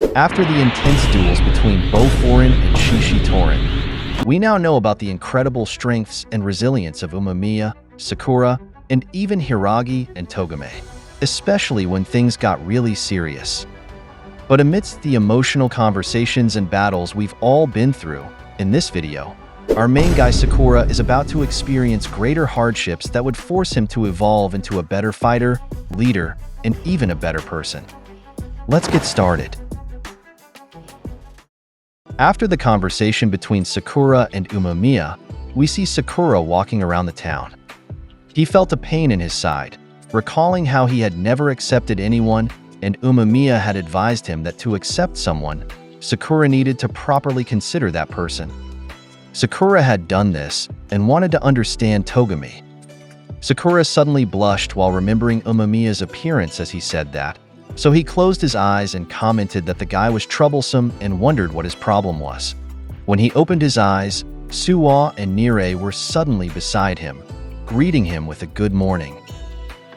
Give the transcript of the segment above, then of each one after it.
After the intense duels between Boforin and Shishitorin, we now know about the incredible strengths and resilience of Umemiya, Sakura, and even Hiragi and Togame, especially when things got really serious. But amidst the emotional conversations and battles we've all been through, in this video, our main guy Sakura is about to experience greater hardships that would force him to evolve into a better fighter, leader, and even a better person. Let's get started. After the conversation between Sakura and Umemiya, we see Sakura walking around the town. He felt a pain in his side, recalling how he had never accepted anyone, and Umemiya had advised him that to accept someone, Sakura needed to properly consider that person. Sakura had done this and wanted to understand Togame. Sakura suddenly blushed while remembering Umemiya's appearance as he said that, so he closed his eyes and commented that the guy was troublesome and wondered what his problem was. When he opened his eyes, Suwa and Nirei were suddenly beside him, greeting him with a good morning.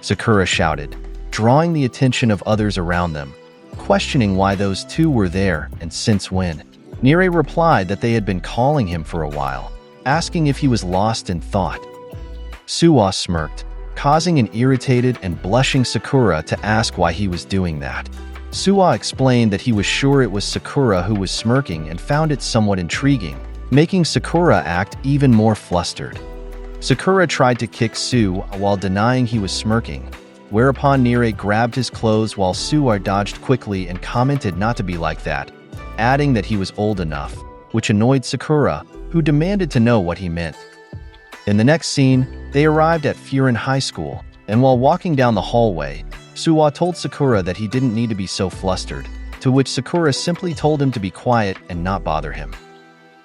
Sakura shouted, drawing the attention of others around them, questioning why those two were there and since when. Nirei replied that they had been calling him for a while, asking if he was lost in thought. Suwa smirked, causing an irritated and blushing Sakura to ask why he was doing that. Suwa explained that he was sure it was Sakura who was smirking and found it somewhat intriguing, making Sakura act even more flustered. Sakura tried to kick Su while denying he was smirking, whereupon Nirei grabbed his clothes while Suwa dodged quickly and commented not to be like that, adding that he was old enough, which annoyed Sakura, who demanded to know what he meant. In the next scene, they arrived at Furin High School, and while walking down the hallway, Suwa told Sakura that he didn't need to be so flustered, to which Sakura simply told him to be quiet and not bother him.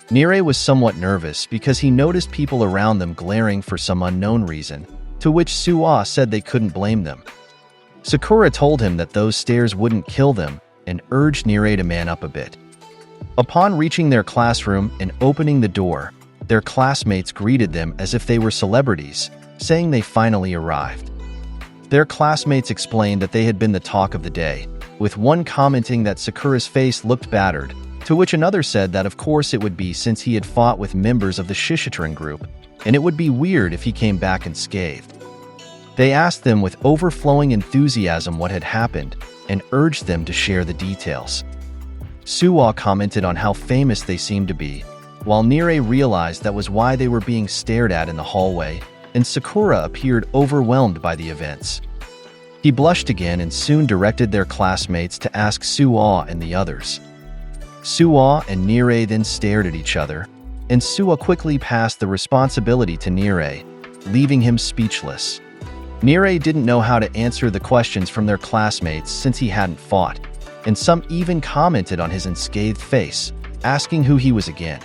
Nirei was somewhat nervous because he noticed people around them glaring for some unknown reason, to which Suwa said they couldn't blame them. Sakura told him that those stares wouldn't kill them and urged Nirei to man up a bit. Upon reaching their classroom and opening the door, their classmates greeted them as if they were celebrities, saying they finally arrived. Their classmates explained that they had been the talk of the day, with one commenting that Sakura's face looked battered, to which another said that of course it would be since he had fought with members of the Shishitorin group, and it would be weird if he came back unscathed. They asked them with overflowing enthusiasm what had happened, and urged them to share the details. Suwa commented on how famous they seemed to be, while Nirei realized that was why they were being stared at in the hallway, and Sakura appeared overwhelmed by the events. He blushed again and soon directed their classmates to ask Suwa and the others. Suwa and Nirei then stared at each other, and Suwa quickly passed the responsibility to Nirei, leaving him speechless. Nirei didn't know how to answer the questions from their classmates since he hadn't fought, and some even commented on his unscathed face, asking who he was again.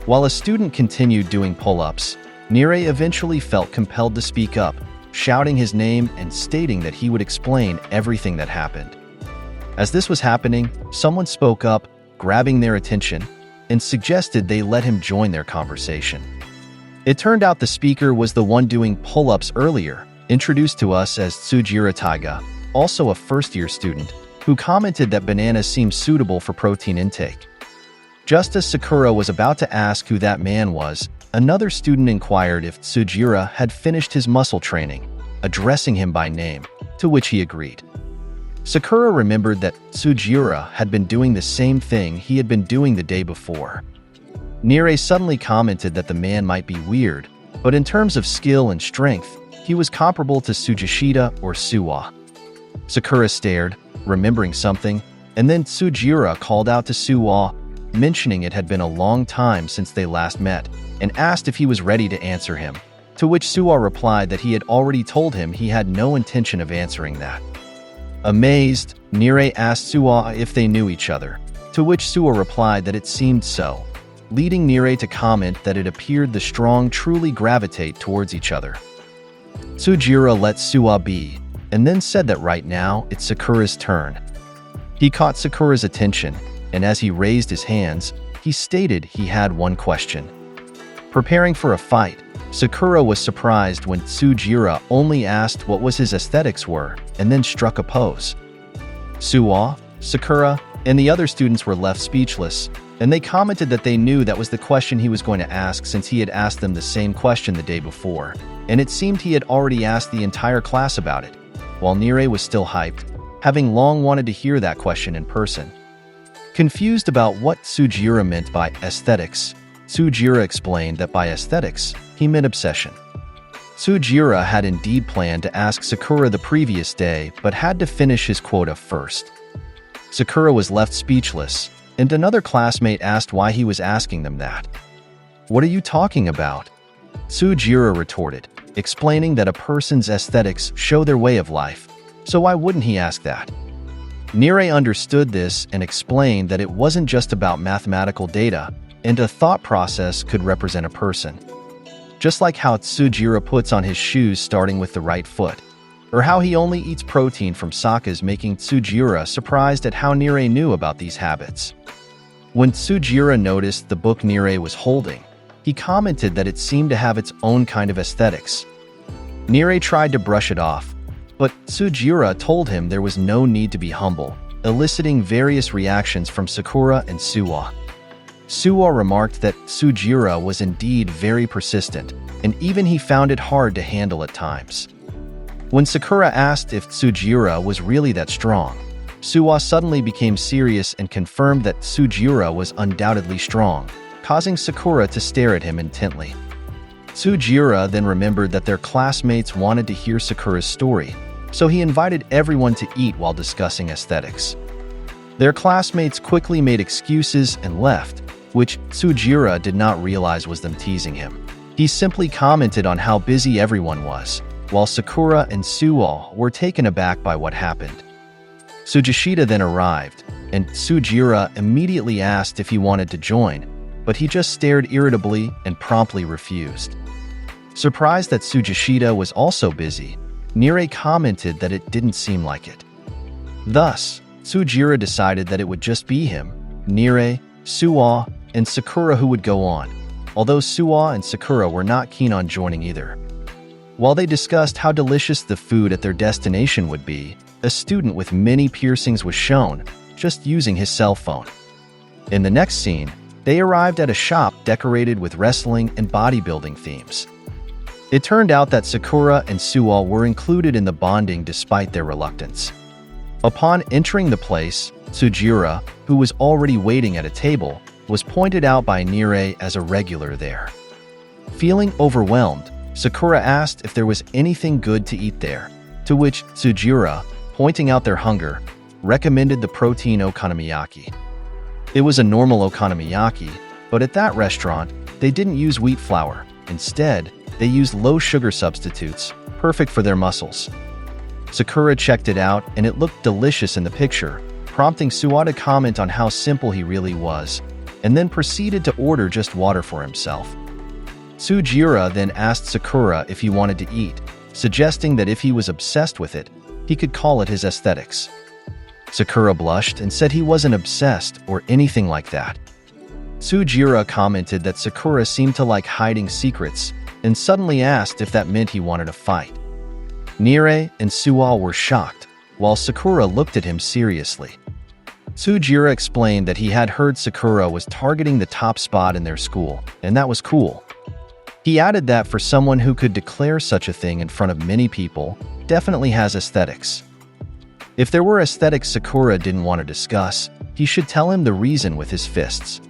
While a student continued doing pull-ups, Nirei eventually felt compelled to speak up, shouting his name and stating that he would explain everything that happened. As this was happening, someone spoke up, grabbing their attention, and suggested they let him join their conversation. It turned out the speaker was the one doing pull-ups earlier, introduced to us as Tsujira Taiga, also a first-year student, who commented that bananas seemed suitable for protein intake. Just as Sakura was about to ask who that man was, another student inquired if Tsujira had finished his muscle training, addressing him by name, to which he agreed. Sakura remembered that Tsujira had been doing the same thing he had been doing the day before. Nirei suddenly commented that the man might be weird, but in terms of skill and strength, he was comparable to Tsujishida or Suwa. Sakura stared, remembering something, and then Tsujira called out to Suwa, mentioning it had been a long time since they last met, and asked if he was ready to answer him, to which Suwa replied that he had already told him he had no intention of answering that. Amazed, Nirei asked Suwa if they knew each other, to which Suwa replied that it seemed so, leading Nirei to comment that it appeared the strong truly gravitate towards each other. Tsujira let Suwa be, and then said that right now it's Sakura's turn. He caught Sakura's attention, and as he raised his hands, he stated he had one question. Preparing for a fight, Sakura was surprised when Tsujira only asked what his aesthetics were and then struck a pose. Suwa, Sakura, and the other students were left speechless, and they commented that they knew that was the question he was going to ask since he had asked them the same question the day before, and it seemed he had already asked the entire class about it, while Nire was still hyped, having long wanted to hear that question in person. Confused about what Tsujiura meant by aesthetics, Tsujiura explained that by aesthetics, he meant obsession. Tsujiura had indeed planned to ask Sakura the previous day, but had to finish his quota first. Sakura was left speechless, and another classmate asked why he was asking them that. "What are you talking about?" Tsujiura retorted, explaining that a person's aesthetics show their way of life, so why wouldn't he ask that? Nire understood this and explained that it wasn't just about mathematical data, and a thought process could represent a person. Just like how Tsujiura puts on his shoes starting with the right foot, or how he only eats protein from sakas, making Tsujiura surprised at how Nire knew about these habits. When Tsujiura noticed the book Nire was holding, he commented that it seemed to have its own kind of aesthetics. Nire tried to brush it off, but Tsujiura told him there was no need to be humble, eliciting various reactions from Sakura and Suwa. Suwa remarked that Tsujiura was indeed very persistent, and even he found it hard to handle at times. When Sakura asked if Tsujiura was really that strong, Suwa suddenly became serious and confirmed that Tsujiura was undoubtedly strong, causing Sakura to stare at him intently. Tsujiura then remembered that their classmates wanted to hear Sakura's story, so he invited everyone to eat while discussing aesthetics. Their classmates quickly made excuses and left, which Tsujiura did not realize was them teasing him. He simply commented on how busy everyone was, while Sakura and Suwa were taken aback by what happened. Tsujishita then arrived, and Tsujiura immediately asked if he wanted to join, but he just stared irritably and promptly refused. Surprised that Tsujishita was also busy, Nire commented that it didn't seem like it. Thus, Tsujiura decided that it would just be him, Nire, Suwa, and Sakura who would go on, although Suwa and Sakura were not keen on joining either. While they discussed how delicious the food at their destination would be, a student with many piercings was shown, just using his cell phone. In the next scene, they arrived at a shop decorated with wrestling and bodybuilding themes. It turned out that Sakura and Suwa were included in the bonding despite their reluctance. Upon entering the place, Tsujiura, who was already waiting at a table, was pointed out by Nire as a regular there. Feeling overwhelmed, Sakura asked if there was anything good to eat there, to which Tsujiura, pointing out their hunger, recommended the protein okonomiyaki. It was a normal okonomiyaki, but at that restaurant, they didn't use wheat flour. Instead, they used low-sugar substitutes, perfect for their muscles. Sakura checked it out, and it looked delicious in the picture, prompting Suwa to comment on how simple he really was, and then proceeded to order just water for himself. Tsujiura then asked Sakura if he wanted to eat, suggesting that if he was obsessed with it, he could call it his aesthetics. Sakura blushed and said he wasn't obsessed or anything like that. Tsujiura commented that Sakura seemed to like hiding secrets and suddenly asked if that meant he wanted a fight. Nire and Suwa were shocked, while Sakura looked at him seriously. Tsujiura explained that he had heard Sakura was targeting the top spot in their school, and that was cool. He added that for someone who could declare such a thing in front of many people, definitely has aesthetics. If there were aesthetics Sakura didn't want to discuss, he should tell him the reason with his fists.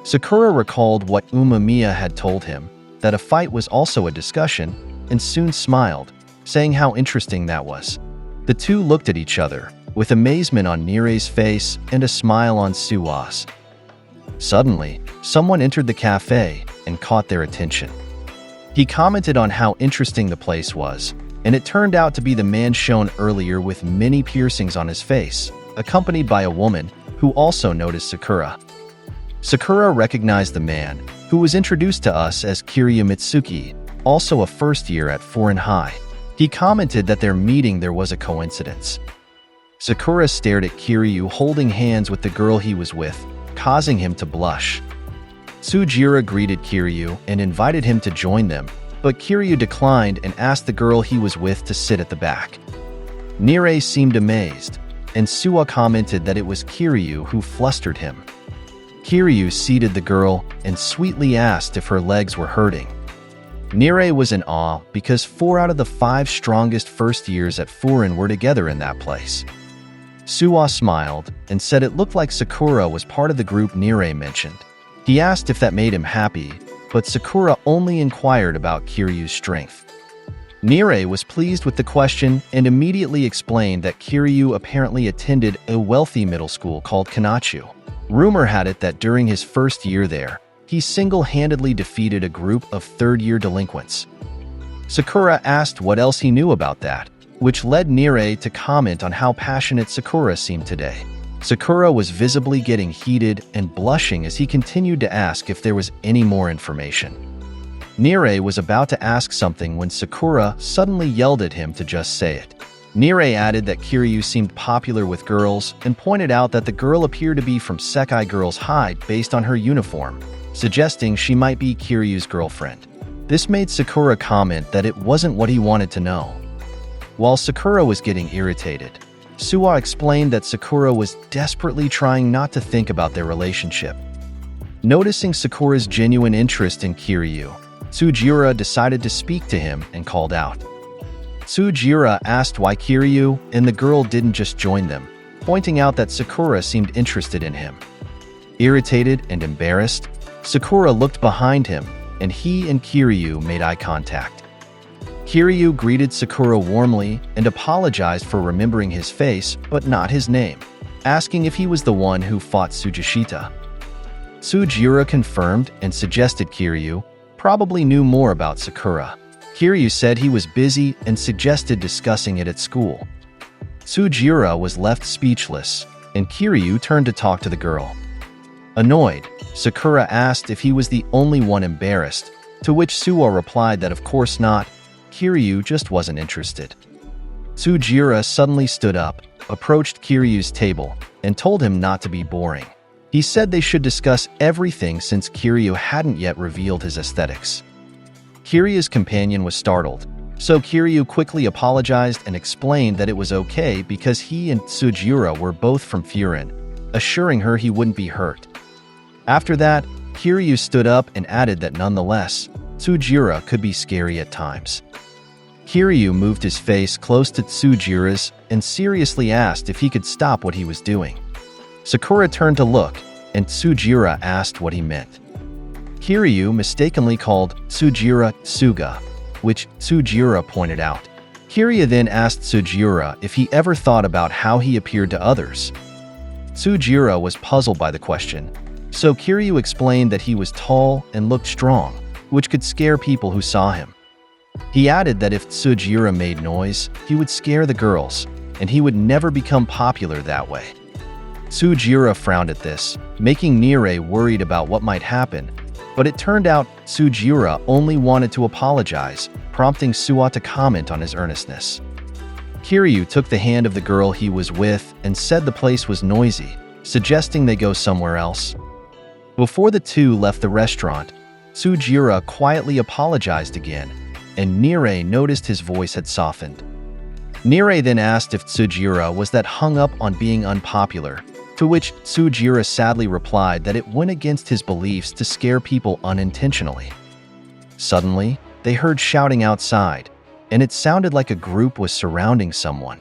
Sakura recalled what Umemiya had told him, that a fight was also a discussion, and soon smiled, saying how interesting that was. The two looked at each other, with amazement on Nire's face and a smile on Suwa's. Suddenly, someone entered the cafe and caught their attention. He commented on how interesting the place was, and it turned out to be the man shown earlier with many piercings on his face, accompanied by a woman who also noticed Sakura. Sakura recognized the man, who was introduced to us as Kiryu Mitsuki, also a first year at Foreign High. He commented that their meeting there was a coincidence. Sakura stared at Kiryu holding hands with the girl he was with, causing him to blush. Tsujiura greeted Kiryu and invited him to join them, but Kiryu declined and asked the girl he was with to sit at the back. Nire seemed amazed. and Suwa commented that it was Kiryu who flustered him. Kiryu seated the girl and sweetly asked if her legs were hurting. Nire was in awe because 4 out of the 5 strongest first years at Furin were together in that place. Suwa smiled and said it looked like Sakura was part of the group Nire mentioned. He asked if that made him happy, but Sakura only inquired about Kiryu's strength. Nire was pleased with the question and immediately explained that Kiryu apparently attended a wealthy middle school called Kanachu. Rumor had it that during his first year there, he single-handedly defeated a group of third-year delinquents. Sakura asked what else he knew about that, which led Nire to comment on how passionate Sakura seemed today. Sakura was visibly getting heated and blushing as he continued to ask if there was any more information. Nire was about to ask something when Sakura suddenly yelled at him to just say it. Nire added that Kiryu seemed popular with girls and pointed out that the girl appeared to be from Sekai Girls High based on her uniform, suggesting she might be Kiryu's girlfriend. This made Sakura comment that it wasn't what he wanted to know. While Sakura was getting irritated, Suwa explained that Sakura was desperately trying not to think about their relationship. Noticing Sakura's genuine interest in Kiryu, Tsujira decided to speak to him and called out. Tsujira asked why Kiryu and the girl didn't just join them, pointing out that Sakura seemed interested in him. Irritated and embarrassed, Sakura looked behind him, and he and Kiryu made eye contact. Kiryu greeted Sakura warmly and apologized for remembering his face but not his name, asking if he was the one who fought Tsujishita. Tsujira confirmed and suggested Kiryu probably knew more about Sakura. Kiryu said he was busy and suggested discussing it at school. Tsujira was left speechless, and Kiryu turned to talk to the girl. Annoyed, Sakura asked if he was the only one embarrassed, to which Suwa replied that of course not, Kiryu just wasn't interested. Tsujira suddenly stood up, approached Kiryu's table, and told him not to be boring. He said they should discuss everything since Kiryu hadn't yet revealed his aesthetics. Kiryu's companion was startled, so Kiryu quickly apologized and explained that it was okay because he and Tsujira were both from Furin, assuring her he wouldn't be hurt. After that, Kiryu stood up and added that nonetheless, Tsujira could be scary at times. Kiryu moved his face close to Tsujira's and seriously asked if he could stop what he was doing. Sakura turned to look, and Tsujira asked what he meant. Kiryu mistakenly called Tsujira Tsuga, which Tsujira pointed out. Kiryu then asked Tsujira if he ever thought about how he appeared to others. Tsujira was puzzled by the question, so Kiryu explained that he was tall and looked strong, which could scare people who saw him. He added that if Tsujira made noise, he would scare the girls, and he would never become popular that way. Tsujira frowned at this, making Nire worried about what might happen, but it turned out Tsujira only wanted to apologize, prompting Suwa to comment on his earnestness. Kiryu took the hand of the girl he was with and said the place was noisy, suggesting they go somewhere else. Before the two left the restaurant, Tsujira quietly apologized again, and Nire noticed his voice had softened. Nire then asked if Tsujira was that hung up on being unpopular, to which Tsujira sadly replied that it went against his beliefs to scare people unintentionally. Suddenly, they heard shouting outside, and it sounded like a group was surrounding someone.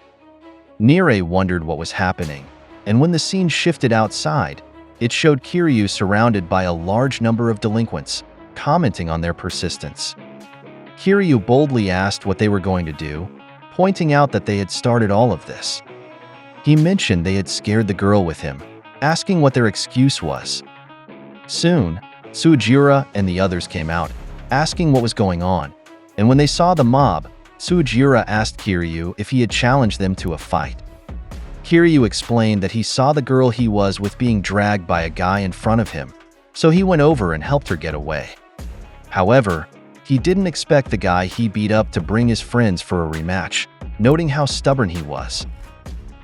Nire wondered what was happening, and when the scene shifted outside, it showed Kiryu surrounded by a large number of delinquents, commenting on their persistence. Kiryu boldly asked what they were going to do, pointing out that they had started all of this. He mentioned they had scared the girl with him, asking what their excuse was. Soon, Tsujira and the others came out, asking what was going on, and when they saw the mob, Tsujira asked Kiryu if he had challenged them to a fight. Kiryu explained that he saw the girl he was with being dragged by a guy in front of him, so he went over and helped her get away. However, he didn't expect the guy he beat up to bring his friends for a rematch, noting how stubborn he was.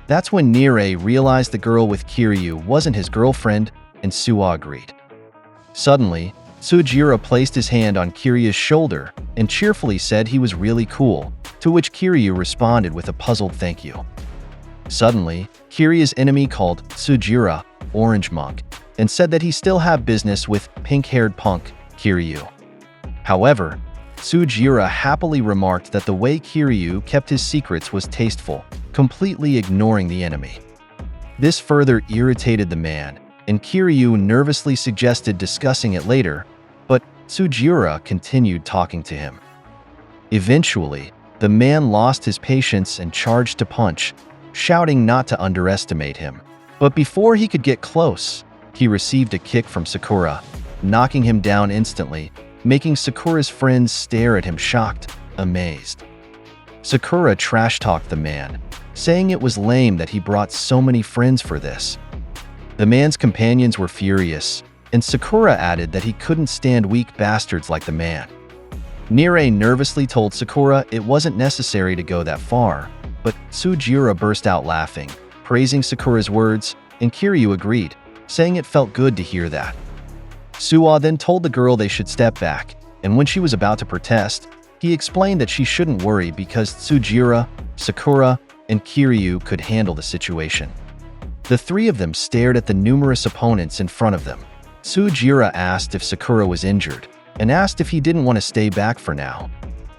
That's when Nire realized the girl with Kiryu wasn't his girlfriend, and Suwa agreed. Suddenly, Tsujira placed his hand on Kiryu's shoulder and cheerfully said he was really cool, to which Kiryu responded with a puzzled thank you. Suddenly, Kiryu's enemy called Sujira Orange Monk and said that he still had business with pink-haired punk Kiryu. However, Sujira happily remarked that the way Kiryu kept his secrets was tasteful, completely ignoring the enemy. This further irritated the man, and Kiryu nervously suggested discussing it later, but Sujira continued talking to him. Eventually, the man lost his patience and charged to punch, shouting not to underestimate him. But before he could get close, he received a kick from Sakura, knocking him down instantly, making Sakura's friends stare at him shocked, amazed. Sakura trash-talked the man, saying it was lame that he brought so many friends for this. The man's companions were furious, and Sakura added that he couldn't stand weak bastards like the man. Nire nervously told Sakura it wasn't necessary to go that far, but Sujira burst out laughing, praising Sakura's words, and Kiryu agreed, saying it felt good to hear that. Suwa then told the girl they should step back, and when she was about to protest, he explained that she shouldn't worry because Sujira, Sakura, and Kiryu could handle the situation. The three of them stared at the numerous opponents in front of them. Sujira asked if Sakura was injured, and asked if he didn't want to stay back for now.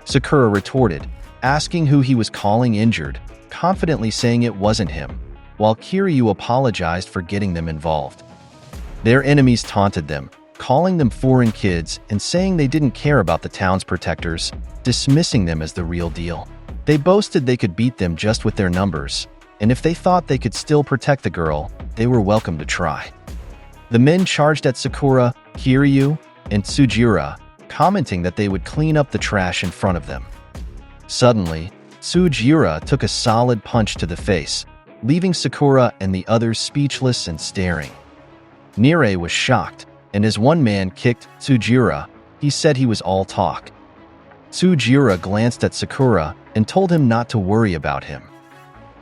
Sakura retorted, asking who he was calling injured, confidently saying it wasn't him, while Kiryu apologized for getting them involved. Their enemies taunted them, calling them foreign kids and saying they didn't care about the town's protectors, dismissing them as the real deal. They boasted they could beat them just with their numbers, and if they thought they could still protect the girl, they were welcome to try. The men charged at Sakura, Kiryu, and Sujira, commenting that they would clean up the trash in front of them. Suddenly, Sujira took a solid punch to the face, leaving Sakura and the others speechless and staring. Nire was shocked, and as one man kicked Sujira, he said he was all talk. Sujira glanced at Sakura and told him not to worry about him.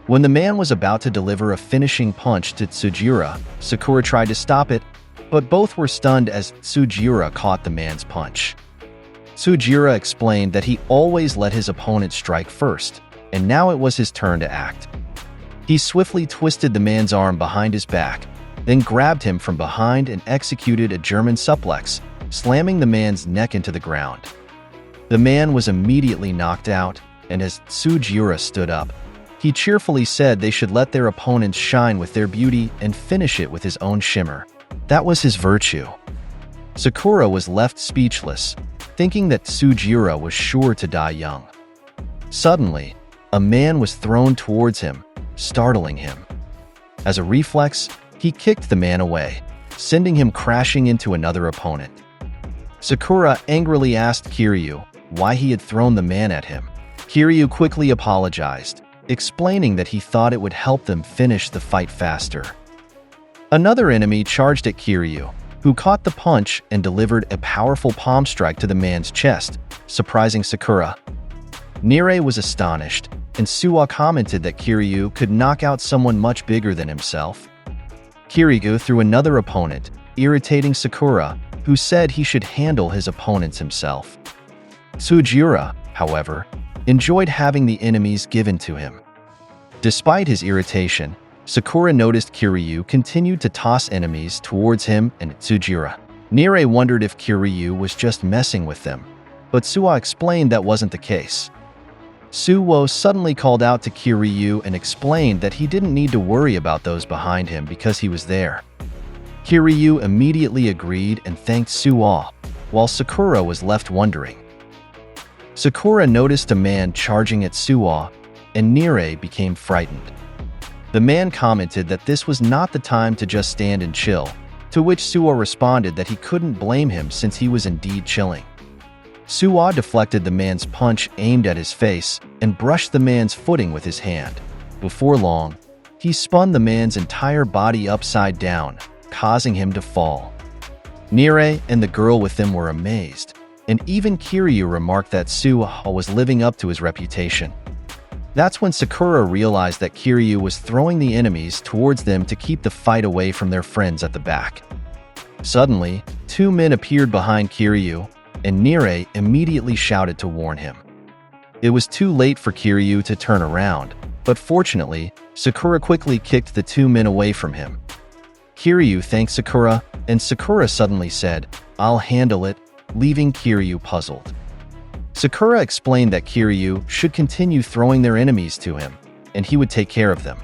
When the man was about to deliver a finishing punch to Sujira, Sakura tried to stop it, but both were stunned as Sujira caught the man's punch. Sujira explained that he always let his opponent strike first, and now it was his turn to act. He swiftly twisted the man's arm behind his back, then grabbed him from behind and executed a German suplex, slamming the man's neck into the ground. The man was immediately knocked out, and as Sujira stood up, he cheerfully said they should let their opponents shine with their beauty and finish it with his own shimmer. That was his virtue. Sakura was left speechless, thinking that Sujira was sure to die young. Suddenly, a man was thrown towards him, startling him. As a reflex, he kicked the man away, sending him crashing into another opponent. Sakura angrily asked Kiryu why he had thrown the man at him. Kiryu quickly apologized, explaining that he thought it would help them finish the fight faster. Another enemy charged at Kiryu, who caught the punch and delivered a powerful palm strike to the man's chest, surprising Sakura. Nire was astonished, and Suwa commented that Kiryu could knock out someone much bigger than himself. Kiryu threw another opponent, irritating Sakura, who said he should handle his opponents himself. Sujira, however, enjoyed having the enemies given to him. Despite his irritation, Sakura noticed Kiryu continued to toss enemies towards him and Sujira. Nire wondered if Kiryu was just messing with them, but Suwa explained that wasn't the case. Suwo suddenly called out to Kiryu and explained that he didn't need to worry about those behind him because he was there. Kiryu immediately agreed and thanked Suwa, while Sakura was left wondering. Sakura noticed a man charging at Suwa, and Nire became frightened. The man commented that this was not the time to just stand and chill, to which Suwa responded that he couldn't blame him since he was indeed chilling. Suwa deflected the man's punch aimed at his face and brushed the man's footing with his hand. Before long, he spun the man's entire body upside down, causing him to fall. Nire and the girl with him were amazed, and even Kiryu remarked that Suwa was living up to his reputation. That's when Sakura realized that Kiryu was throwing the enemies towards them to keep the fight away from their friends at the back. Suddenly, two men appeared behind Kiryu, and Nire immediately shouted to warn him. It was too late for Kiryu to turn around, But fortunately, Sakura quickly kicked the two men away from him. Kiryu thanked Sakura, and Sakura suddenly said, "I'll handle it," leaving Kiryu puzzled. Sakura explained that Kiryu should continue throwing their enemies to him, and he would take care of them.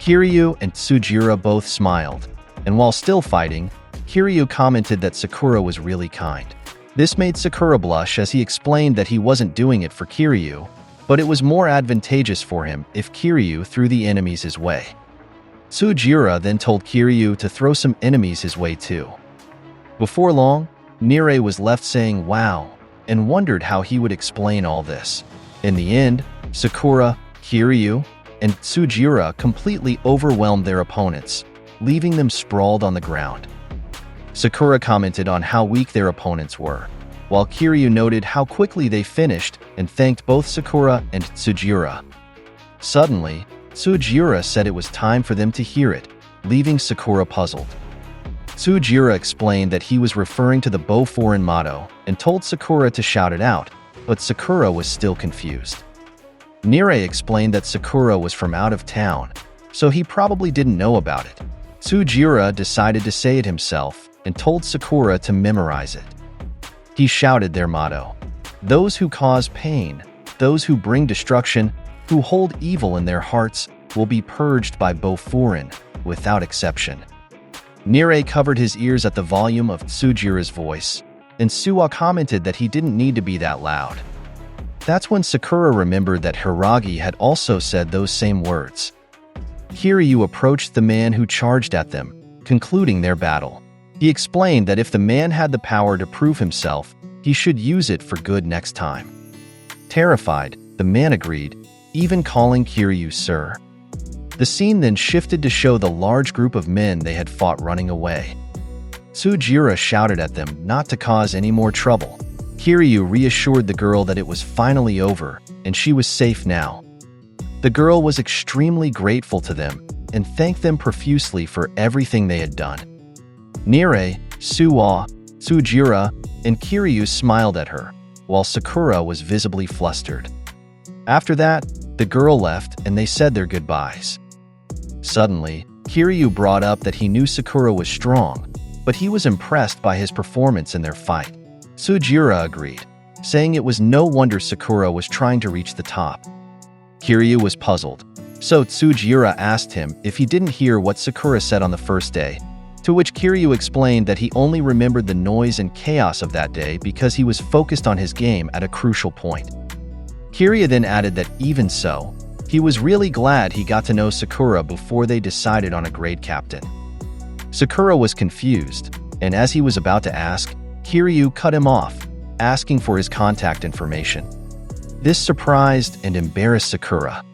Kiryu and Tsujira both smiled, and while still fighting, Kiryu commented that Sakura was really kind. This made Sakura blush as he explained that he wasn't doing it for Kiryu, but it was more advantageous for him if Kiryu threw the enemies his way. Tsujira then told Kiryu to throw some enemies his way too. Before long, Nire was left saying wow, and wondered how he would explain all this. In the end, Sakura, Kiryu, and Tsujira completely overwhelmed their opponents, leaving them sprawled on the ground. Sakura commented on how weak their opponents were, while Kiryu noted how quickly they finished and thanked both Sakura and Tsujira. Suddenly, Tsujira said it was time for them to hear it, leaving Sakura puzzled. Tsujira explained that he was referring to the Boforin motto and told Sakura to shout it out, but Sakura was still confused. Nire explained that Sakura was from out of town, so he probably didn't know about it. Tsujira decided to say it himself and told Sakura to memorize it. He shouted their motto, "Those who cause pain, those who bring destruction, who hold evil in their hearts, will be purged by Boforin, without exception." Nire covered his ears at the volume of Tsujira's voice, and Suwa commented that he didn't need to be that loud. That's when Sakura remembered that Hiragi had also said those same words. Kiryu approached the man who charged at them, concluding their battle. He explained that if the man had the power to prove himself, he should use it for good next time. Terrified, the man agreed, even calling Kiryu sir. The scene then shifted to show the large group of men they had fought running away. Tsujira shouted at them not to cause any more trouble. Kiryu reassured the girl that it was finally over, and she was safe now. The girl was extremely grateful to them, and thanked them profusely for everything they had done. Nire, Suwa, Tsujira, and Kiryu smiled at her, while Sakura was visibly flustered. After that, the girl left and they said their goodbyes. Suddenly, Kiryu brought up that he knew Sakura was strong, but he was impressed by his performance in their fight. Tsujira agreed, saying it was no wonder Sakura was trying to reach the top. Kiryu was puzzled, so Tsujira asked him if he didn't hear what Sakura said on the first day, to which Kiryu explained that he only remembered the noise and chaos of that day because he was focused on his game at a crucial point. Kiryu then added that even so, he was really glad he got to know Sakura before they decided on a grade captain. Sakura was confused, and as he was about to ask, Kiryu cut him off, asking for his contact information. This surprised and embarrassed Sakura.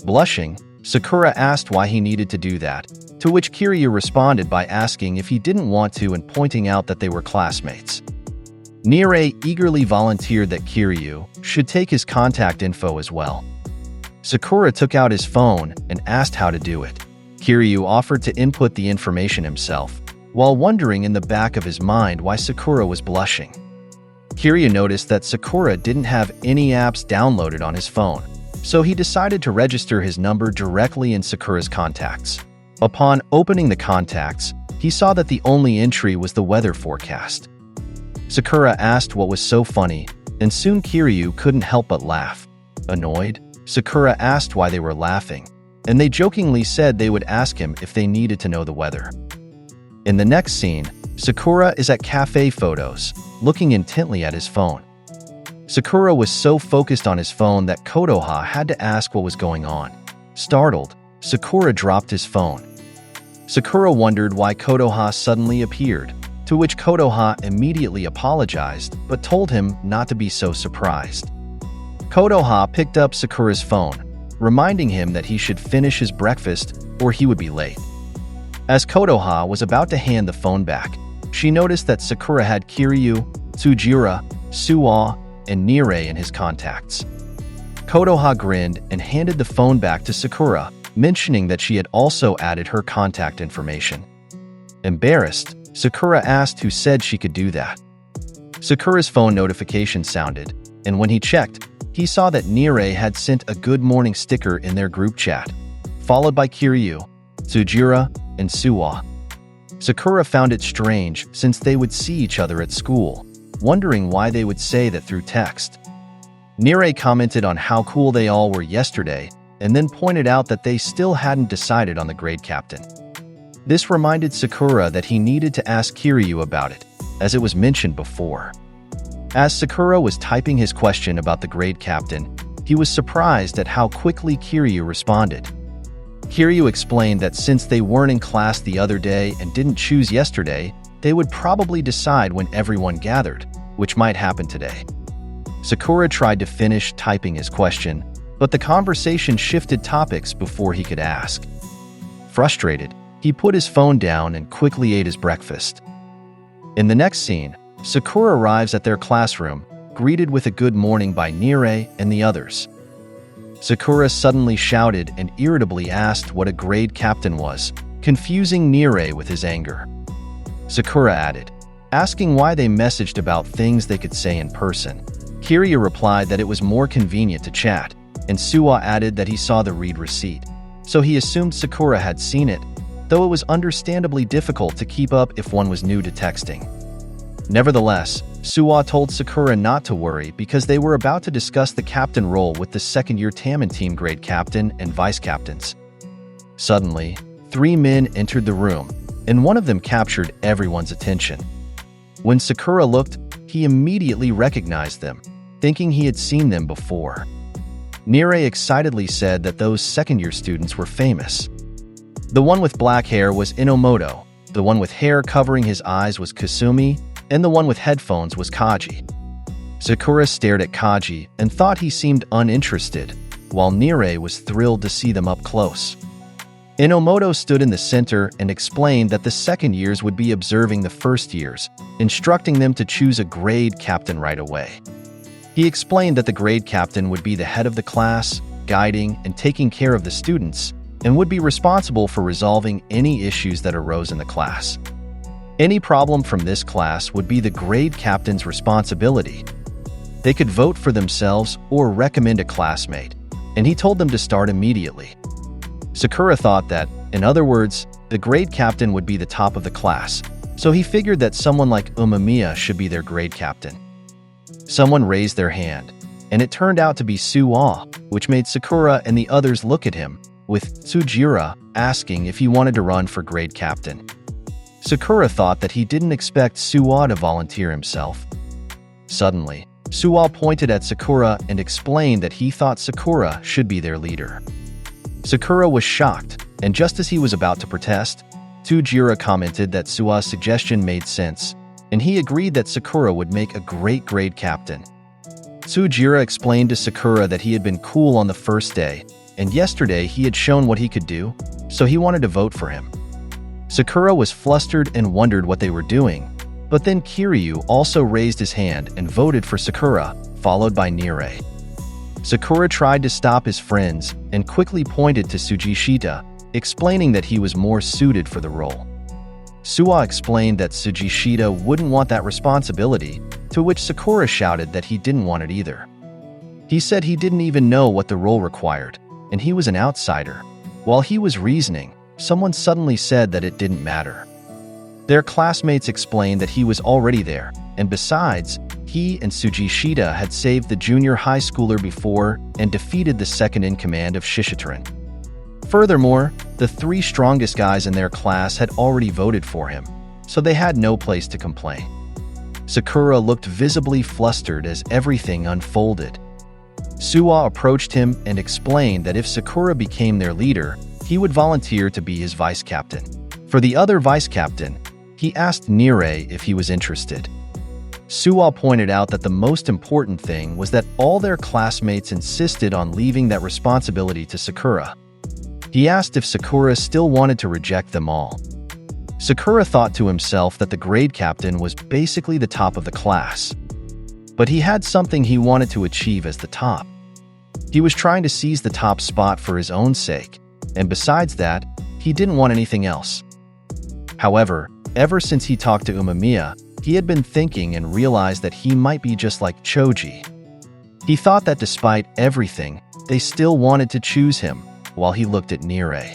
Blushing, Sakura asked why he needed to do that, to which Kiryu responded by asking if he didn't want to and pointing out that they were classmates. Nire eagerly volunteered that Kiryu should take his contact info as well. Sakura took out his phone and asked how to do it. Kiryu offered to input the information himself, while wondering in the back of his mind why Sakura was blushing. Kiryu noticed that Sakura didn't have any apps downloaded on his phone, so he decided to register his number directly in Sakura's contacts. Upon opening the contacts, he saw that the only entry was the weather forecast. Sakura asked what was so funny, and soon Kiryu couldn't help but laugh. Annoyed, Sakura asked why they were laughing, and they jokingly said they would ask him if they needed to know the weather. In the next scene, Sakura is at cafe photos, looking intently at his phone. Sakura was so focused on his phone that Kotoha had to ask what was going on. Startled, Sakura dropped his phone. Sakura wondered why Kotoha suddenly appeared, to which Kotoha immediately apologized but told him not to be so surprised. Kotoha picked up Sakura's phone, reminding him that he should finish his breakfast or he would be late. As Kotoha was about to hand the phone back, she noticed that Sakura had Kiryu, Tsujira, Suwa, and Nire in his contacts. Kotoha grinned and handed the phone back to Sakura, mentioning that she had also added her contact information. Embarrassed, Sakura asked who said she could do that. Sakura's phone notification sounded, and when he checked, he saw that Nirei had sent a good morning sticker in their group chat, followed by Kiryu, Tsujira, and Suwa. Sakura found it strange since they would see each other at school, wondering why they would say that through text. Nirei commented on how cool they all were yesterday and then pointed out that they still hadn't decided on the grade captain. This reminded Sakura that he needed to ask Kiryu about it, as it was mentioned before. As Sakura was typing his question about the grade captain, he was surprised at how quickly Kiryu responded. Kiryu explained that since they weren't in class the other day and didn't choose yesterday, they would probably decide when everyone gathered, which might happen today. Sakura tried to finish typing his question, but the conversation shifted topics before he could ask. Frustrated, he put his phone down and quickly ate his breakfast. In the next scene, Sakura arrives at their classroom, greeted with a good morning by Nirei and the others. Sakura suddenly shouted and irritably asked what a grade captain was, confusing Nirei with his anger. Sakura added, asking why they messaged about things they could say in person. Kiryu replied that it was more convenient to chat, and Suwa added that he saw the read receipt, so he assumed Sakura had seen it, though it was understandably difficult to keep up if one was new to texting. Nevertheless, Suwa told Sakura not to worry because they were about to discuss the captain role with the second-year Taman team grade captain and vice-captains. Suddenly, 3 men entered the room, and one of them captured everyone's attention. When Sakura looked, he immediately recognized them, thinking he had seen them before. Nirei excitedly said that those second-year students were famous. The one with black hair was Inomoto, the one with hair covering his eyes was Kasumi, and the one with headphones was Kaji. Sakura stared at Kaji and thought he seemed uninterested, while Nirei was thrilled to see them up close. Inomoto stood in the center and explained that the second years would be observing the first years, instructing them to choose a grade captain right away. He explained that the grade captain would be the head of the class, guiding and taking care of the students, and would be responsible for resolving any issues that arose in the class. Any problem from this class would be the grade captain's responsibility. They could vote for themselves or recommend a classmate, and he told them to start immediately. Sakura thought that, in other words, the grade captain would be the top of the class, so he figured that someone like Umemiya should be their grade captain. Someone raised their hand, and it turned out to be Suwa, which made Sakura and the others look at him, with Tsujira asking if he wanted to run for grade captain. Sakura thought that he didn't expect Suwa to volunteer himself. Suddenly, Suwa pointed at Sakura and explained that he thought Sakura should be their leader. Sakura was shocked, and just as he was about to protest, Tsujira commented that Suwa's suggestion made sense, and he agreed that Sakura would make a great grade captain. Tsujira explained to Sakura that he had been cool on the first day, and yesterday he had shown what he could do, so he wanted to vote for him. Sakura was flustered and wondered what they were doing, but then Kiryu also raised his hand and voted for Sakura, followed by Nirei. Sakura tried to stop his friends and quickly pointed to Sugishita, explaining that he was more suited for the role. Suwa explained that Sugishita wouldn't want that responsibility, to which Sakura shouted that he didn't want it either. He said he didn't even know what the role required, and he was an outsider. While he was reasoning, someone suddenly said that it didn't matter. Their classmates explained that he was already there, and besides, he and Sugishita had saved the junior high schooler before and defeated the second-in-command of Shishitarun. Furthermore, the 3 strongest guys in their class had already voted for him, so they had no place to complain. Sakura looked visibly flustered as everything unfolded. Suwa approached him and explained that if Sakura became their leader, he would volunteer to be his vice-captain. For the other vice-captain, he asked Nirei if he was interested. Suwa pointed out that the most important thing was that all their classmates insisted on leaving that responsibility to Sakura. He asked if Sakura still wanted to reject them all. Sakura thought to himself that the grade captain was basically the top of the class. But he had something he wanted to achieve as the top. He was trying to seize the top spot for his own sake, and besides that, he didn't want anything else. However, ever since he talked to Umemiya, he had been thinking and realized that he might be just like Choji. He thought that despite everything, they still wanted to choose him, while he looked at Nirei.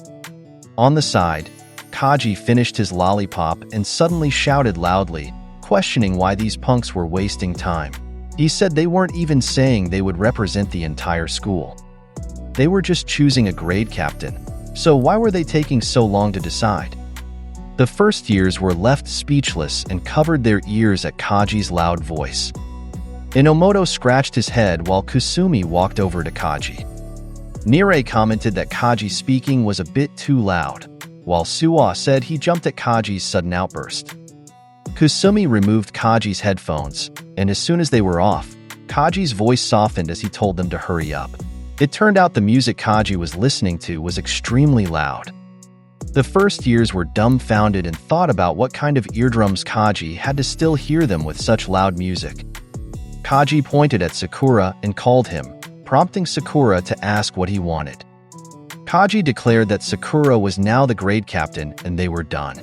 On the side, Kaji finished his lollipop and suddenly shouted loudly, questioning why these punks were wasting time. He said they weren't even saying they would represent the entire school. They were just choosing a grade captain, so why were they taking so long to decide? The first years were left speechless and covered their ears at Kaji's loud voice. Inomoto scratched his head while Kusumi walked over to Kaji. Nirei commented that Kaji's speaking was a bit too loud, while Suwa said he jumped at Kaji's sudden outburst. Kusumi removed Kaji's headphones, and as soon as they were off, Kaji's voice softened as he told them to hurry up. It turned out the music Kaji was listening to was extremely loud. The first years were dumbfounded and thought about what kind of eardrums Kaji had to still hear them with such loud music. Kaji pointed at Sakura and called him, prompting Sakura to ask what he wanted. Kaji declared that Sakura was now the grade captain and they were done.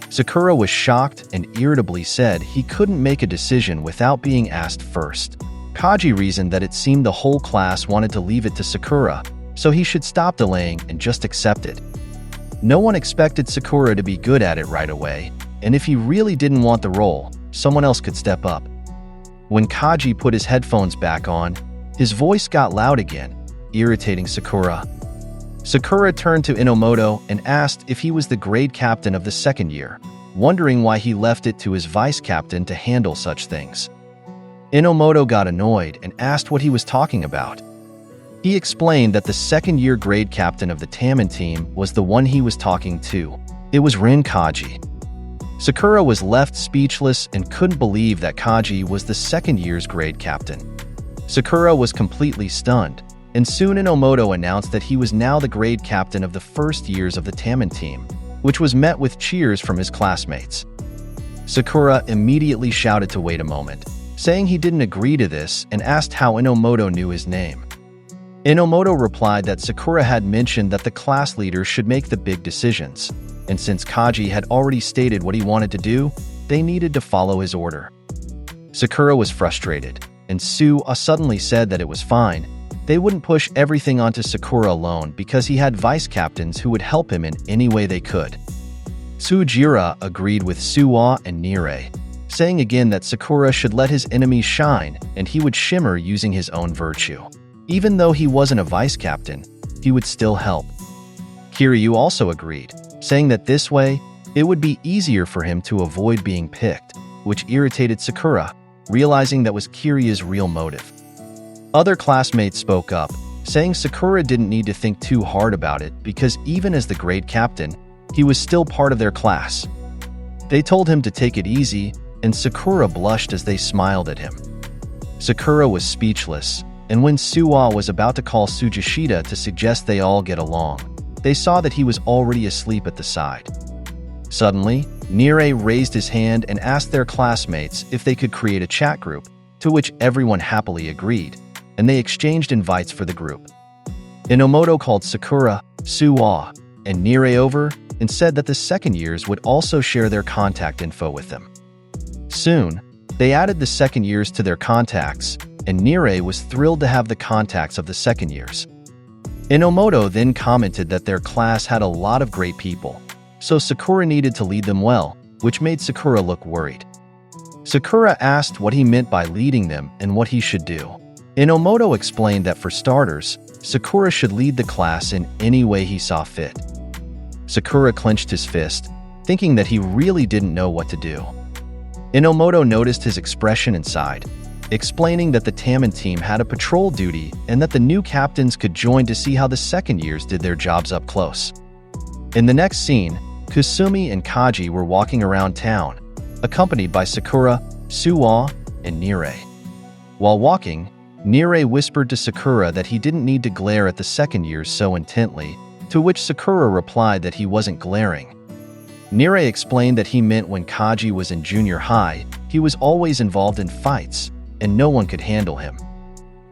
Sakura was shocked and irritably said he couldn't make a decision without being asked first. Kaji reasoned that it seemed the whole class wanted to leave it to Sakura, so he should stop delaying and just accept it. No one expected Sakura to be good at it right away, and if he really didn't want the role, someone else could step up. When Kaji put his headphones back on, his voice got loud again, irritating Sakura. Sakura turned to Inomoto and asked if he was the grade captain of the second year, wondering why he left it to his vice captain to handle such things. Inomoto got annoyed and asked what he was talking about. He explained that the second-year grade captain of the Taman team was the one he was talking to. It was Rin Kaji. Sakura was left speechless and couldn't believe that Kaji was the second year's grade captain. Sakura was completely stunned, and soon Inomoto announced that he was now the grade captain of the first years of the Taman team, which was met with cheers from his classmates. Sakura immediately shouted to wait a moment, saying he didn't agree to this and asked how Inomoto knew his name. Inomoto replied that Sakura had mentioned that the class leader should make the big decisions, and since Kaji had already stated what he wanted to do, they needed to follow his order. Sakura was frustrated, and Suwa suddenly said that it was fine. They wouldn't push everything onto Sakura alone because he had vice captains who would help him in any way they could. Tsujira agreed with Suwa and Nirei, saying again that Sakura should let his enemies shine and he would shimmer using his own virtue. Even though he wasn't a vice captain, he would still help. Kiryu also agreed, saying that this way, it would be easier for him to avoid being picked, which irritated Sakura, realizing that was Kiryu's real motive. Other classmates spoke up, saying Sakura didn't need to think too hard about it because even as the grade captain, he was still part of their class. They told him to take it easy, and Sakura blushed as they smiled at him. Sakura was speechless, and when Suwa was about to call Tsujishita to suggest they all get along, they saw that he was already asleep at the side. Suddenly, Nirei raised his hand and asked their classmates if they could create a chat group, to which everyone happily agreed, and they exchanged invites for the group. Inomoto called Sakura, Suwa, and Nirei over and said that the second years would also share their contact info with them. Soon, they added the second years to their contacts, and Nirei was thrilled to have the contacts of the second years. Inomoto then commented that their class had a lot of great people, so Sakura needed to lead them well, which made Sakura look worried. Sakura asked what he meant by leading them and what he should do. Inomoto explained that for starters, Sakura should lead the class in any way he saw fit. Sakura clenched his fist, thinking that he really didn't know what to do. Inomoto noticed his expression and sighed, explaining that the Taman team had a patrol duty and that the new captains could join to see how the second years did their jobs up close. In the next scene, Kusumi and Kaji were walking around town, accompanied by Sakura, Suwa, and Nirei. While walking, Nirei whispered to Sakura that he didn't need to glare at the second years so intently, to which Sakura replied that he wasn't glaring. Nirei explained that he meant when Kaji was in junior high, he was always involved in fights, and no one could handle him.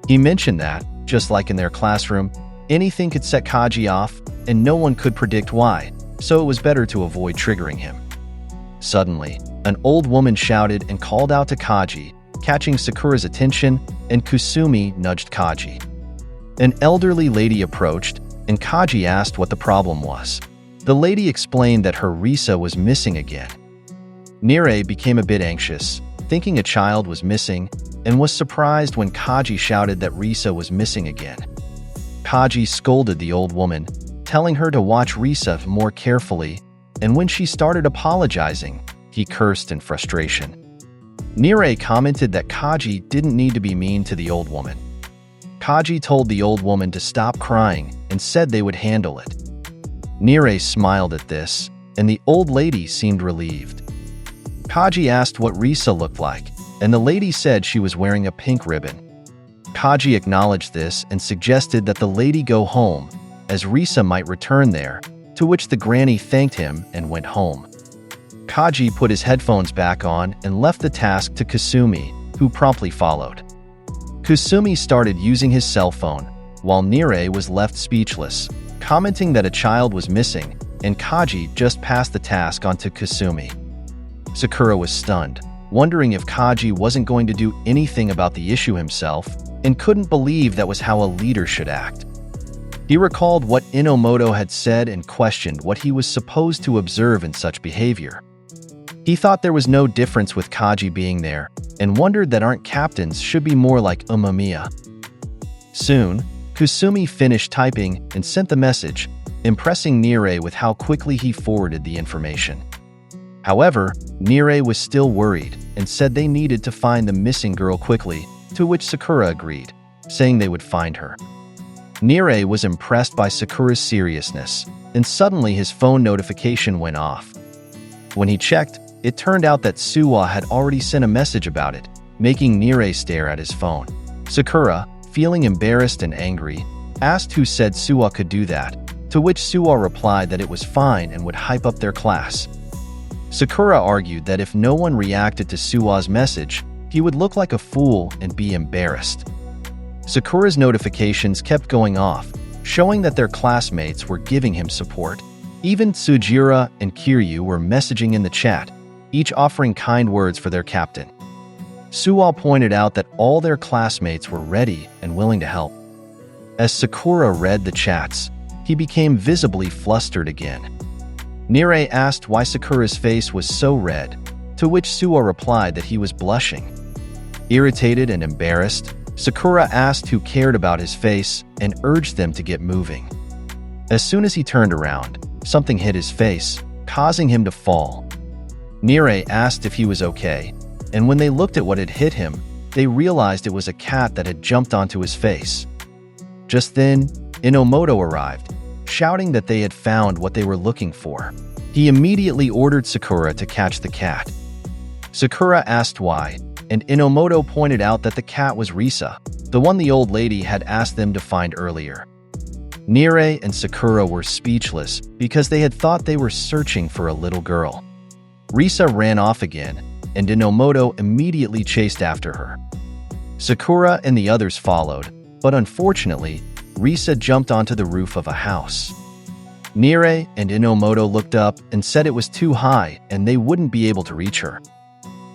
He mentioned that, just like in their classroom, anything could set Kaji off, and no one could predict why, so it was better to avoid triggering him. Suddenly, an old woman shouted and called out to Kaji, catching Sakura's attention, and Kusumi nudged Kaji. An elderly lady approached, and Kaji asked what the problem was. The lady explained that her Risa was missing again. Nire became a bit anxious, thinking a child was missing, and was surprised when Kaji shouted that Risa was missing again. Kaji scolded the old woman, telling her to watch Risa more carefully, and when she started apologizing, he cursed in frustration. Nire commented that Kaji didn't need to be mean to the old woman. Kaji told the old woman to stop crying and said they would handle it. Nire smiled at this, and the old lady seemed relieved. Kaji asked what Risa looked like, and the lady said she was wearing a pink ribbon. Kaji acknowledged this and suggested that the lady go home, as Risa might return there, to which the granny thanked him and went home. Kaji put his headphones back on and left the task to Kusumi, who promptly followed. Kusumi started using his cell phone, while Nire was left speechless, commenting that a child was missing, and Kaji just passed the task on to Kusumi. Sakura was stunned, wondering if Kaji wasn't going to do anything about the issue himself, and couldn't believe that was how a leader should act. He recalled what Inomoto had said and questioned what he was supposed to observe in such behavior. He thought there was no difference with Kaji being there, and wondered that aren't captains should be more like Umamiya. Soon, Kusumi finished typing and sent the message, impressing Nire with how quickly he forwarded the information. However, Nire was still worried and said they needed to find the missing girl quickly, to which Sakura agreed, saying they would find her. Nire was impressed by Sakura's seriousness, and suddenly his phone notification went off. When he checked, it turned out that Suwa had already sent a message about it, making Nire stare at his phone. Sakura, feeling embarrassed and angry, asked who said Suwa could do that, to which Suwa replied that it was fine and would hype up their class. Sakura argued that if no one reacted to Suwa's message, he would look like a fool and be embarrassed. Sakura's notifications kept going off, showing that their classmates were giving him support. Even Tsujira and Kiryu were messaging in the chat, each offering kind words for their captain. Suwa pointed out that all their classmates were ready and willing to help. As Sakura read the chats, he became visibly flustered again. Nire asked why Sakura's face was so red, to which Suwa replied that he was blushing. Irritated and embarrassed, Sakura asked who cared about his face and urged them to get moving. As soon as he turned around, something hit his face, causing him to fall. Nire asked if he was okay, and when they looked at what had hit him, they realized it was a cat that had jumped onto his face. Just then, Inomoto arrived, shouting that they had found what they were looking for. He immediately ordered Sakura to catch the cat. Sakura asked why, and Inomoto pointed out that the cat was Risa, the one the old lady had asked them to find earlier. Nire and Sakura were speechless because they had thought they were searching for a little girl. Risa ran off again, and Inomoto immediately chased after her. Sakura and the others followed, but unfortunately, Risa jumped onto the roof of a house. Nire and Inomoto looked up and said it was too high and they wouldn't be able to reach her.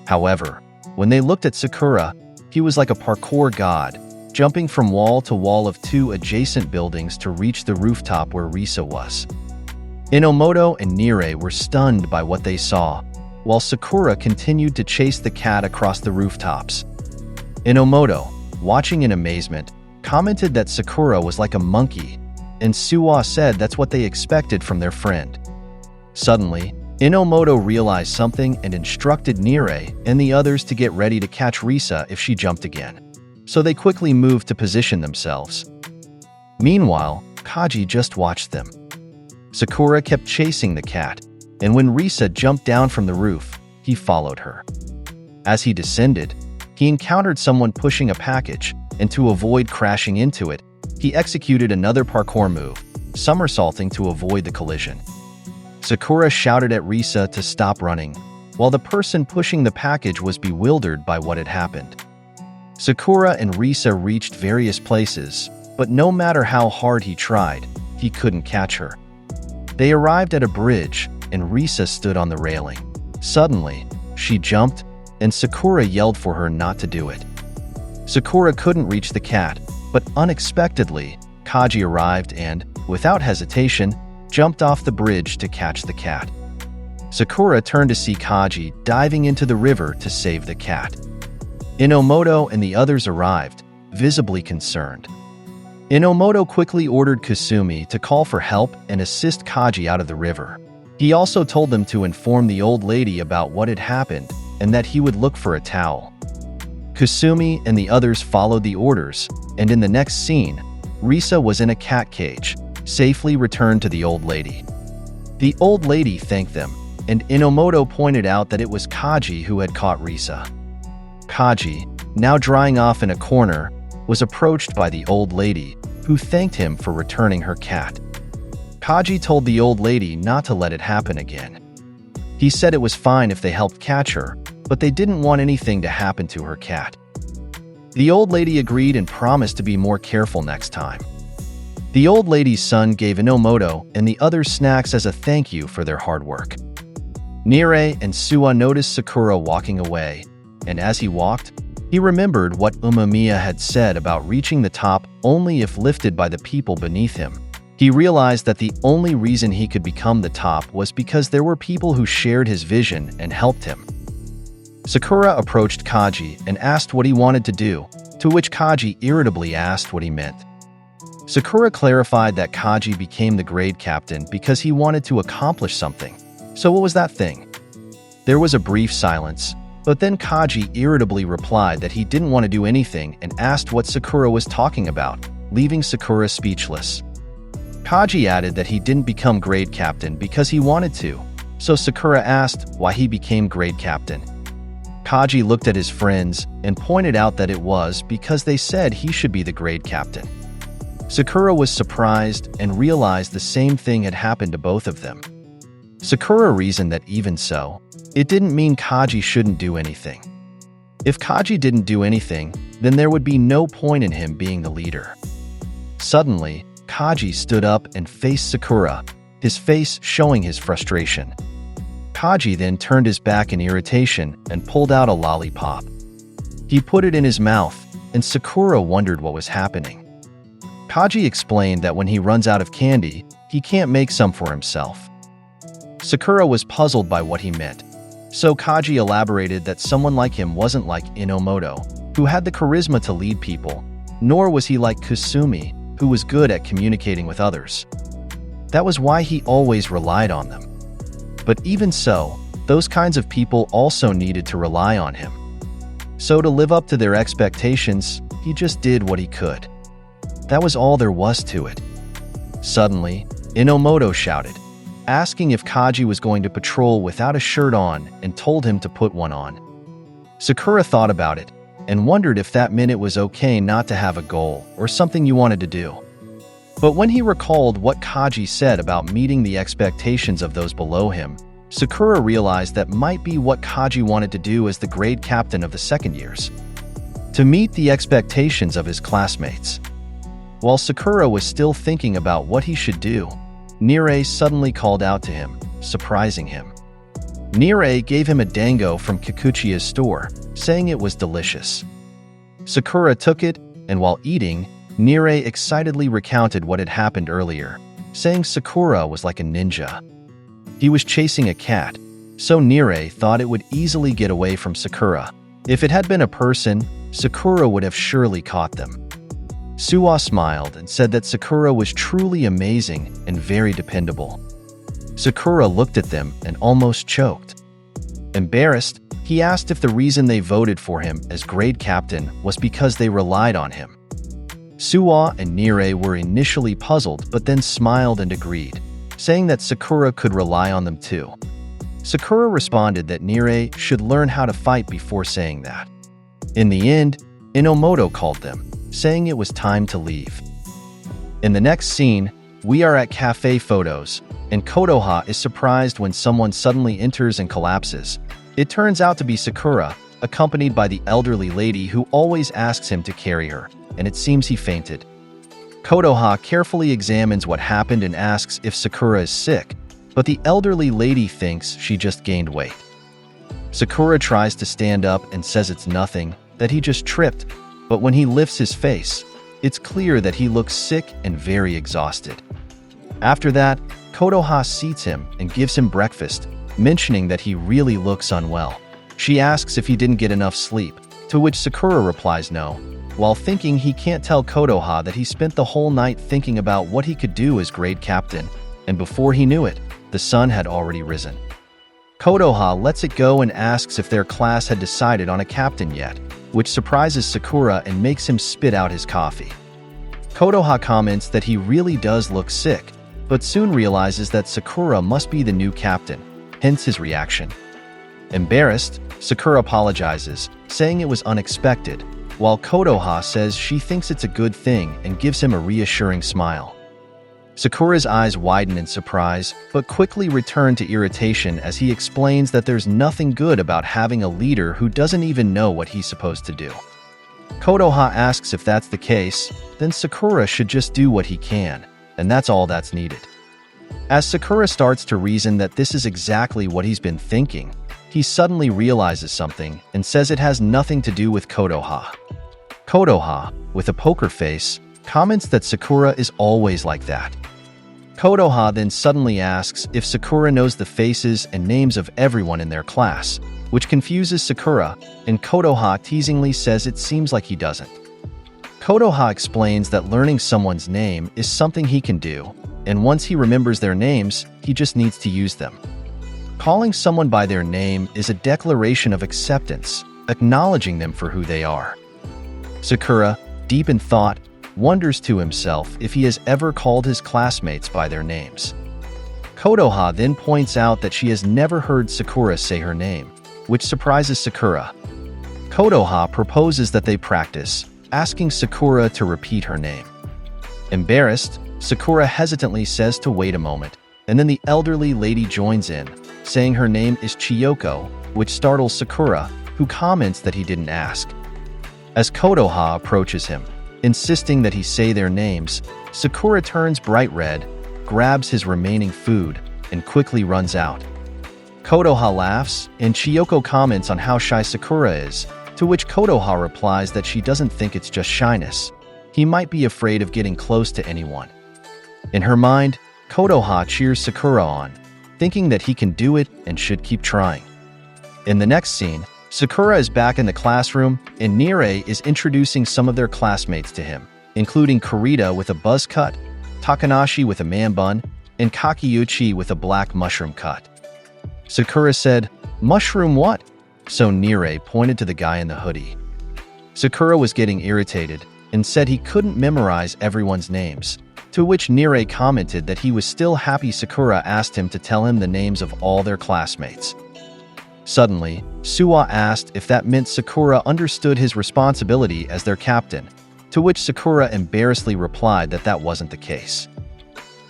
However, when they looked at Sakura, he was like a parkour god, jumping from wall to wall of 2 adjacent buildings to reach the rooftop where Risa was. Inomoto and Nire were stunned by what they saw, while Sakura continued to chase the cat across the rooftops. Inomoto, watching in amazement, commented that Sakura was like a monkey, and Suwa said that's what they expected from their friend. Suddenly, Inomoto realized something and instructed Nire and the others to get ready to catch Risa if she jumped again, so they quickly moved to position themselves. Meanwhile, Kaji just watched them. Sakura kept chasing the cat, and when Risa jumped down from the roof, he followed her. As he descended, he encountered someone pushing a package, and to avoid crashing into it, he executed another parkour move, somersaulting to avoid the collision. Sakura shouted at Risa to stop running, while the person pushing the package was bewildered by what had happened. Sakura and Risa reached various places, but no matter how hard he tried, he couldn't catch her. They arrived at a bridge, and Risa stood on the railing. Suddenly, she jumped, and Sakura yelled for her not to do it. Sakura couldn't reach the cat, but unexpectedly, Kaji arrived and, without hesitation, jumped off the bridge to catch the cat. Sakura turned to see Kaji diving into the river to save the cat. Inomoto and the others arrived, visibly concerned. Inomoto quickly ordered Kasumi to call for help and assist Kaji out of the river. He also told them to inform the old lady about what had happened and that he would look for a towel. Kasumi and the others followed the orders, and in the next scene, Risa was in a cat cage, safely returned to the old lady. The old lady thanked them, and Inomoto pointed out that it was Kaji who had caught Risa. Kaji, now drying off in a corner, was approached by the old lady, who thanked him for returning her cat. Kaji told the old lady not to let it happen again. He said it was fine if they helped catch her, but they didn't want anything to happen to her cat. The old lady agreed and promised to be more careful next time. The old lady's son gave Inomoto and the others snacks as a thank you for their hard work. Nirei and Suwa noticed Sakura walking away, and as he walked, he remembered what Umamiya had said about reaching the top only if lifted by the people beneath him. He realized that the only reason he could become the top was because there were people who shared his vision and helped him. Sakura approached Kaji and asked what he wanted to do, to which Kaji irritably asked what he meant. Sakura clarified that Kaji became the grade captain because he wanted to accomplish something. So what was that thing? There was a brief silence, but then Kaji irritably replied that he didn't want to do anything and asked what Sakura was talking about, leaving Sakura speechless. Kaji added that he didn't become grade captain because he wanted to, so Sakura asked why he became grade captain. Kaji looked at his friends and pointed out that it was because they said he should be the grade captain. Sakura was surprised and realized the same thing had happened to both of them. Sakura reasoned that even so, it didn't mean Kaji shouldn't do anything. If Kaji didn't do anything, then there would be no point in him being the leader. Suddenly, Kaji stood up and faced Sakura, his face showing his frustration. Kaji then turned his back in irritation and pulled out a lollipop. He put it in his mouth, and Sakura wondered what was happening. Kaji explained that when he runs out of candy, he can't make some for himself. Sakura was puzzled by what he meant, so Kaji elaborated that someone like him wasn't like Inomoto, who had the charisma to lead people, nor was he like Kasumi, who was good at communicating with others. That was why he always relied on them. But even so, those kinds of people also needed to rely on him. So to live up to their expectations, he just did what he could. That was all there was to it. Suddenly, Inomoto shouted, asking if Kaji was going to patrol without a shirt on and told him to put one on. Sakura thought about it and wondered if that meant it was okay not to have a goal or something you wanted to do. But when he recalled what Kaji said about meeting the expectations of those below him, Sakura realized that might be what Kaji wanted to do as the grade captain of the second years. To meet the expectations of his classmates. While Sakura was still thinking about what he should do, Nirei suddenly called out to him, surprising him. Nirei gave him a dango from Kikuchiya's store, saying it was delicious. Sakura took it, and while eating, Nirei excitedly recounted what had happened earlier, saying Sakura was like a ninja. He was chasing a cat, so Nirei thought it would easily get away from Sakura. If it had been a person, Sakura would have surely caught them. Suwa smiled and said that Sakura was truly amazing and very dependable. Sakura looked at them and almost choked. Embarrassed, he asked if the reason they voted for him as grade captain was because they relied on him. Suwa and Nirei were initially puzzled but then smiled and agreed, saying that Sakura could rely on them too. Sakura responded that Nirei should learn how to fight before saying that. In the end, Inomoto called them, saying it was time to leave. In the next scene, we are at cafe photos, and Kotoha is surprised when someone suddenly enters and collapses. It turns out to be Sakura, accompanied by the elderly lady who always asks him to carry her, and it seems he fainted. Kotoha carefully examines what happened and asks if Sakura is sick, but the elderly lady thinks she just gained weight. Sakura tries to stand up and says it's nothing, that he just tripped, but when he lifts his face, it's clear that he looks sick and very exhausted. After that, Konoha seats him and gives him breakfast, mentioning that he really looks unwell. She asks if he didn't get enough sleep, to which Sakura replies no, while thinking he can't tell Konoha that he spent the whole night thinking about what he could do as grade captain, and before he knew it, the sun had already risen. Konoha lets it go and asks if their class had decided on a captain yet, which surprises Sakura and makes him spit out his coffee. Konoha comments that he really does look sick, but soon realizes that Sakura must be the new captain, hence his reaction. Embarrassed, Sakura apologizes, saying it was unexpected, while Konoha says she thinks it's a good thing and gives him a reassuring smile. Sakura's eyes widen in surprise, but quickly return to irritation as he explains that there's nothing good about having a leader who doesn't even know what he's supposed to do. Konoha asks if that's the case, then Sakura should just do what he can, and that's all that's needed. As Sakura starts to reason that this is exactly what he's been thinking, he suddenly realizes something and says it has nothing to do with Konoha. Konoha, with a poker face, comments that Sakura is always like that. Konoha then suddenly asks if Sakura knows the faces and names of everyone in their class, which confuses Sakura, and Konoha teasingly says it seems like he doesn't. Konoha explains that learning someone's name is something he can do, and once he remembers their names, he just needs to use them. Calling someone by their name is a declaration of acceptance, acknowledging them for who they are. Sakura, deep in thought, wonders to himself if he has ever called his classmates by their names. Konoha then points out that she has never heard Sakura say her name, which surprises Sakura. Konoha proposes that they practice, asking Sakura to repeat her name. Embarrassed, Sakura hesitantly says to wait a moment, and then the elderly lady joins in, saying her name is Chiyoko, which startles Sakura, who comments that he didn't ask. As Konoha approaches him, insisting that he say their names, Sakura turns bright red, grabs his remaining food, and quickly runs out. Konoha laughs, and Chiyoko comments on how shy Sakura is, to which Konoha replies that she doesn't think it's just shyness. He might be afraid of getting close to anyone. In her mind, Konoha cheers Sakura on, thinking that he can do it and should keep trying. In the next scene, Sakura is back in the classroom, and Nire is introducing some of their classmates to him, including Kurita with a buzz cut, Takanashi with a man bun, and Kakeuchi with a black mushroom cut. Sakura said, "Mushroom what?" So Nire pointed to the guy in the hoodie. Sakura was getting irritated and said he couldn't memorize everyone's names, to which Nire commented that he was still happy Sakura asked him to tell him the names of all their classmates. Suddenly, Suwa asked if that meant Sakura understood his responsibility as their captain, to which Sakura embarrassedly replied that that wasn't the case.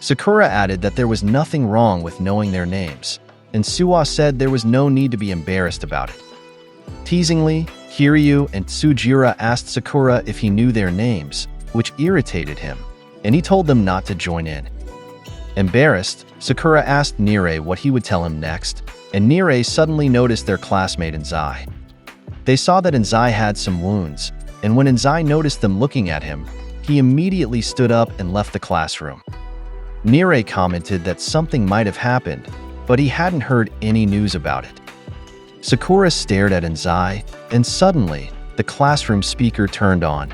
Sakura added that there was nothing wrong with knowing their names, and Suwa said there was no need to be embarrassed about it. Teasingly, Kiryu and Tsujira asked Sakura if he knew their names, which irritated him, and he told them not to join in. Embarrassed, Sakura asked Nire what he would tell him next, and Nire suddenly noticed their classmate Enzai. They saw that Enzai had some wounds, and when Enzai noticed them looking at him, he immediately stood up and left the classroom. Nire commented that something might have happened, but he hadn't heard any news about it. Sakura stared at Enzai, and suddenly, the classroom speaker turned on.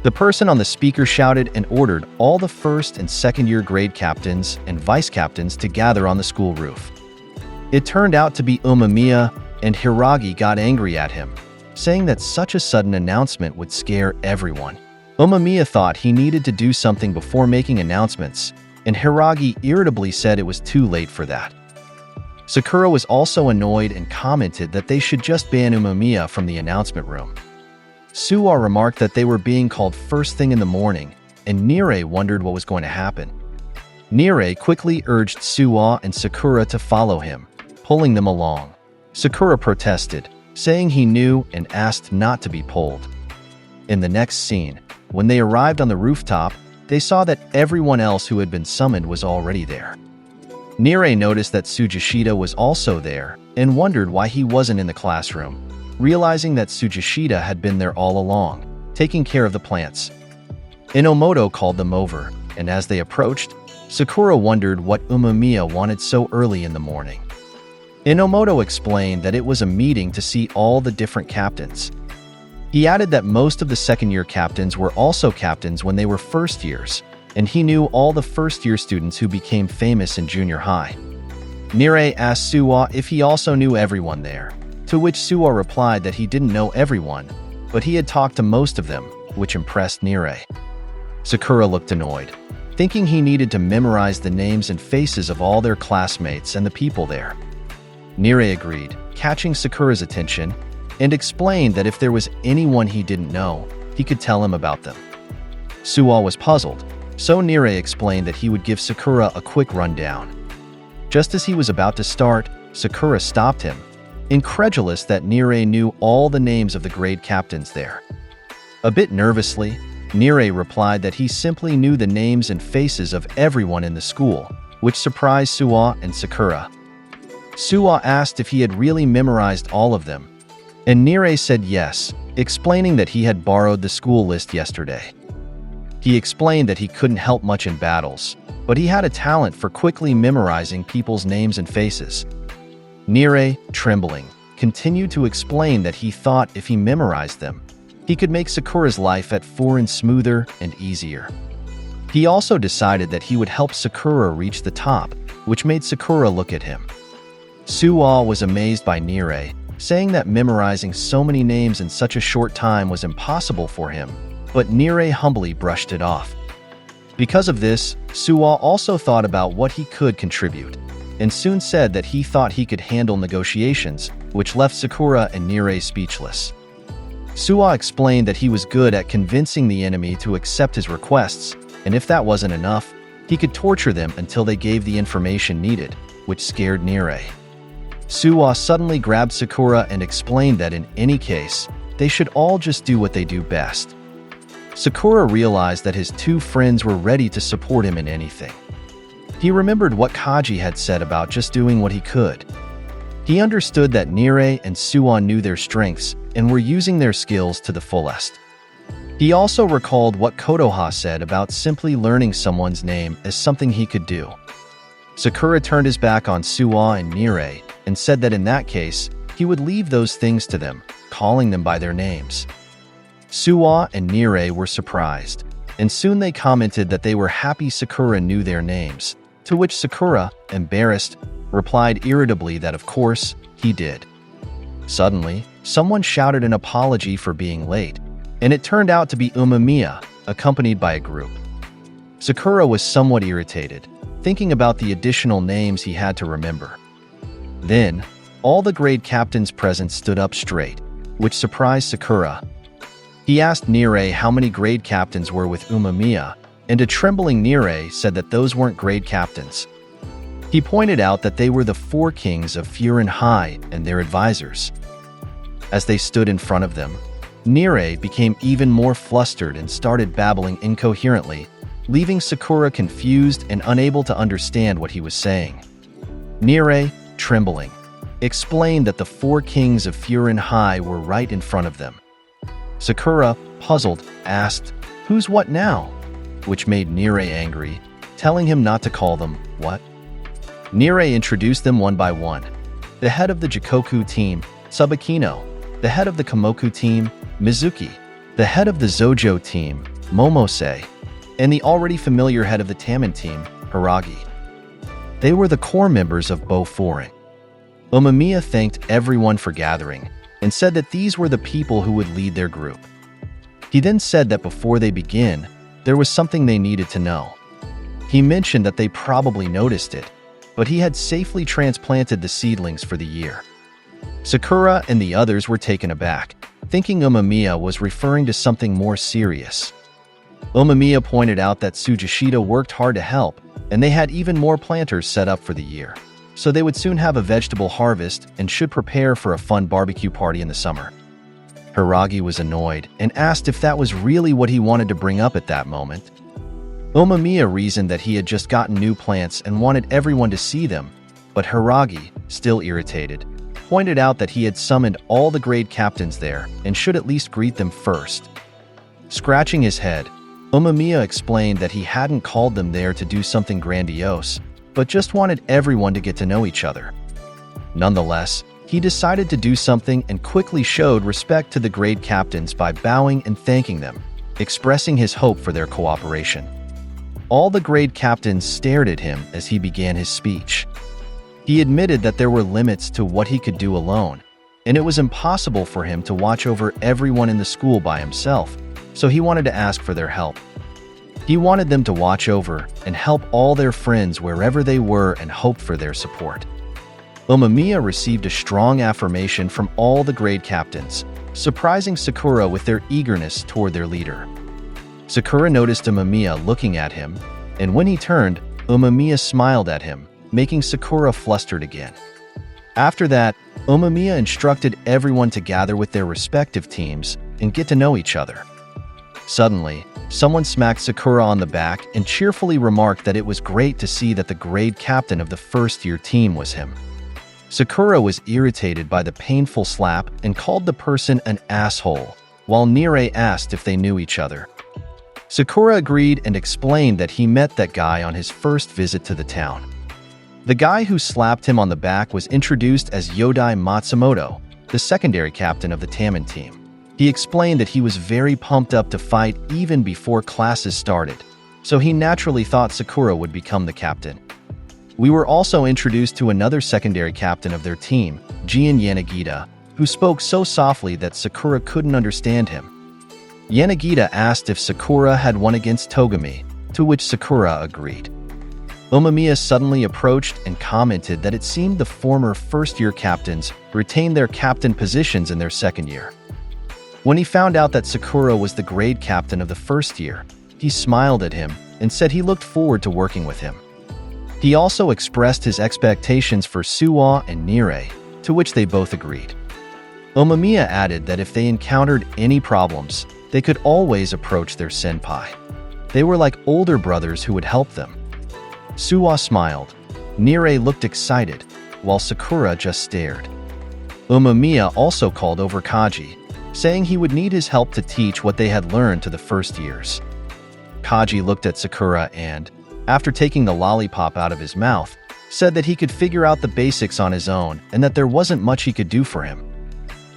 The person on the speaker shouted and ordered all the first and second year grade captains and vice captains to gather on the school roof. It turned out to be Umemiya, and Hiragi got angry at him, saying that such a sudden announcement would scare everyone. Umemiya thought he needed to do something before making announcements, and Hiragi irritably said it was too late for that. Sakura was also annoyed and commented that they should just ban Umemiya from the announcement room. Suwa remarked that they were being called first thing in the morning, and Nire wondered what was going to happen. Nire quickly urged Suwa and Sakura to follow him, pulling them along. Sakura protested, saying he knew and asked not to be pulled. In the next scene, when they arrived on the rooftop, they saw that everyone else who had been summoned was already there. Nirei noticed that Tsujishita was also there and wondered why he wasn't in the classroom, realizing that Tsujishita had been there all along, taking care of the plants. Inomoto called them over, and as they approached, Sakura wondered what Umemiya wanted so early in the morning. Inomoto explained that it was a meeting to see all the different captains. He added that most of the second-year captains were also captains when they were first years, and he knew all the first-year students who became famous in junior high. Nirei asked Suwa if he also knew everyone there, to which Suwa replied that he didn't know everyone, but he had talked to most of them, which impressed Nirei. Sakura looked annoyed, thinking he needed to memorize the names and faces of all their classmates and the people there. Nirei agreed, catching Sakura's attention, and explained that if there was anyone he didn't know, he could tell him about them. Suwa was puzzled, so Nirei explained that he would give Sakura a quick rundown. Just as he was about to start, Sakura stopped him, incredulous that Nirei knew all the names of the grade captains there. A bit nervously, Nirei replied that he simply knew the names and faces of everyone in the school, which surprised Suwa and Sakura. Suwa asked if he had really memorized all of them, and Nirei said yes, explaining that he had borrowed the school list yesterday. He explained that he couldn't help much in battles, but he had a talent for quickly memorizing people's names and faces. Nirei, trembling, continued to explain that he thought if he memorized them, he could make Sakura's life at Foreign smoother and easier. He also decided that he would help Sakura reach the top, which made Sakura look at him. Suwa was amazed by Nirei, saying that memorizing so many names in such a short time was impossible for him, but Nirei humbly brushed it off. Because of this, Suwa also thought about what he could contribute, and soon said that he thought he could handle negotiations, which left Sakura and Nirei speechless. Suwa explained that he was good at convincing the enemy to accept his requests, and if that wasn't enough, he could torture them until they gave the information needed, which scared Nirei. Suwa suddenly grabbed Sakura and explained that in any case, they should all just do what they do best. Sakura realized that his two friends were ready to support him in anything. He remembered what Kaji had said about just doing what he could. He understood that Nirei and Suwa knew their strengths and were using their skills to the fullest. He also recalled what Kotoha said about simply learning someone's name as something he could do. Sakura turned his back on Suwa and Nirei and said that in that case, he would leave those things to them, calling them by their names. Suwa and Nirei were surprised, and soon they commented that they were happy Sakura knew their names, to which Sakura, embarrassed, replied irritably that of course, he did. Suddenly, someone shouted an apology for being late, and it turned out to be Umemiya, accompanied by a group. Sakura was somewhat irritated, thinking about the additional names he had to remember. Then, all the grade captains present stood up straight, which surprised Sakura. He asked Nirei how many grade captains were with Umemiya, and a trembling Nirei said that those weren't grade captains. He pointed out that they were the four kings of Furin High and their advisors. As they stood in front of them, Nirei became even more flustered and started babbling incoherently, leaving Sakura confused and unable to understand what he was saying. Nirei, trembling, explained that the four kings of Furin High were right in front of them. Sakura, puzzled, asked, "Who's what now?" which made Nirei angry, telling him not to call them what. Nirei introduced them one by one. The head of the Jikoku team, Tsubakino; the head of the Komoku team, Mizuki; the head of the Zojo team, Momose; and the already familiar head of the Taman team, Hiragi. They were the core members of Bo Foreign. Umemiya thanked everyone for gathering and said that these were the people who would lead their group. He then said that before they begin, there was something they needed to know. He mentioned that they probably noticed it, but he had safely transplanted the seedlings for the year. Sakura and the others were taken aback, thinking Umemiya was referring to something more serious. Umemiya pointed out that Tsujishita worked hard to help, and they had even more planters set up for the year, so they would soon have a vegetable harvest and should prepare for a fun barbecue party in the summer. Hiragi was annoyed and asked if that was really what he wanted to bring up at that moment. Umemiya reasoned that he had just gotten new plants and wanted everyone to see them, but Hiragi, still irritated, pointed out that he had summoned all the grade captains there and should at least greet them first. Scratching his head, Umemiya explained that he hadn't called them there to do something grandiose, but just wanted everyone to get to know each other. Nonetheless, he decided to do something and quickly showed respect to the grade captains by bowing and thanking them, expressing his hope for their cooperation. All the grade captains stared at him as he began his speech. He admitted that there were limits to what he could do alone, and it was impossible for him to watch over everyone in the school by himself, so he wanted to ask for their help. He wanted them to watch over and help all their friends wherever they were and hoped for their support. Umemiya received a strong affirmation from all the grade captains, surprising Sakura with their eagerness toward their leader. Sakura noticed Umemiya looking at him, and when he turned, Umemiya smiled at him, making Sakura flustered again. After that, Umemiya instructed everyone to gather with their respective teams and get to know each other. Suddenly, someone smacked Sakura on the back and cheerfully remarked that it was great to see that the grade captain of the first-year team was him. Sakura was irritated by the painful slap and called the person an asshole, while Nire asked if they knew each other. Sakura agreed and explained that he met that guy on his first visit to the town. The guy who slapped him on the back was introduced as Yodai Matsumoto, the secondary captain of the Taman team. He explained that he was very pumped up to fight even before classes started, so he naturally thought Sakura would become the captain. We were also introduced to another secondary captain of their team, Gian Yanagita, who spoke so softly that Sakura couldn't understand him. Yanagita asked if Sakura had won against Togami, to which Sakura agreed. Umemiya suddenly approached and commented that it seemed the former first-year captains retained their captain positions in their second year. When he found out that Sakura was the grade captain of the first year, he smiled at him and said he looked forward to working with him. He also expressed his expectations for Suwa and Nire, to which they both agreed. Umemiya added that if they encountered any problems, they could always approach their senpai. They were like older brothers who would help them. Suwa smiled. Nire looked excited, while Sakura just stared. Umemiya also called over Kaji, saying he would need his help to teach what they had learned to the first years. Kaji looked at Sakura and, after taking the lollipop out of his mouth, said that he could figure out the basics on his own and that there wasn't much he could do for him.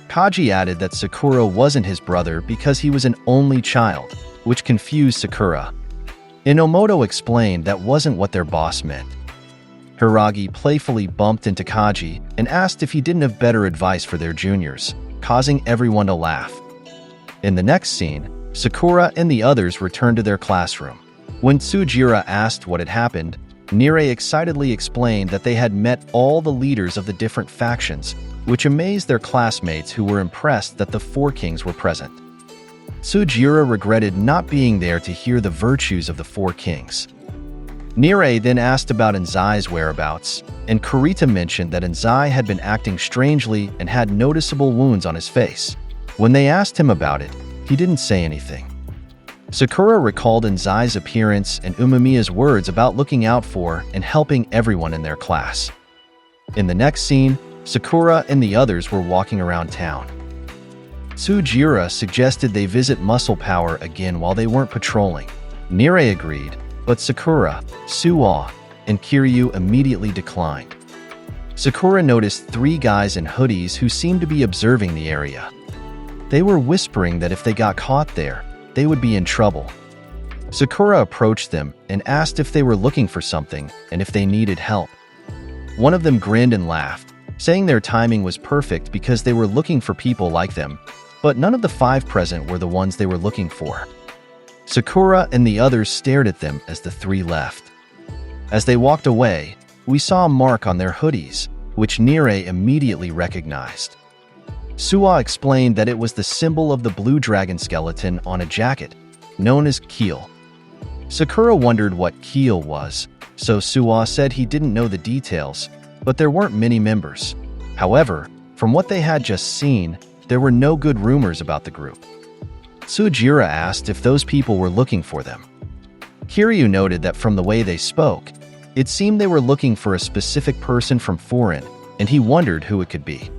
Kaji added that Sakura wasn't his brother because he was an only child, which confused Sakura. Inomoto explained that wasn't what their boss meant. Hiragi playfully bumped into Kaji and asked if he didn't have better advice for their juniors, causing everyone to laugh. In the next scene, Sakura and the others returned to their classroom. When Tsujira asked what had happened, Nire excitedly explained that they had met all the leaders of the different factions, which amazed their classmates who were impressed that the four kings were present. Tsujira regretted not being there to hear the virtues of the four kings. Nire then asked about Enzai's whereabouts, and Kurita mentioned that Enzai had been acting strangely and had noticeable wounds on his face. When they asked him about it, he didn't say anything. Sakura recalled Enzai's appearance and Umemiya's words about looking out for and helping everyone in their class. In the next scene, Sakura and the others were walking around town. Tsujira suggested they visit Muscle Power again while they weren't patrolling. Nire agreed, but Sakura, Suwa, and Kiryu immediately declined. Sakura noticed three guys in hoodies who seemed to be observing the area. They were whispering that if they got caught there, they would be in trouble. Sakura approached them and asked if they were looking for something and if they needed help. One of them grinned and laughed, saying their timing was perfect because they were looking for people like them, but none of the five present were the ones they were looking for. Sakura and the others stared at them as the three left. As they walked away, we saw a mark on their hoodies, which Nire immediately recognized. Suwa explained that it was the symbol of the blue dragon skeleton on a jacket, known as Keel. Sakura wondered what Keel was, so Suwa said he didn't know the details, but there weren't many members. However, from what they had just seen, there were no good rumors about the group. Tsujira asked if those people were looking for them. Kiryu noted that from the way they spoke, it seemed they were looking for a specific person from foreign, and he wondered who it could be.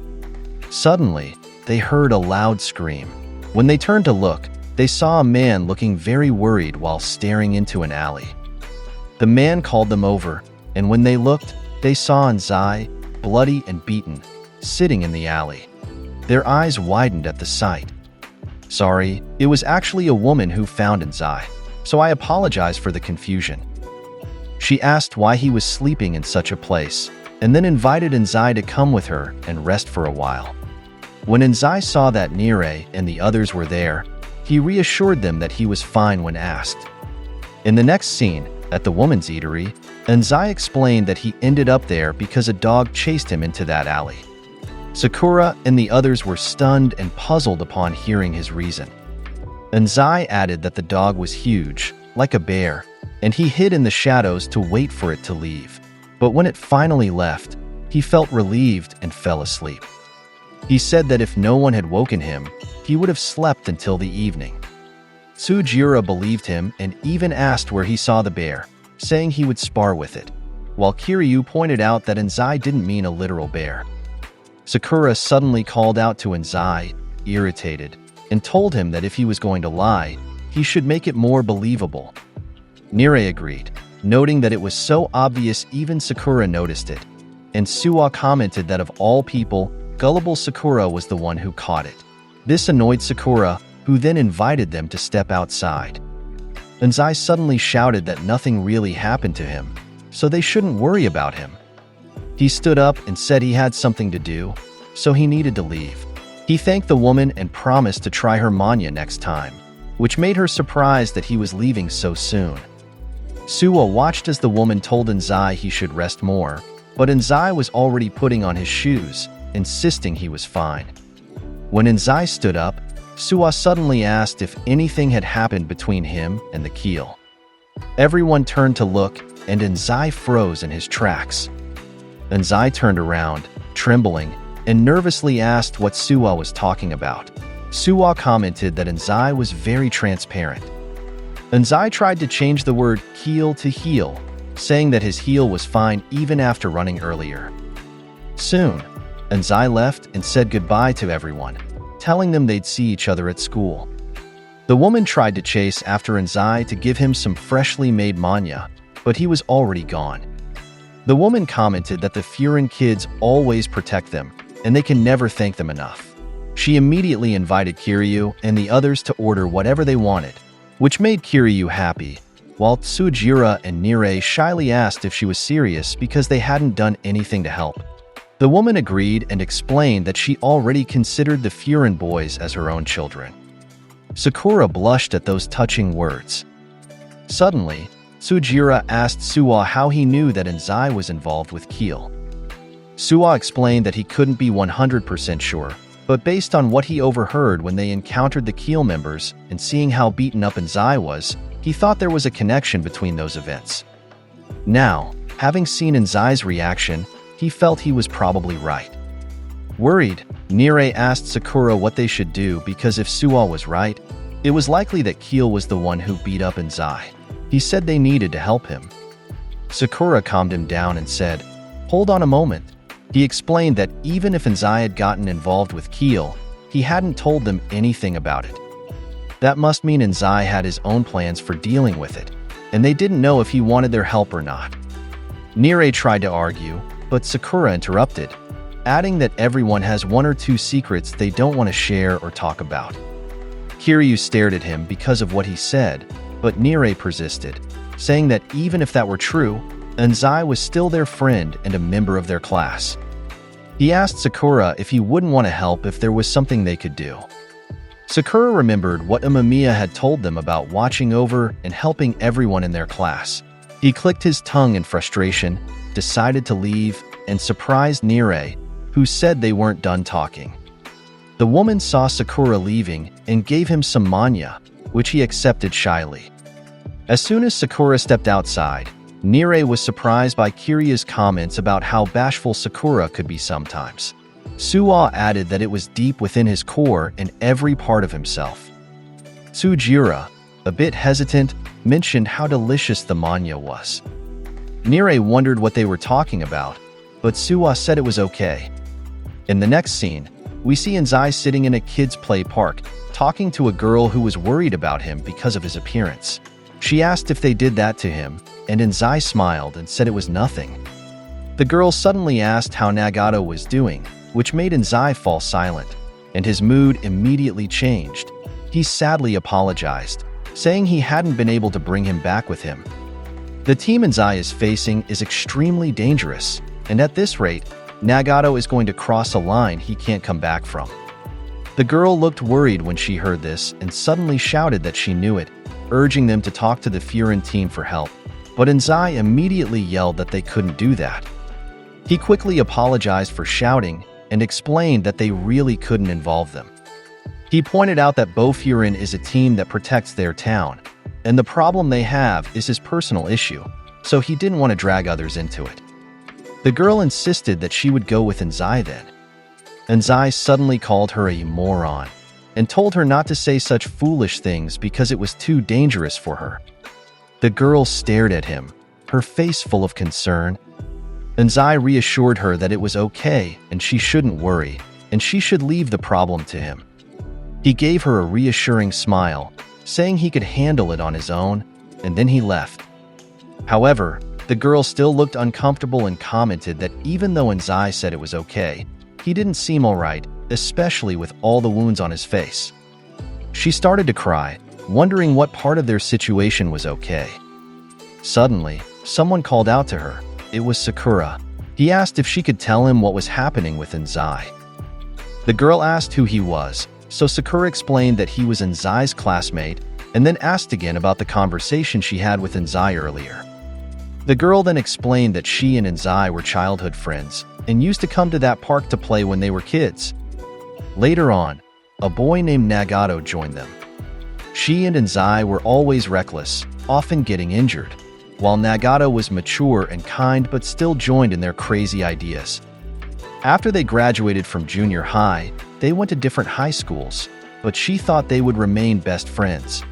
Suddenly, they heard a loud scream. When they turned to look, they saw a man looking very worried while staring into an alley. The man called them over, and when they looked, they saw Onii, bloody and beaten, sitting in the alley. Their eyes widened at the sight. "Sorry, it was actually a woman who found Onii, so I apologize for the confusion." She asked why he was sleeping in such a place, and then invited Onii to come with her and rest for a while. When Onii saw that Nire and the others were there, he reassured them that he was fine when asked. In the next scene, at the woman's eatery, Onii explained that he ended up there because a dog chased him into that alley. Sakura and the others were stunned and puzzled upon hearing his reason. Onii added that the dog was huge, like a bear, and he hid in the shadows to wait for it to leave. But when it finally left, he felt relieved and fell asleep. He said that if no one had woken him, he would have slept until the evening. Sujira believed him and even asked where he saw the bear, saying he would spar with it, while Kiryu pointed out that Onii didn't mean a literal bear. Sakura suddenly called out to Onii, irritated, and told him that if he was going to lie, he should make it more believable. Nire agreed, noting that it was so obvious even Sakura noticed it, and Suwa commented that of all people, gullible Sakura was the one who caught it. This annoyed Sakura, who then invited them to step outside. Onii suddenly shouted that nothing really happened to him, so they shouldn't worry about him. He stood up and said he had something to do, so he needed to leave. He thanked the woman and promised to try her manya next time, which made her surprised that he was leaving so soon. Suwa watched as the woman told Onii he should rest more, but Onii was already putting on his shoes, insisting he was fine. When Onii stood up, Suwa suddenly asked if anything had happened between him and the Keel. Everyone turned to look, and Onii froze in his tracks. Onii turned around, trembling, and nervously asked what Suwa was talking about. Suwa commented that Onii was very transparent. Onii tried to change the word keel to heel, saying that his heel was fine even after running earlier. Soon, Onii left and said goodbye to everyone, telling them they'd see each other at school. The woman tried to chase after Onii to give him some freshly made manya, but he was already gone. The woman commented that the Furin kids always protect them, and they can never thank them enough. She immediately invited Kiryu and the others to order whatever they wanted, which made Kiryu happy, while Tsujira and Nire shyly asked if she was serious because they hadn't done anything to help. The woman agreed and explained that she already considered the Furin boys as her own children. Sakura blushed at those touching words. Suddenly, Tsujira asked Suwa how he knew that Onii was involved with Keel. Suwa explained that he couldn't be 100% sure, but based on what he overheard when they encountered the Keel members and seeing how beaten up Onii was, he thought there was a connection between those events. Now, having seen Onii's reaction, he felt he was probably right. Worried, Nire asked Sakura what they should do because if Suwa was right, it was likely that Keel was the one who beat up Onii. He said they needed to help him. Sakura calmed him down and said, "Hold on a moment." He explained that even if Onii had gotten involved with Keel, he hadn't told them anything about it. That must mean Onii had his own plans for dealing with it, and they didn't know if he wanted their help or not. Nire tried to argue, but Sakura interrupted, adding that everyone has one or two secrets they don't want to share or talk about. Kiryu stared at him because of what he said, but Nire persisted, saying that even if that were true, Onii was still their friend and a member of their class. He asked Sakura if he wouldn't want to help if there was something they could do. Sakura remembered what Umemiya had told them about watching over and helping everyone in their class. He clicked his tongue in frustration, decided to leave, and surprised Nire, who said they weren't done talking. The woman saw Sakura leaving and gave him some manya, which he accepted shyly. As soon as Sakura stepped outside, Nire was surprised by Kiryu's comments about how bashful Sakura could be sometimes. Suwa added that it was deep within his core and every part of himself. Tsujira, a bit hesitant, mentioned how delicious the manya was. Nire wondered what they were talking about, but Suwa said it was okay. In the next scene, we see Enzai sitting in a kids' play park, talking to a girl who was worried about him because of his appearance. She asked if they did that to him, and Enzai smiled and said it was nothing. The girl suddenly asked how Nagato was doing, which made Enzai fall silent, and his mood immediately changed. He sadly apologized, saying he hadn't been able to bring him back with him. The team Enzai is facing is extremely dangerous, and at this rate, Nagato is going to cross a line he can't come back from. The girl looked worried when she heard this and suddenly shouted that she knew it, urging them to talk to the Furin team for help, but Enzai immediately yelled that they couldn't do that. He quickly apologized for shouting and explained that they really couldn't involve them. He pointed out that Furin is a team that protects their town, and the problem they have is his personal issue, so he didn't want to drag others into it. The girl insisted that she would go with Enzai then. Enzai suddenly called her a moron and told her not to say such foolish things because it was too dangerous for her. The girl stared at him, her face full of concern. Enzai reassured her that it was okay and she shouldn't worry, and she should leave the problem to him. He gave her a reassuring smile, saying he could handle it on his own, and then he left. However, the girl still looked uncomfortable and commented that even though Enzai said it was okay, he didn't seem alright, especially with all the wounds on his face. She started to cry, wondering what part of their situation was okay. Suddenly, someone called out to her. It was Sakura. He asked if she could tell him what was happening with Enzai. The girl asked who he was, so Sakura explained that he was Enzai's classmate, and then asked again about the conversation she had with Enzai earlier. The girl then explained that she and Enzai were childhood friends and used to come to that park to play when they were kids. Later on, a boy named Nagato joined them. She and Enzai were always reckless, often getting injured, while Nagato was mature and kind but still joined in their crazy ideas. After they graduated from junior high, they went to different high schools, but she thought they would remain best friends.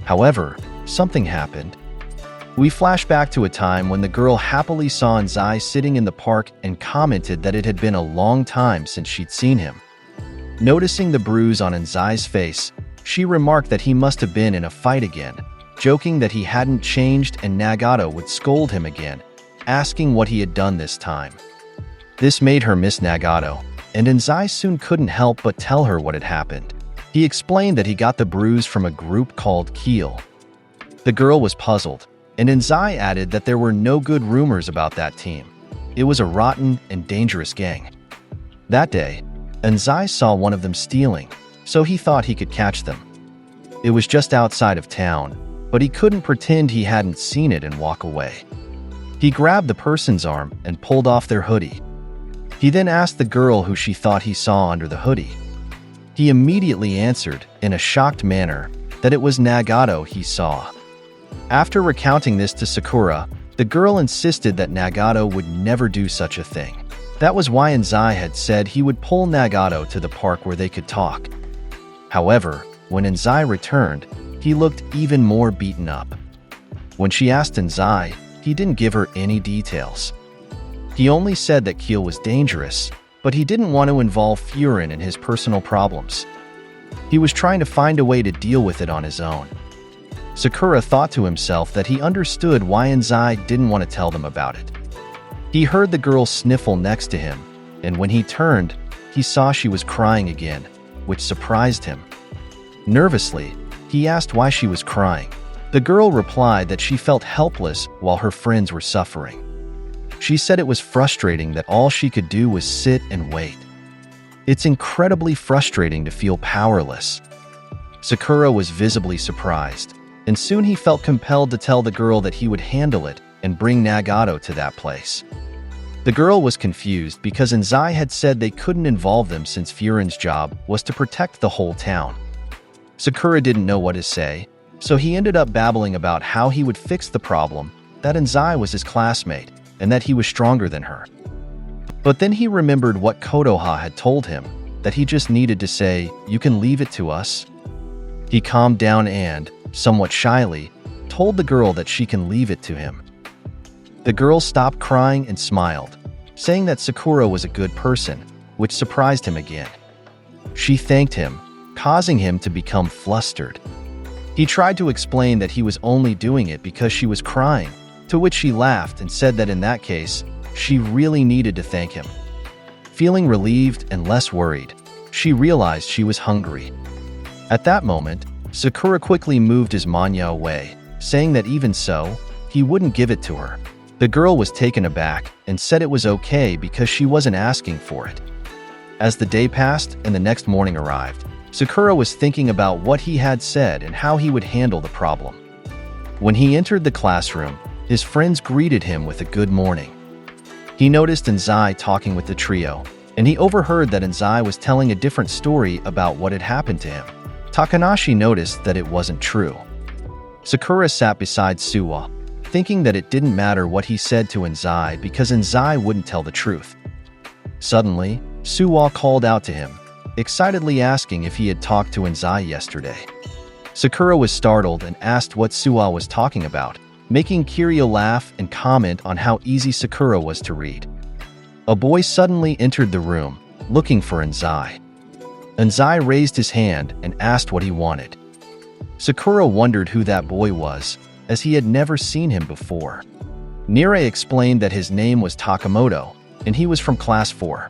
However, something happened. We flash back to a time when the girl happily saw Enzai sitting in the park and commented that it had been a long time since she'd seen him. Noticing the bruise on Enzai's face, she remarked that he must have been in a fight again, joking that he hadn't changed and Nagato would scold him again, asking what he had done this time. This made her miss Nagato, and Enzai soon couldn't help but tell her what had happened. He explained that he got the bruise from a group called Keel. The girl was puzzled, and Enzai added that there were no good rumors about that team. It was a rotten and dangerous gang. That day, Enzai saw one of them stealing, so he thought he could catch them. It was just outside of town, but he couldn't pretend he hadn't seen it and walk away. He grabbed the person's arm and pulled off their hoodie. He then asked the girl who she thought he saw under the hoodie. He immediately answered, in a shocked manner, that it was Nagato he saw. After recounting this to Sakura, the girl insisted that Nagato would never do such a thing. That was why Enzai had said he would pull Nagato to the park where they could talk. However, when Enzai returned, he looked even more beaten up. When she asked Enzai, he didn't give her any details. He only said that Keel was dangerous, but he didn't want to involve Furin in his personal problems. He was trying to find a way to deal with it on his own. Sakura thought to himself that he understood why Enzai didn't want to tell them about it. He heard the girl sniffle next to him, and when he turned, he saw she was crying again, which surprised him. Nervously, he asked why she was crying. The girl replied that she felt helpless while her friends were suffering. She said it was frustrating that all she could do was sit and wait. It's incredibly frustrating to feel powerless. Sakura was visibly surprised, and soon he felt compelled to tell the girl that he would handle it and bring Nagato to that place. The girl was confused because Enzai had said they couldn't involve them since Furin's job was to protect the whole town. Sakura didn't know what to say, so he ended up babbling about how he would fix the problem, that Enzai was his classmate, and that he was stronger than her. But then he remembered what Kotoha had told him, that he just needed to say, "You can leave it to us." He calmed down and, somewhat shyly, told the girl that she can leave it to him. The girl stopped crying and smiled, saying that Sakura was a good person, which surprised him again. She thanked him, causing him to become flustered. He tried to explain that he was only doing it because she was crying, to which she laughed and said that in that case, she really needed to thank him. Feeling relieved and less worried, she realized she was hungry. At that moment, Sakura quickly moved his manya away, saying that even so, he wouldn't give it to her. The girl was taken aback and said it was okay because she wasn't asking for it. As the day passed and the next morning arrived, Sakura was thinking about what he had said and how he would handle the problem. When he entered the classroom, his friends greeted him with a good morning. He noticed Onii talking with the trio, and he overheard that Onii was telling a different story about what had happened to him. Takanashi noticed that it wasn't true. Sakura sat beside Suwa, thinking that it didn't matter what he said to Onii because Onii wouldn't tell the truth. Suddenly, Suwa called out to him, excitedly asking if he had talked to Onii yesterday. Sakura was startled and asked what Suwa was talking about, making Kiryu laugh and comment on how easy Sakura was to read. A boy suddenly entered the room, looking for Onii. Onii raised his hand and asked what he wanted. Sakura wondered who that boy was, as he had never seen him before. Nire explained that his name was Takamoto, and he was from class 4.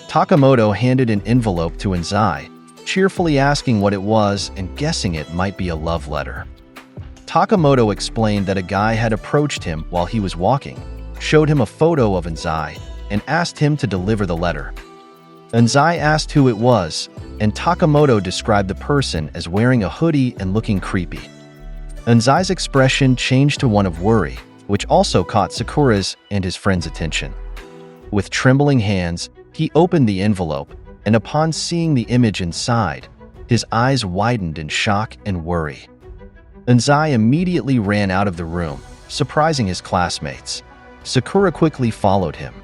Takamoto handed an envelope to Onii, cheerfully asking what it was and guessing it might be a love letter. Takamoto explained that a guy had approached him while he was walking, showed him a photo of Onii, and asked him to deliver the letter. Onii asked who it was, and Takamoto described the person as wearing a hoodie and looking creepy. Onii's expression changed to one of worry, which also caught Sakura's and his friend's attention. With trembling hands, he opened the envelope, and upon seeing the image inside, his eyes widened in shock and worry. Onii immediately ran out of the room, surprising his classmates. Sakura quickly followed him.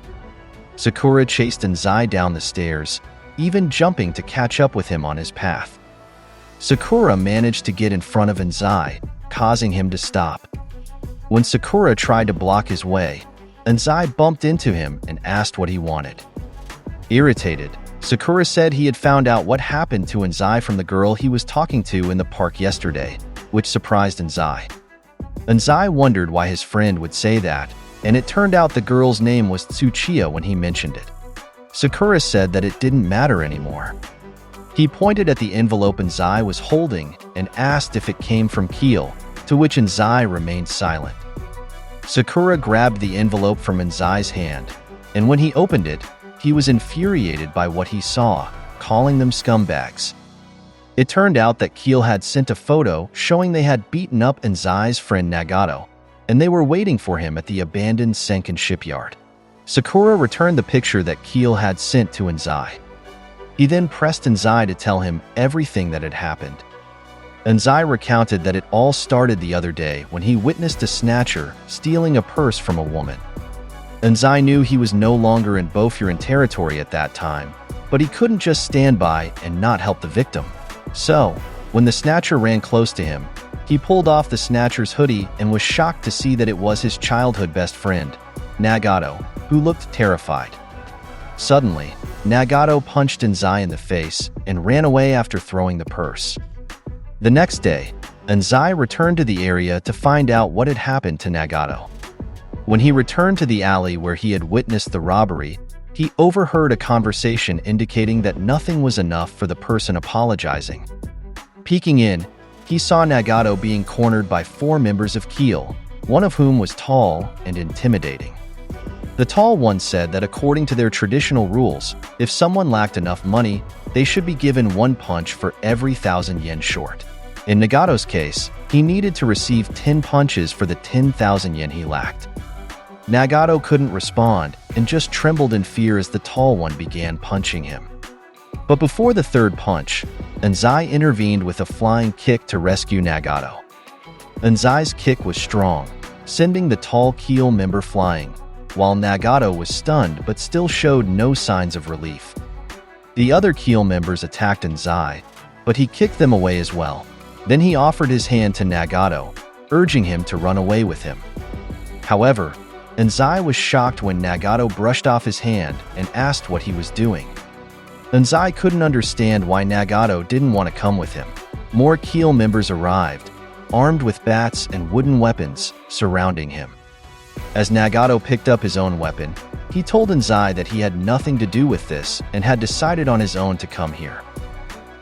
Sakura chased Onii down the stairs, even jumping to catch up with him on his path. Sakura managed to get in front of Onii, causing him to stop. When Sakura tried to block his way, Onii bumped into him and asked what he wanted. Irritated, Sakura said he had found out what happened to Onii from the girl he was talking to in the park yesterday, which surprised Onii. Onii wondered why his friend would say that, and it turned out the girl's name was Tsuchiya when he mentioned it. Sakura said that it didn't matter anymore. He pointed at the envelope Onii was holding and asked if it came from Keel, to which Onii remained silent. Sakura grabbed the envelope from Onii's hand, and when he opened it, he was infuriated by what he saw, calling them scumbags. It turned out that Keel had sent a photo showing they had beaten up Onii's friend Nagato, and they were waiting for him at the abandoned Senkan shipyard. Sakura returned the picture that Keel had sent to Onii. He then pressed Onii to tell him everything that had happened. Onii recounted that it all started the other day when he witnessed a snatcher stealing a purse from a woman. Onii knew he was no longer in Bofuran territory at that time, but he couldn't just stand by and not help the victim. So, when the snatcher ran close to him, he pulled off the snatcher's hoodie and was shocked to see that it was his childhood best friend, Nagato, who looked terrified. Suddenly, Nagato punched Onii in the face and ran away after throwing the purse. The next day, Onii returned to the area to find out what had happened to Nagato. When he returned to the alley where he had witnessed the robbery, he overheard a conversation indicating that nothing was enough for the person apologizing. Peeking in, he saw Nagato being cornered by 4 members of Keel, one of whom was tall and intimidating. The tall one said that according to their traditional rules, if someone lacked enough money, they should be given 1 punch for every 1,000 yen short. In Nagato's case, he needed to receive 10 punches for the 10,000 yen he lacked. Nagato couldn't respond and just trembled in fear as the tall one began punching him. But before the 3rd punch, Onii intervened with a flying kick to rescue Nagato. Onii's kick was strong, sending the tall Keel member flying, while Nagato was stunned but still showed no signs of relief. The other Keel members attacked Onii, but he kicked them away as well. Then he offered his hand to Nagato, urging him to run away with him. However, Onii was shocked when Nagato brushed off his hand and asked what he was doing. Onii couldn't understand why Nagato didn't want to come with him. More Keel members arrived, armed with bats and wooden weapons, surrounding him. As Nagato picked up his own weapon, he told Onii that he had nothing to do with this and had decided on his own to come here.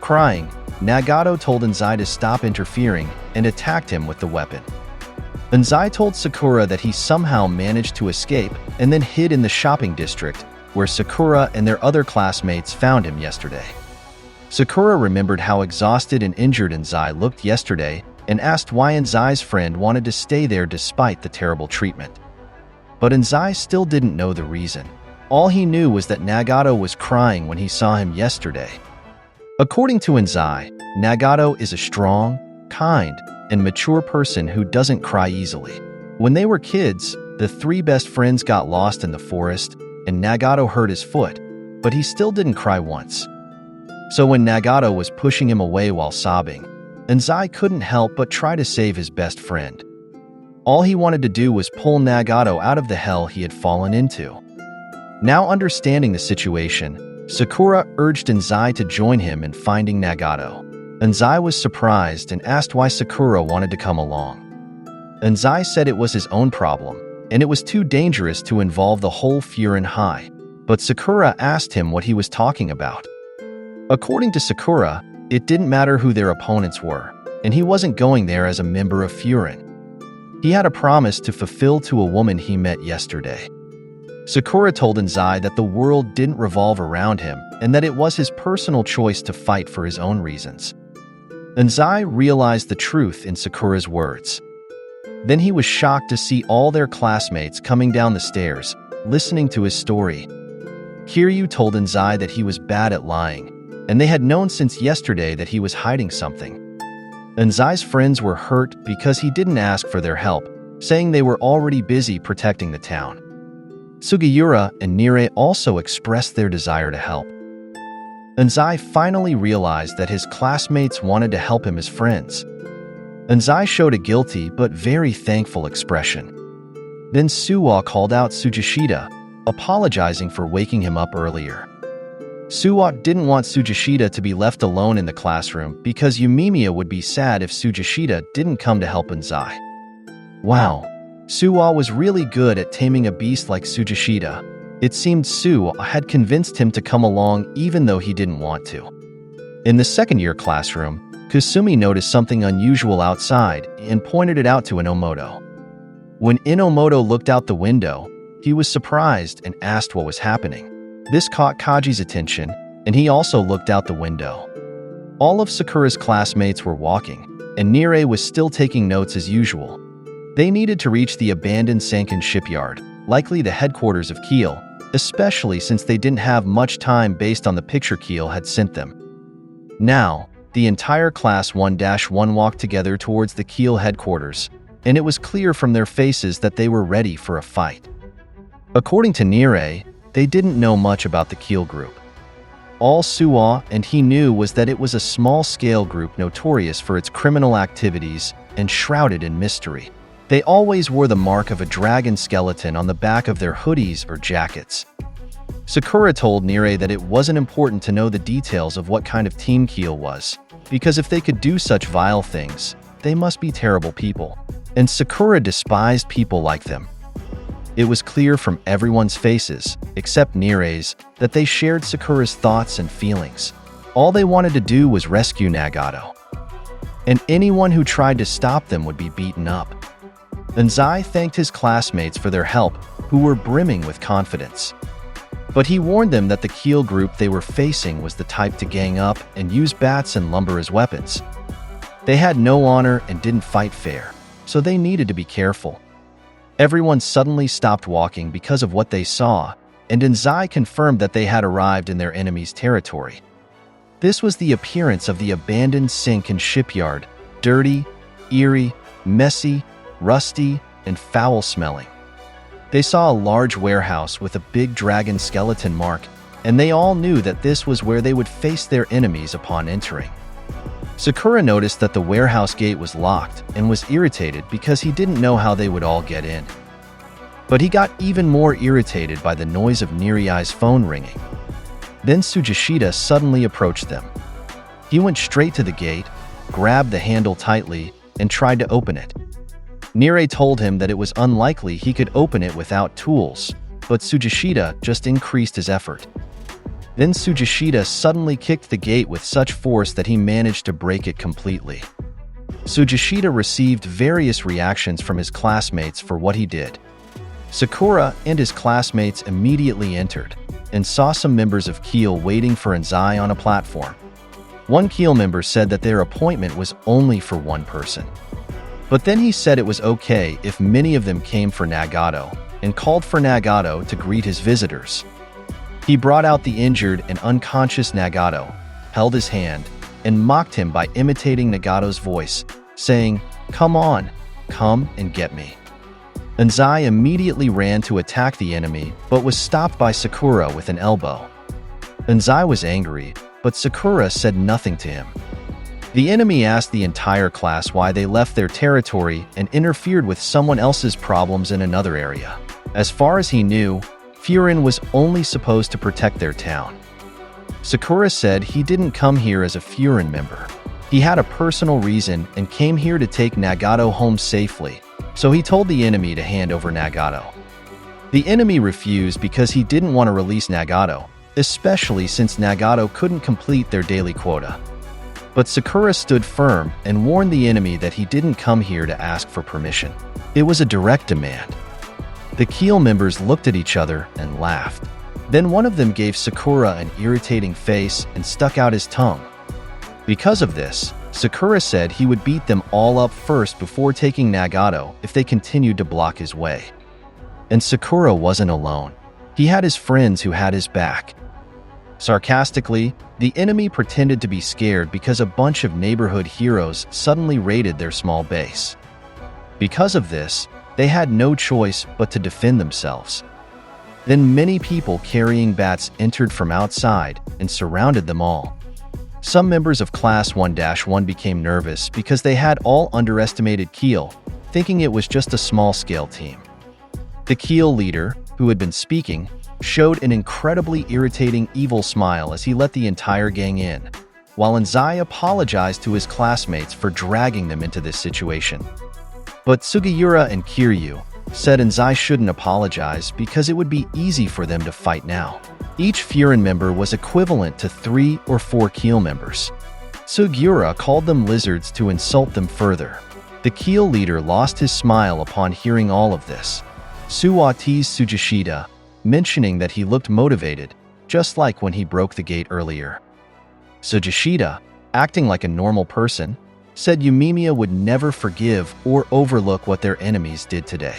Crying, Nagato told Onii to stop interfering and attacked him with the weapon. Onii told Sakura that he somehow managed to escape and then hid in the shopping district where Sakura and their other classmates found him yesterday. Sakura remembered how exhausted and injured Onii looked yesterday and asked why Onii's friend wanted to stay there despite the terrible treatment. But Onii still didn't know the reason. All he knew was that Nagato was crying when he saw him yesterday. According to Onii, Nagato is a strong, kind, and mature person who doesn't cry easily. When they were kids, the three best friends got lost in the forest, and Nagato hurt his foot, but he still didn't cry once. So when Nagato was pushing him away while sobbing, Onii couldn't help but try to save his best friend. All he wanted to do was pull Nagato out of the hell he had fallen into. Now understanding the situation, Sakura urged Onii to join him in finding Nagato. Onii was surprised and asked why Sakura wanted to come along. Onii said it was his own problem, and it was too dangerous to involve the whole Furin High, but Sakura asked him what he was talking about. According to Sakura, it didn't matter who their opponents were, and he wasn't going there as a member of Furin. He had a promise to fulfill to a woman he met yesterday. Sakura told Onii that the world didn't revolve around him and that it was his personal choice to fight for his own reasons. Onii realized the truth in Sakura's words. Then he was shocked to see all their classmates coming down the stairs, listening to his story. Kiryu told Onii that he was bad at lying, and they had known since yesterday that he was hiding something. Onii's friends were hurt because he didn't ask for their help, saying they were already busy protecting the town. Sugiura and Nire also expressed their desire to help. Onii finally realized that his classmates wanted to help him as friends. Onii showed a guilty but very thankful expression. Then Suwa called out Tsujishita, apologizing for waking him up earlier. Suwa didn't want Tsujishita to be left alone in the classroom because Yumimiya would be sad if Tsujishita didn't come to help Onii. Wow, Suwa was really good at taming a beast like Tsujishita. It seemed Suwa had convinced him to come along even though he didn't want to. In the second-year classroom, Kusumi noticed something unusual outside and pointed it out to Inomoto. When Inomoto looked out the window, he was surprised and asked what was happening. This caught Kaji's attention, and he also looked out the window. All of Sakura's classmates were walking, and Nire was still taking notes as usual. They needed to reach the abandoned sunken shipyard, likely the headquarters of Keel, especially since they didn't have much time based on the picture Keel had sent them. Now, the entire Class 1-1 walked together towards the Keel headquarters, and it was clear from their faces that they were ready for a fight. According to Nire, they didn't know much about the Keel group. All Suwa and he knew was that it was a small-scale group notorious for its criminal activities and shrouded in mystery. They always wore the mark of a dragon skeleton on the back of their hoodies or jackets. Sakura told Nire that it wasn't important to know the details of what kind of team Keel was, because if they could do such vile things, they must be terrible people, and Sakura despised people like them. It was clear from everyone's faces, except Nire's, that they shared Sakura's thoughts and feelings. All they wanted to do was rescue Nagato, and anyone who tried to stop them would be beaten up. Onii thanked his classmates for their help, who were brimming with confidence. But he warned them that the Keel group they were facing was the type to gang up and use bats and lumber as weapons. They had no honor and didn't fight fair, so they needed to be careful. Everyone suddenly stopped walking because of what they saw, and Onii confirmed that they had arrived in their enemy's territory. This was the appearance of the abandoned sunken shipyard, dirty, eerie, messy, rusty, and foul-smelling. They saw a large warehouse with a big dragon skeleton mark, and they all knew that this was where they would face their enemies upon entering. Sakura noticed that the warehouse gate was locked and was irritated because he didn't know how they would all get in. But he got even more irritated by the noise of Nirai's phone ringing. Then Sugishita suddenly approached them. He went straight to the gate, grabbed the handle tightly, and tried to open it. Nirai told him that it was unlikely he could open it without tools, but Sugishita just increased his effort. Then Sugishita suddenly kicked the gate with such force that he managed to break it completely. Sugishita received various reactions from his classmates for what he did. Sakura and his classmates immediately entered and saw some members of Keel waiting for Onii on a platform. One Keel member said that their appointment was only for one person. But then he said it was okay if many of them came for Nagato and called for Nagato to greet his visitors. He brought out the injured and unconscious Nagato, held his hand, and mocked him by imitating Nagato's voice, saying, "Come on, come and get me." Onii immediately ran to attack the enemy but was stopped by Sakura with an elbow. Onii was angry, but Sakura said nothing to him. The enemy asked the entire class why they left their territory and interfered with someone else's problems in another area. As far as he knew, Furin was only supposed to protect their town. Sakura said he didn't come here as a Furin member. He had a personal reason and came here to take Nagato home safely, so he told the enemy to hand over Nagato. The enemy refused because he didn't want to release Nagato, especially since Nagato couldn't complete their daily quota. But Sakura stood firm and warned the enemy that he didn't come here to ask for permission. It was a direct demand. The Keel members looked at each other and laughed. Then one of them gave Sakura an irritating face and stuck out his tongue. Because of this, Sakura said he would beat them all up first before taking Nagato if they continued to block his way. And Sakura wasn't alone. He had his friends who had his back. Sarcastically, the enemy pretended to be scared because a bunch of neighborhood heroes suddenly raided their small base. Because of this, they had no choice but to defend themselves. Then many people carrying bats entered from outside and surrounded them all. Some members of Class 1-1 became nervous because they had all underestimated Keel, thinking it was just a small-scale team. The Keel leader, who had been speaking, showed an incredibly irritating evil smile as he let the entire gang in, while Onii apologized to his classmates for dragging them into this situation. But Sugiura and Kiryu said Onii shouldn't apologize because it would be easy for them to fight now. Each Furin member was equivalent to 3 or 4 Keel members. Sugiura called them lizards to insult them further. The Keel leader lost his smile upon hearing all of this. Suwa teased Sugishita, mentioning that he looked motivated, just like when he broke the gate earlier. Sugishita, acting like a normal person, said Yumimiya would never forgive or overlook what their enemies did today.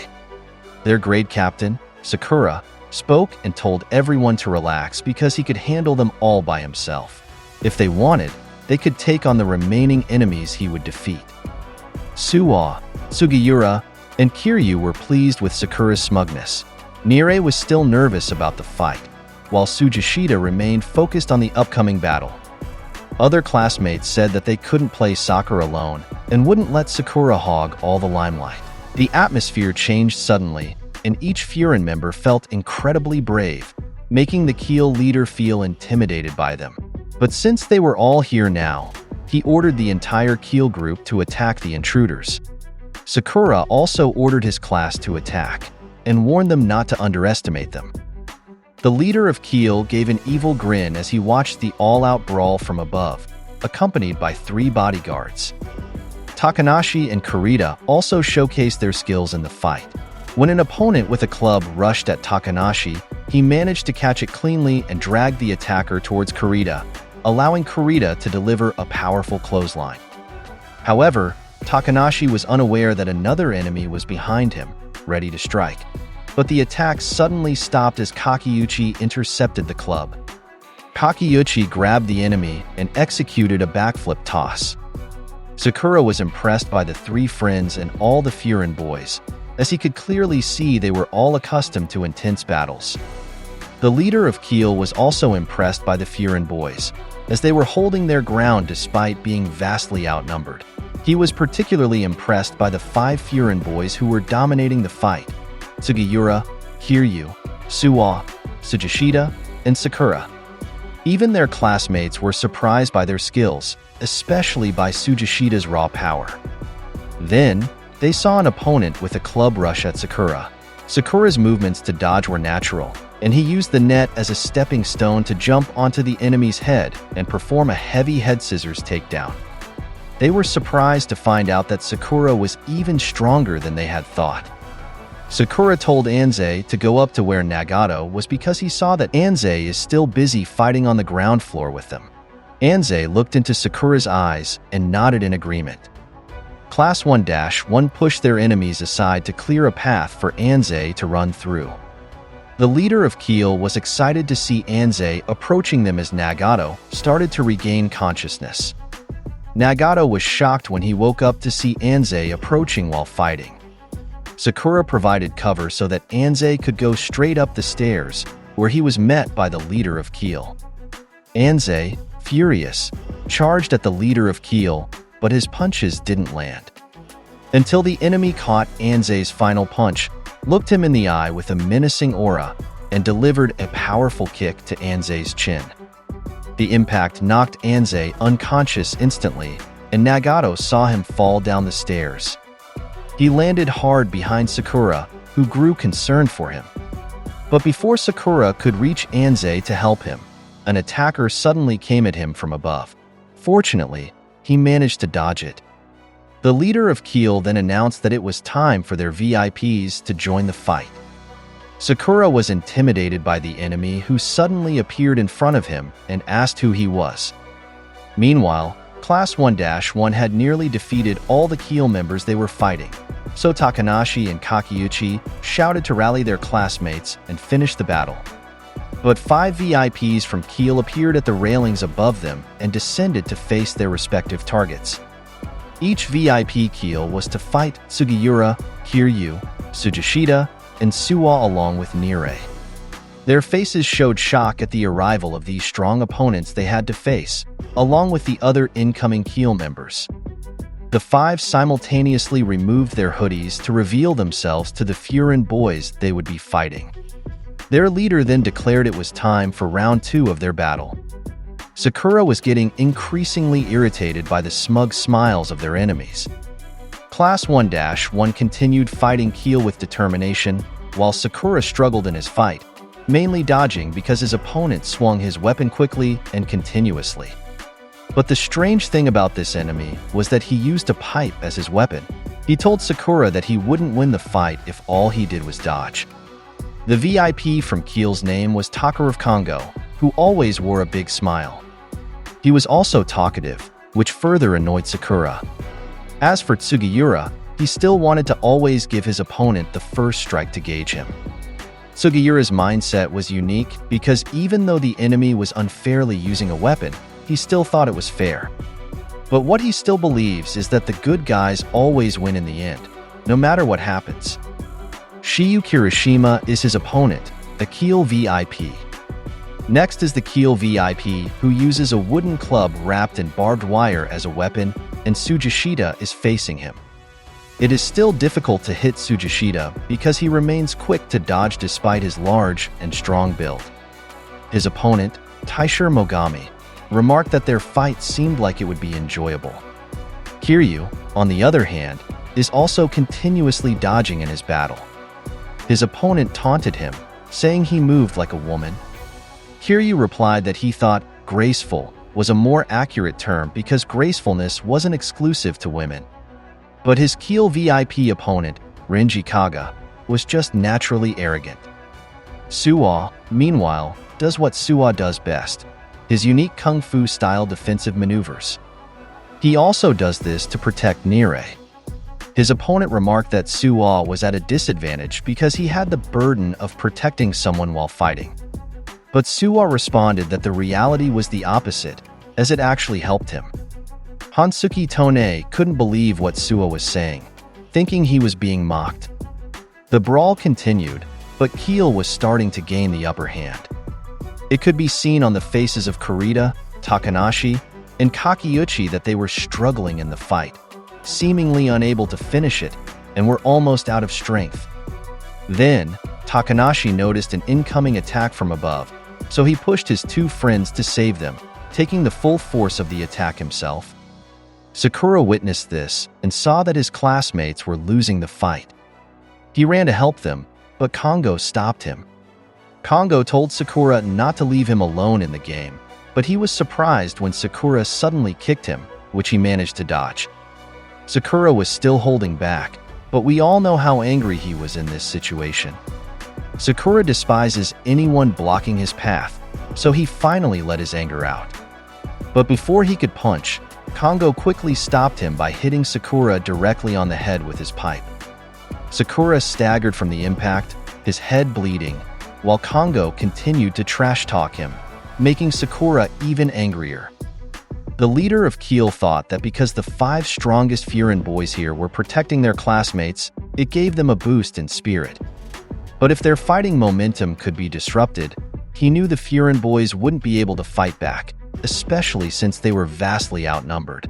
Their grade captain, Sakura, spoke and told everyone to relax because he could handle them all by himself. If they wanted, they could take on the remaining enemies he would defeat. Suwa, Sugiura, and Kiryu were pleased with Sakura's smugness. Nirai was still nervous about the fight, while Sugishita remained focused on the upcoming battle. Other classmates said that they couldn't play soccer alone and wouldn't let Sakura hog all the limelight. The atmosphere changed suddenly, and each Furin member felt incredibly brave, making the Keel leader feel intimidated by them. But since they were all here now, he ordered the entire Keel group to attack the intruders. Sakura also ordered his class to attack, and warned them not to underestimate them. The leader of Keel gave an evil grin as he watched the all-out brawl from above, accompanied by 3 bodyguards. Takanashi and Kurita also showcased their skills in the fight. When an opponent with a club rushed at Takanashi, he managed to catch it cleanly and dragged the attacker towards Kurita, allowing Kurita to deliver a powerful clothesline. However, Takanashi was unaware that another enemy was behind him, ready to strike. But the attack suddenly stopped as Kakeuchi intercepted the club. Kakeuchi grabbed the enemy and executed a backflip toss. Sakura was impressed by the 3 friends and all the Furin boys, as he could clearly see they were all accustomed to intense battles. The leader of Keel was also impressed by the Furin boys, as they were holding their ground despite being vastly outnumbered. He was particularly impressed by the 5 Furin boys who were dominating the fight: Sugiura, Kiryu, Suwa, Tsujishita, and Sakura. Even their classmates were surprised by their skills, especially by Tsujishita's raw power. Then, they saw an opponent with a club rush at Sakura. Sakura's movements to dodge were natural, and he used the net as a stepping stone to jump onto the enemy's head and perform a heavy head scissors takedown. They were surprised to find out that Sakura was even stronger than they had thought. Sakura told Anze to go up to where Nagato was because he saw that Anze is still busy fighting on the ground floor with them. Anze looked into Sakura's eyes and nodded in agreement. Class 1-1 pushed their enemies aside to clear a path for Anze to run through. The leader of Keel was excited to see Anze approaching them as Nagato started to regain consciousness. Nagato was shocked when he woke up to see Anze approaching while fighting. Sakura provided cover so that Anze could go straight up the stairs, where he was met by the leader of Keel. Anze, furious, charged at the leader of Keel, but his punches didn't land. Until the enemy caught Anze's final punch, looked him in the eye with a menacing aura, and delivered a powerful kick to Anze's chin. The impact knocked Anze unconscious instantly, and Nagato saw him fall down the stairs. He landed hard behind Sakura, who grew concerned for him. But before Sakura could reach Anze to help him, an attacker suddenly came at him from above. Fortunately, he managed to dodge it. The leader of Keel then announced that it was time for their VIPs to join the fight. Sakura was intimidated by the enemy who suddenly appeared in front of him and asked who he was. Meanwhile, Class 1-1 had nearly defeated all the Keel members they were fighting, so Takanashi and Kakeuchi shouted to rally their classmates and finish the battle. But 5 VIPs from Keel appeared at the railings above them and descended to face their respective targets. Each VIP Keel was to fight Sugiura, Kiryu, Tsujishita, and Suwa along with Nire. Their faces showed shock at the arrival of these strong opponents they had to face, along with the other incoming Keel members. The 5 simultaneously removed their hoodies to reveal themselves to the Furin boys they would be fighting. Their leader then declared it was time for round 2 of their battle. Sakura was getting increasingly irritated by the smug smiles of their enemies. Class 1-1 continued fighting Keel with determination, while Sakura struggled in his fight, mainly dodging because his opponent swung his weapon quickly and continuously. But the strange thing about this enemy was that he used a pipe as his weapon. He told Sakura that he wouldn't win the fight if all he did was dodge. The VIP from Keel's name was Takara of Congo, who always wore a big smile. He was also talkative, which further annoyed Sakura. As for Sugiura, he still wanted to always give his opponent the first strike to gauge him. Sugiura's mindset was unique because even though the enemy was unfairly using a weapon, he still thought it was fair. But what he still believes is that the good guys always win in the end, no matter what happens. Shiyu Kirishima is his opponent, a Keel VIP. Next is the Keel VIP, who uses a wooden club wrapped in barbed wire as a weapon, and Tsujishita is facing him. It is still difficult to hit Tsujishita because he remains quick to dodge despite his large and strong build. His opponent, Taishir Mogami, remarked that their fight seemed like it would be enjoyable. Kiryu, on the other hand, is also continuously dodging in his battle. His opponent taunted him, saying he moved like a woman. Kiryu replied that he thought graceful was a more accurate term because gracefulness wasn't exclusive to women. But his Keel VIP opponent, Renji Kaga, was just naturally arrogant. Suwa, meanwhile, does what Suwa does best, his unique kung fu-style defensive maneuvers. He also does this to protect Nire. His opponent remarked that Suwa was at a disadvantage because he had the burden of protecting someone while fighting. But Suwa responded that the reality was the opposite, as it actually helped him. Hansuki Tone couldn't believe what Suwa was saying, thinking he was being mocked. The brawl continued, but Keel was starting to gain the upper hand. It could be seen on the faces of Kurita, Takanashi, and Kakeuchi that they were struggling in the fight, seemingly unable to finish it, and were almost out of strength. Then, Takanashi noticed an incoming attack from above, so he pushed his two friends to save them, taking the full force of the attack himself. Sakura witnessed this and saw that his classmates were losing the fight. He ran to help them, but Kongo stopped him. Kongo told Sakura not to leave him alone in the game, but he was surprised when Sakura suddenly kicked him, which he managed to dodge. Sakura was still holding back, but we all know how angry he was in this situation. Sakura despises anyone blocking his path, so he finally let his anger out. But before he could punch, Kongo quickly stopped him by hitting Sakura directly on the head with his pipe. Sakura staggered from the impact, his head bleeding, while Kongo continued to trash-talk him, making Sakura even angrier. The leader of Keel thought that because the 5 strongest Furin boys here were protecting their classmates, it gave them a boost in spirit. But if their fighting momentum could be disrupted, he knew the Furin boys wouldn't be able to fight back, especially since they were vastly outnumbered.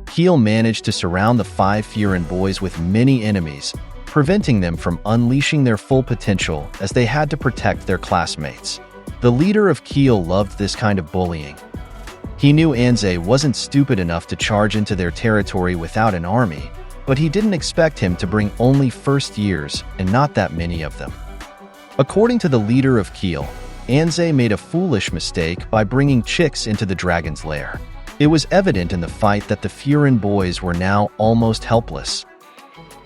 Keel managed to surround the 5 Furin boys with many enemies, preventing them from unleashing their full potential as they had to protect their classmates. The leader of Keel loved this kind of bullying. He knew Anze wasn't stupid enough to charge into their territory without an army, but he didn't expect him to bring only first years and not that many of them. According to the leader of Keel, Anze made a foolish mistake by bringing chicks into the dragon's lair. It was evident in the fight that the Furin boys were now almost helpless.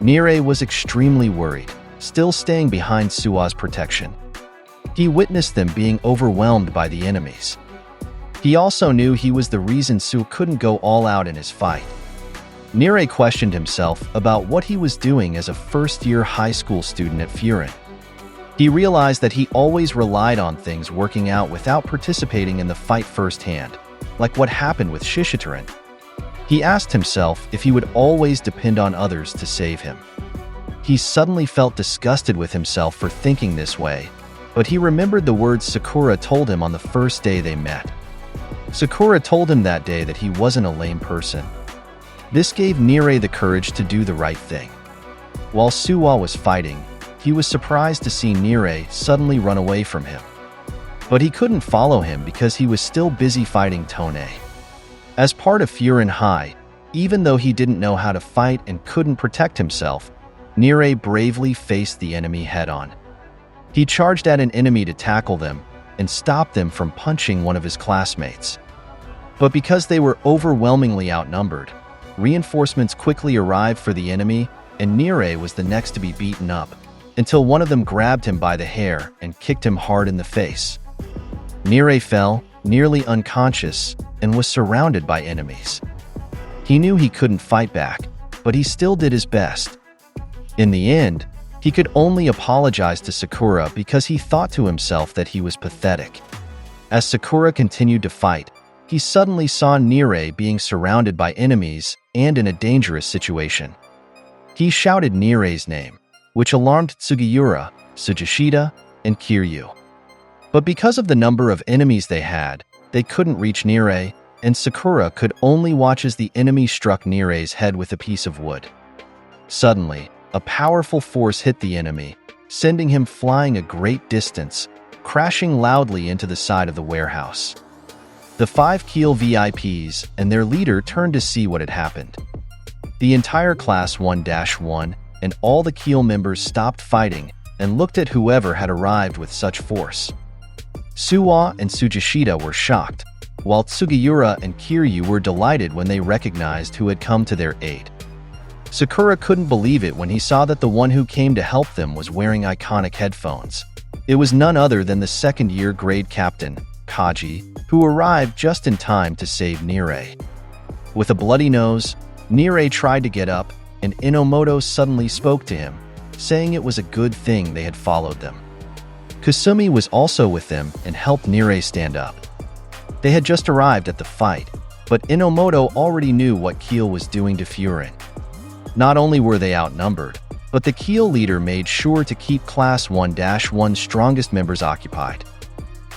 Nire was extremely worried, still staying behind Suwa's protection. He witnessed them being overwhelmed by the enemies. He also knew he was the reason Su couldn't go all out in his fight. Nire questioned himself about what he was doing as a first-year high school student at Furin. He realized that he always relied on things working out without participating in the fight firsthand, like what happened with Shishitorin. He asked himself if he would always depend on others to save him. He suddenly felt disgusted with himself for thinking this way, but he remembered the words Sakura told him on the first day they met. Sakura told him that day that he wasn't a lame person. This gave Nire the courage to do the right thing. While Suwa was fighting, he was surprised to see Nire suddenly run away from him. But he couldn't follow him because he was still busy fighting Tone. As part of Furin High, even though he didn't know how to fight and couldn't protect himself, Nire bravely faced the enemy head-on. He charged at an enemy to tackle them and stop them from punching one of his classmates. But because they were overwhelmingly outnumbered, reinforcements quickly arrived for the enemy, and Nire was the next to be beaten up, until one of them grabbed him by the hair and kicked him hard in the face. Nire fell, nearly unconscious, and was surrounded by enemies. He knew he couldn't fight back, but he still did his best. In the end, he could only apologize to Sakura because he thought to himself that he was pathetic. As Sakura continued to fight, he suddenly saw Nire being surrounded by enemies and in a dangerous situation. He shouted Nire's name, which alarmed Sugiura, Tsujishida, and Kiryu. But because of the number of enemies they had, they couldn't reach Nire, and Sakura could only watch as the enemy struck Nire's head with a piece of wood. Suddenly, a powerful force hit the enemy, sending him flying a great distance, crashing loudly into the side of the warehouse. The 5 Keel VIPs and their leader turned to see what had happened. The entire Class 1-1 and all the Keel members stopped fighting and looked at whoever had arrived with such force. Suwa and Tsujishida were shocked, while Sugiura and Kiryu were delighted when they recognized who had come to their aid. Sakura couldn't believe it when he saw that the one who came to help them was wearing iconic headphones. It was none other than the second-year grade captain, Kaji, who arrived just in time to save Nire. With a bloody nose, Nire tried to get up, and Inomoto suddenly spoke to him, saying it was a good thing they had followed them. Kusumi was also with them and helped Nire stand up. They had just arrived at the fight, but Inomoto already knew what Keel was doing to Furin. Not only were they outnumbered, but the Keel leader made sure to keep Class 1-1's strongest members occupied.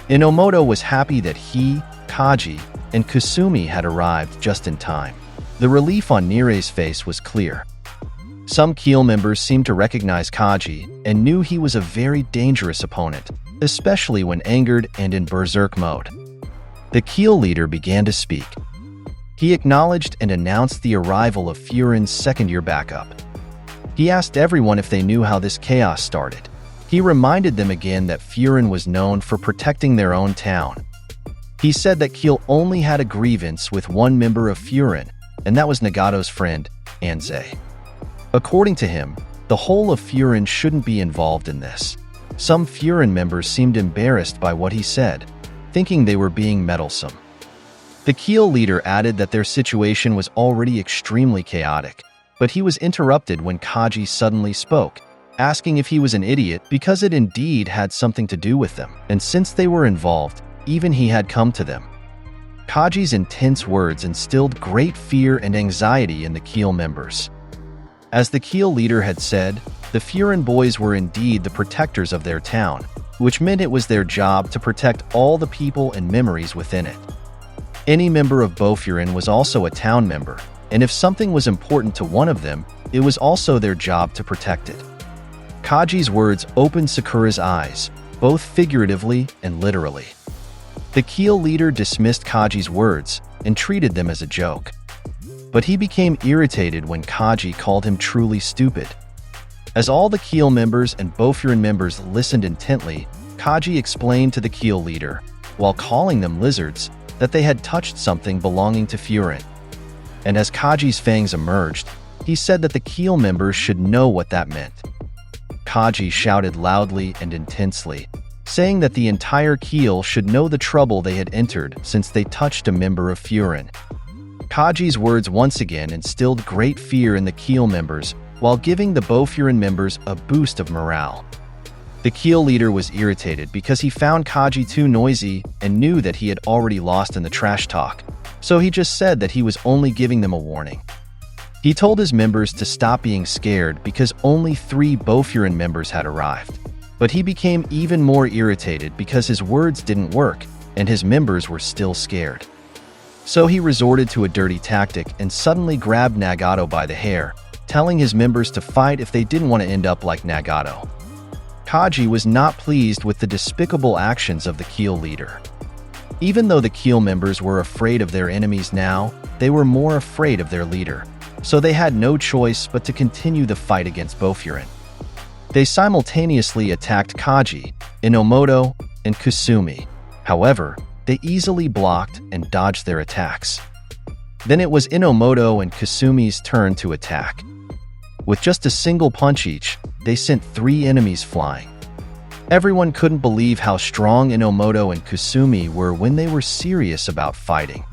Inomoto was happy that he, Kaji, and Kusumi had arrived just in time. The relief on Nirei's face was clear. Some Keel members seemed to recognize Kaji and knew he was a very dangerous opponent, especially when angered and in berserk mode. The Keel leader began to speak. He acknowledged and announced the arrival of Furin's second-year backup. He asked everyone if they knew how this chaos started. He reminded them again that Furin was known for protecting their own town. He said that Keel only had a grievance with one member of Furin, and that was Nagato's friend, Anze. According to him, the whole of Furin shouldn't be involved in this. Some Furin members seemed embarrassed by what he said, thinking they were being meddlesome. The Keel leader added that their situation was already extremely chaotic, but he was interrupted when Kaji suddenly spoke, asking if he was an idiot because it indeed had something to do with them, and since they were involved, even he had come to them. Kaji's intense words instilled great fear and anxiety in the Keel members. As the Keel leader had said, the Furin boys were indeed the protectors of their town, which meant it was their job to protect all the people and memories within it. Any member of Bofurin was also a town member, and if something was important to one of them, it was also their job to protect it. Kaji's words opened Sakura's eyes, both figuratively and literally. The Keel leader dismissed Kaji's words and treated them as a joke. But he became irritated when Kaji called him truly stupid. As all the Keel members and Bofurin members listened intently, Kaji explained to the Keel leader, while calling them lizards, that they had touched something belonging to Furin. And as Kaji's fangs emerged, he said that the Keel members should know what that meant. Kaji shouted loudly and intensely, saying that the entire Keel should know the trouble they had entered since they touched a member of Furin. Kaji's words once again instilled great fear in the Keel members, while giving the Bofurin members a boost of morale. The Keel leader was irritated because he found Kaji too noisy and knew that he had already lost in the trash talk, so he just said that he was only giving them a warning. He told his members to stop being scared because only 3 Bofurin members had arrived. But he became even more irritated because his words didn't work and his members were still scared. So he resorted to a dirty tactic and suddenly grabbed Nagato by the hair, telling his members to fight if they didn't want to end up like Nagato. Kaji was not pleased with the despicable actions of the Keel leader. Even though the Keel members were afraid of their enemies now, they were more afraid of their leader, so they had no choice but to continue the fight against Bofurin. They simultaneously attacked Kaji, Inomoto, and Kusumi. However, they easily blocked and dodged their attacks. Then it was Inomoto and Kusumi's turn to attack. With just a single punch each, they sent 3 enemies flying. Everyone couldn't believe how strong Inomoto and Kusumi were when they were serious about fighting.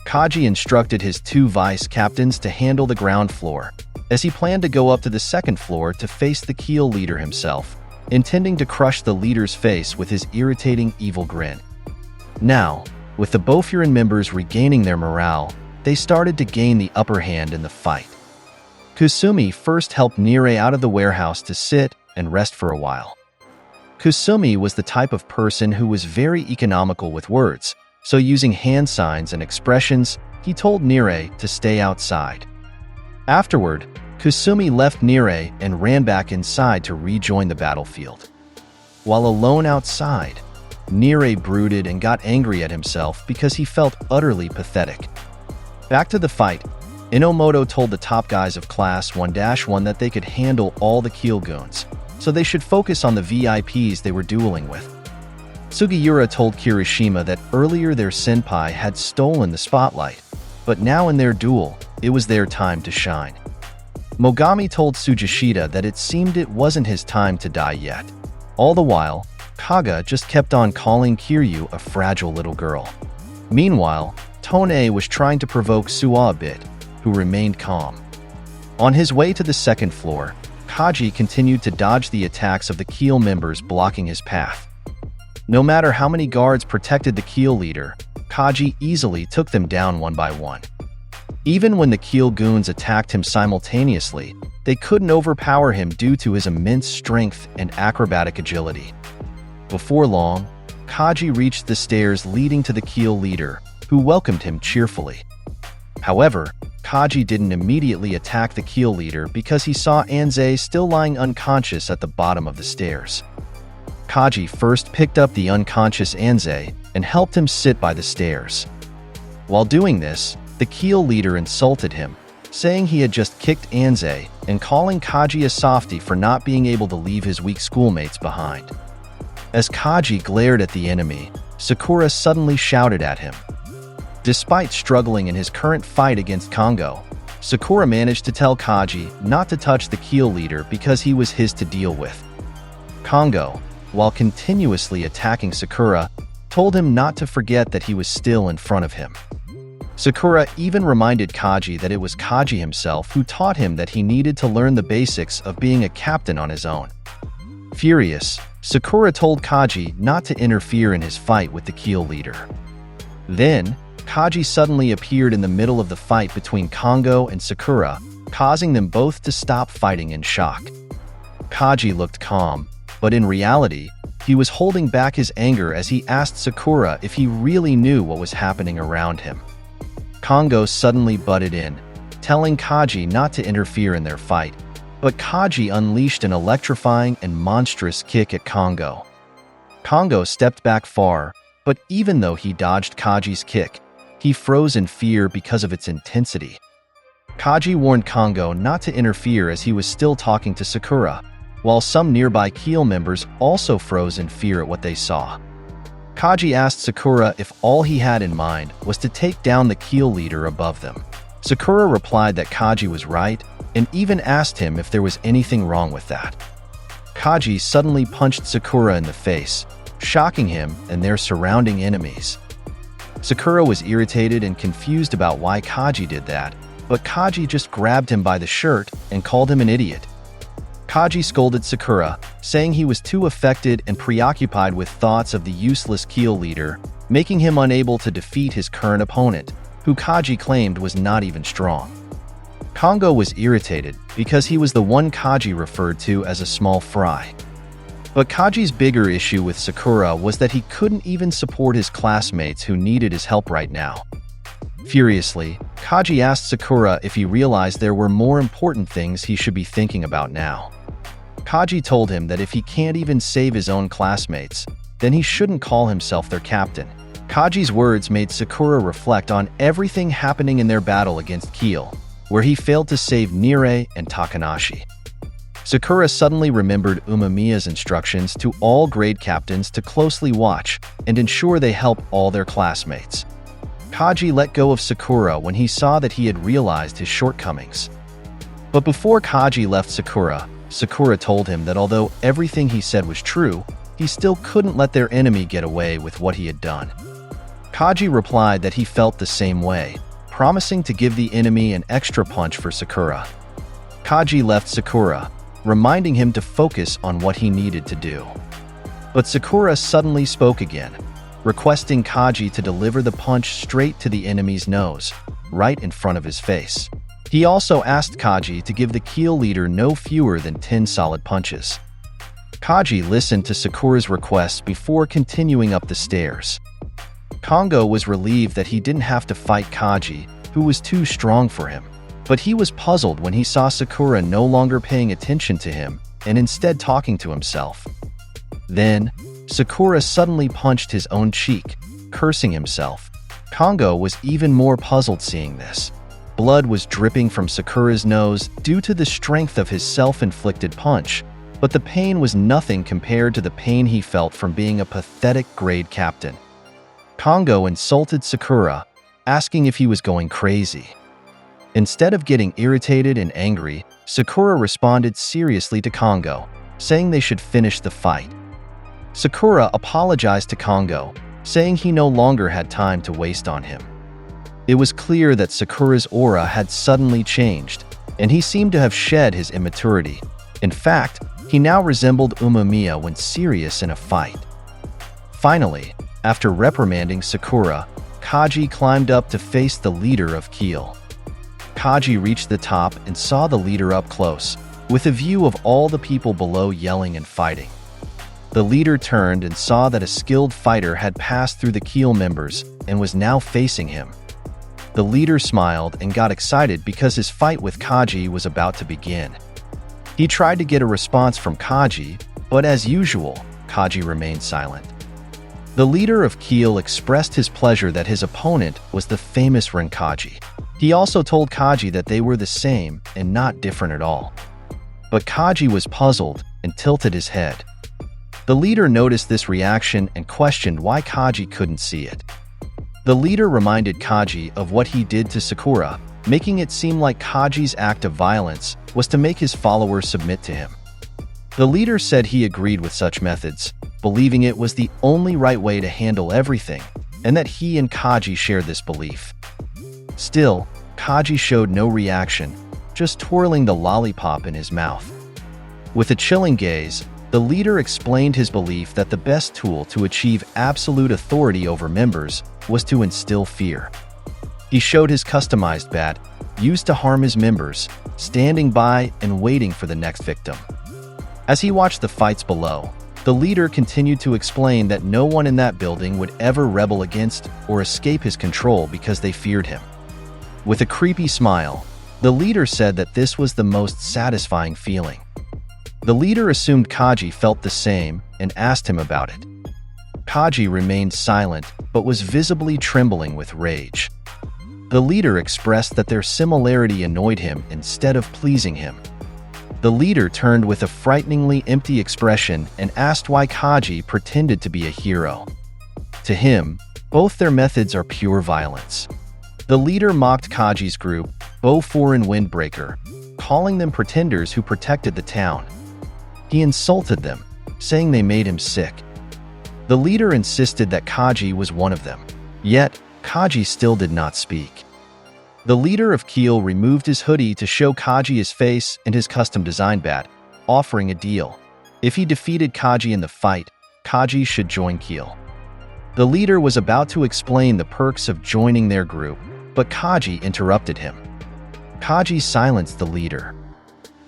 Kaji instructed his 2 vice captains to handle the ground floor, as he planned to go up to the second floor to face the Keel leader himself, intending to crush the leader's face with his irritating evil grin. Now, with the Bofurin members regaining their morale, they started to gain the upper hand in the fight. Kusumi first helped Nirei out of the warehouse to sit and rest for a while. Kusumi was the type of person who was very economical with words, so using hand signs and expressions, he told Nirei to stay outside. Afterward, Kusumi left Nirei and ran back inside to rejoin the battlefield. While alone outside, Nirei brooded and got angry at himself because he felt utterly pathetic. Back to the fight, Inomoto told the top guys of Class 1-1 that they could handle all the Keel goons, so they should focus on the VIPs they were dueling with. Sugiura told Kirishima that earlier their senpai had stolen the spotlight, but now in their duel, it was their time to shine. Mogami told Tsujishita that it seemed it wasn't his time to die yet. All the while, Kaga just kept on calling Kiryu a fragile little girl. Meanwhile, Tone was trying to provoke Suwa a bit, who remained calm. On his way to the second floor, Kaji continued to dodge the attacks of the Keel members blocking his path. No matter how many guards protected the Keel leader, Kaji easily took them down one by one. Even when the Keel goons attacked him simultaneously, they couldn't overpower him due to his immense strength and acrobatic agility. Before long, Kaji reached the stairs leading to the Keel leader, who welcomed him cheerfully. However, Kaji didn't immediately attack the Keel leader because he saw Anze still lying unconscious at the bottom of the stairs. Kaji first picked up the unconscious Anze and helped him sit by the stairs. While doing this, the Keel leader insulted him, saying he had just kicked Anze and calling Kaji a softie for not being able to leave his weak schoolmates behind. As Kaji glared at the enemy, Sakura suddenly shouted at him. Despite struggling in his current fight against Kongo, Sakura managed to tell Kaji not to touch the Keel leader because he was his to deal with. Kongo, while continuously attacking Sakura, told him not to forget that he was still in front of him. Sakura even reminded Kaji that it was Kaji himself who taught him that he needed to learn the basics of being a captain on his own. Furious, Sakura told Kaji not to interfere in his fight with the Keel leader. Then, Kaji suddenly appeared in the middle of the fight between Kongo and Sakura, causing them both to stop fighting in shock. Kaji looked calm, but in reality, he was holding back his anger as he asked Sakura if he really knew what was happening around him. Kongo suddenly butted in, telling Kaji not to interfere in their fight, but Kaji unleashed an electrifying and monstrous kick at Kongo. Kongo stepped back far, but even though he dodged Kaji's kick, he froze in fear because of its intensity. Kaji warned Kongo not to interfere as he was still talking to Sakura, while some nearby Keel members also froze in fear at what they saw. Kaji asked Sakura if all he had in mind was to take down the Keel leader above them. Sakura replied that Kaji was right and even asked him if there was anything wrong with that. Kaji suddenly punched Sakura in the face, shocking him and their surrounding enemies. Sakura was irritated and confused about why Kaji did that, but Kaji just grabbed him by the shirt and called him an idiot. Kaji scolded Sakura, saying he was too affected and preoccupied with thoughts of the useless Keel leader, making him unable to defeat his current opponent, who Kaji claimed was not even strong. Kongo was irritated because he was the one Kaji referred to as a small fry. But Kaji's bigger issue with Sakura was that he couldn't even support his classmates who needed his help right now. Furiously, Kaji asked Sakura if he realized there were more important things he should be thinking about now. Kaji told him that if he can't even save his own classmates, then he shouldn't call himself their captain. Kaji's words made Sakura reflect on everything happening in their battle against Keel, where he failed to save Nire and Takanashi. Sakura suddenly remembered Umemiya's instructions to all grade captains to closely watch and ensure they help all their classmates. Kaji let go of Sakura when he saw that he had realized his shortcomings. But before Kaji left Sakura, Sakura told him that although everything he said was true, he still couldn't let their enemy get away with what he had done. Kaji replied that he felt the same way, promising to give the enemy an extra punch for Sakura. Kaji left Sakura, reminding him to focus on what he needed to do. But Sakura suddenly spoke again, requesting Kaji to deliver the punch straight to the enemy's nose, right in front of his face. He also asked Kaji to give the Keel leader no fewer than 10 solid punches. Kaji listened to Sakura's request before continuing up the stairs. Kongo was relieved that he didn't have to fight Kaji, who was too strong for him. But he was puzzled when he saw Sakura no longer paying attention to him and instead talking to himself. Then, Sakura suddenly punched his own cheek, cursing himself. Kongo was even more puzzled seeing this. Blood was dripping from Sakura's nose due to the strength of his self-inflicted punch, but the pain was nothing compared to the pain he felt from being a pathetic grade captain. Kongo insulted Sakura, asking if he was going crazy. Instead of getting irritated and angry, Sakura responded seriously to Kongo, saying they should finish the fight. Sakura apologized to Kongo, saying he no longer had time to waste on him. It was clear that Sakura's aura had suddenly changed, and he seemed to have shed his immaturity. In fact, he now resembled Umemiya when serious in a fight. Finally, after reprimanding Sakura, Kaji climbed up to face the leader of Keel. Kaji reached the top and saw the leader up close, with a view of all the people below yelling and fighting. The leader turned and saw that a skilled fighter had passed through the Keel members and was now facing him. The leader smiled and got excited because his fight with Kaji was about to begin. He tried to get a response from Kaji, but as usual, Kaji remained silent. The leader of Keel expressed his pleasure that his opponent was the famous Renkaji. He also told Kaji that they were the same and not different at all. But Kaji was puzzled and tilted his head. The leader noticed this reaction and questioned why Kaji couldn't see it. The leader reminded Kaji of what he did to Sakura, making it seem like Kaji's act of violence was to make his followers submit to him. The leader said he agreed with such methods, believing it was the only right way to handle everything, and that he and Kaji shared this belief. Still, Kaji showed no reaction, just twirling the lollipop in his mouth. With a chilling gaze, the leader explained his belief that the best tool to achieve absolute authority over members was to instill fear. He showed his customized bat, used to harm his members, standing by and waiting for the next victim. As he watched the fights below, the leader continued to explain that no one in that building would ever rebel against or escape his control because they feared him. With a creepy smile, the leader said that this was the most satisfying feeling. The leader assumed Kaji felt the same and asked him about it. Kaji remained silent but was visibly trembling with rage. The leader expressed that their similarity annoyed him instead of pleasing him. The leader turned with a frighteningly empty expression and asked why Kaji pretended to be a hero. To him, both their methods are pure violence. The leader mocked Kaji's group, Bow Foreign Windbreaker, calling them pretenders who protected the town. He insulted them, saying they made him sick. The leader insisted that Kaji was one of them. Yet, Kaji still did not speak. The leader of Keel removed his hoodie to show Kaji his face and his custom-designed bat, offering a deal. If he defeated Kaji in the fight, Kaji should join Keel. The leader was about to explain the perks of joining their group, but Kaji interrupted him. Kaji silenced the leader.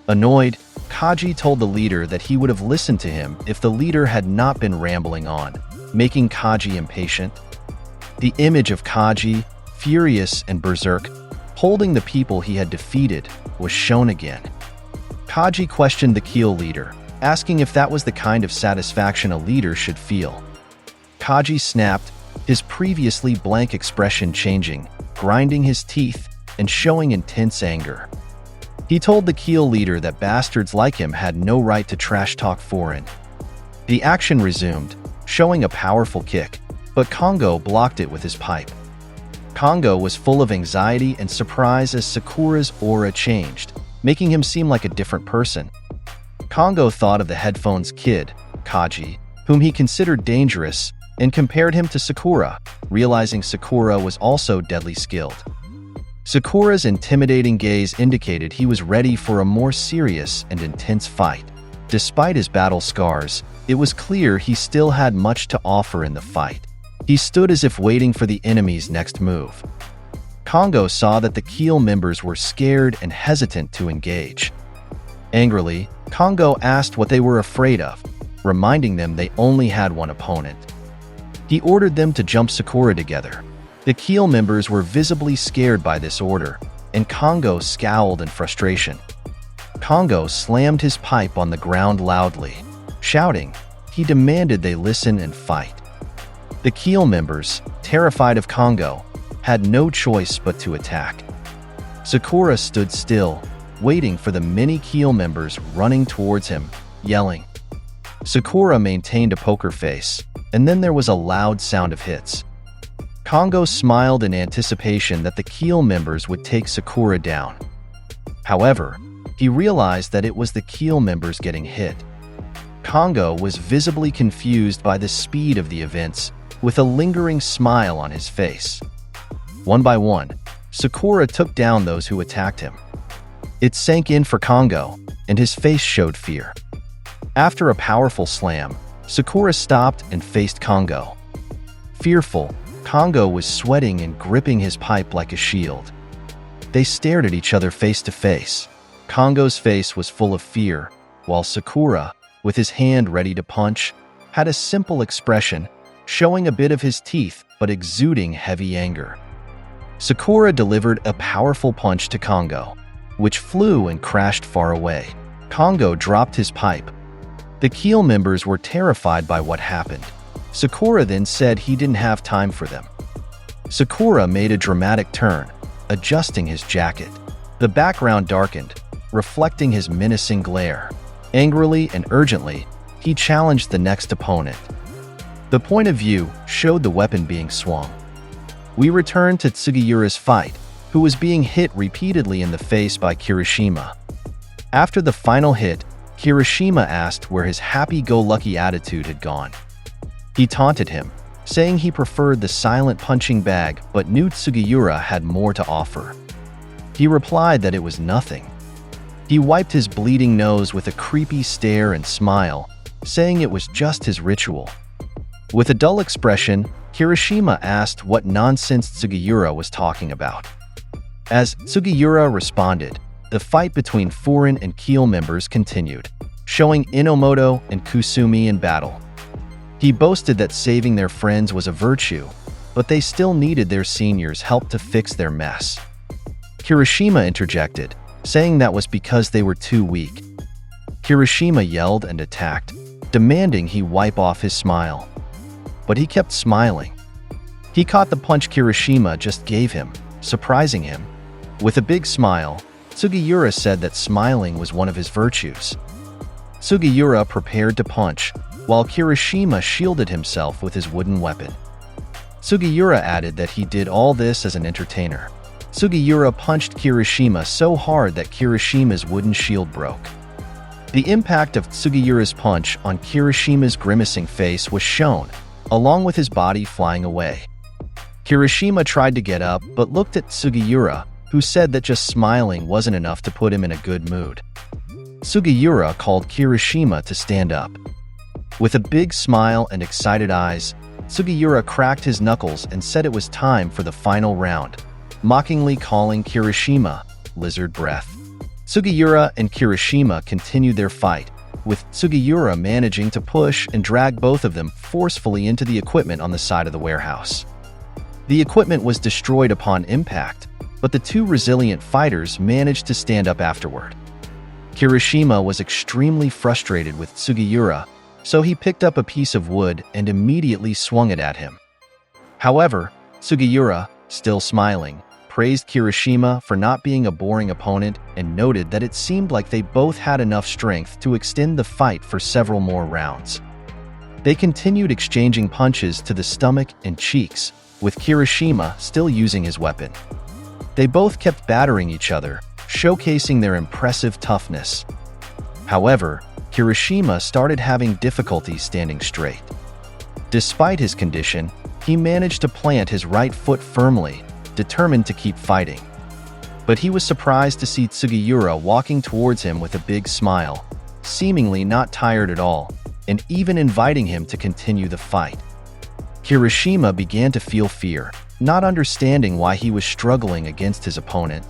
Annoyed, Kaji told the leader that he would have listened to him if the leader had not been rambling on, making Kaji impatient. The image of Kaji, furious and berserk, holding the people he had defeated, was shown again. Kaji questioned the Keel leader, asking if that was the kind of satisfaction a leader should feel. Kaji snapped, his previously blank expression changing, grinding his teeth, and showing intense anger. He told the Keel leader that bastards like him had no right to trash-talk foreign. The action resumed, showing a powerful kick, but Kongo blocked it with his pipe. Kongo was full of anxiety and surprise as Sakura's aura changed, making him seem like a different person. Kongo thought of the headphones kid, Kaji, whom he considered dangerous, and compared him to Sakura, realizing Sakura was also deadly skilled. Sakura's intimidating gaze indicated he was ready for a more serious and intense fight. Despite his battle scars, it was clear he still had much to offer in the fight. He stood as if waiting for the enemy's next move. Kongo saw that the Keel members were scared and hesitant to engage. Angrily, Kongo asked what they were afraid of, reminding them they only had one opponent. He ordered them to jump Sakura together. The Keel members were visibly scared by this order, and Kongo scowled in frustration. Kongo slammed his pipe on the ground loudly. Shouting, he demanded they listen and fight. The Keel members, terrified of Kongo, had no choice but to attack. Sakura stood still, waiting for the many Keel members running towards him, yelling. Sakura maintained a poker face, and then there was a loud sound of hits. Kongo smiled in anticipation that the Keel members would take Sakura down. However, he realized that it was the Keel members getting hit. Kongo was visibly confused by the speed of the events, with a lingering smile on his face. One by one, Sakura took down those who attacked him. It sank in for Kongo, and his face showed fear. After a powerful slam, Sakura stopped and faced Kongo. Fearful, Kongo was sweating and gripping his pipe like a shield. They stared at each other face to face. Kongo's face was full of fear, while Sakura, with his hand ready to punch, had a simple expression, showing a bit of his teeth but exuding heavy anger. Sakura delivered a powerful punch to Kongo, which flew and crashed far away. Kongo dropped his pipe. The Keel members were terrified by what happened. Sakura then said he didn't have time for them. Sakura made a dramatic turn, adjusting his jacket. The background darkened, reflecting his menacing glare. Angrily and urgently, he challenged the next opponent. The point of view showed the weapon being swung. We return to Sugiura's fight, who was being hit repeatedly in the face by Kirishima. After the final hit, Kirishima asked where his happy-go-lucky attitude had gone. He taunted him, saying he preferred the silent punching bag but knew Sugiura had more to offer. He replied that it was nothing. He wiped his bleeding nose with a creepy stare and smile, saying it was just his ritual. With a dull expression, Kirishima asked what nonsense Sugiura was talking about. As Sugiura responded, the fight between Furin and Keel members continued, showing Inomoto and Kusumi in battle. He boasted that saving their friends was a virtue, but they still needed their seniors' help to fix their mess. Kirishima interjected, saying that was because they were too weak. Kirishima yelled and attacked, demanding he wipe off his smile. But he kept smiling. He caught the punch Kirishima just gave him, surprising him. With a big smile, Sugiura said that smiling was one of his virtues. Sugiura prepared to punch, while Kirishima shielded himself with his wooden weapon. Sugiura added that he did all this as an entertainer. Sugiura punched Kirishima so hard that Kirishima's wooden shield broke. The impact of Sugiura's punch on Kirishima's grimacing face was shown, along with his body flying away. Kirishima tried to get up but looked at Sugiura, who said that just smiling wasn't enough to put him in a good mood. Sugiura called Kirishima to stand up. With a big smile and excited eyes, Sugiura cracked his knuckles and said it was time for the final round, mockingly calling Kirishima lizard breath. Sugiura and Kirishima continued their fight, with Sugiura managing to push and drag both of them forcefully into the equipment on the side of the warehouse. The equipment was destroyed upon impact, but the two resilient fighters managed to stand up afterward. Kirishima was extremely frustrated with Sugiura, so he picked up a piece of wood and immediately swung it at him. However, Sugiura, still smiling, praised Kirishima for not being a boring opponent and noted that it seemed like they both had enough strength to extend the fight for several more rounds. They continued exchanging punches to the stomach and cheeks, with Kirishima still using his weapon. They both kept battering each other, showcasing their impressive toughness. However, Kirishima started having difficulty standing straight. Despite his condition, he managed to plant his right foot firmly, determined to keep fighting. But he was surprised to see Sugiura walking towards him with a big smile, seemingly not tired at all, and even inviting him to continue the fight. Kirishima began to feel fear, not understanding why he was struggling against his opponent.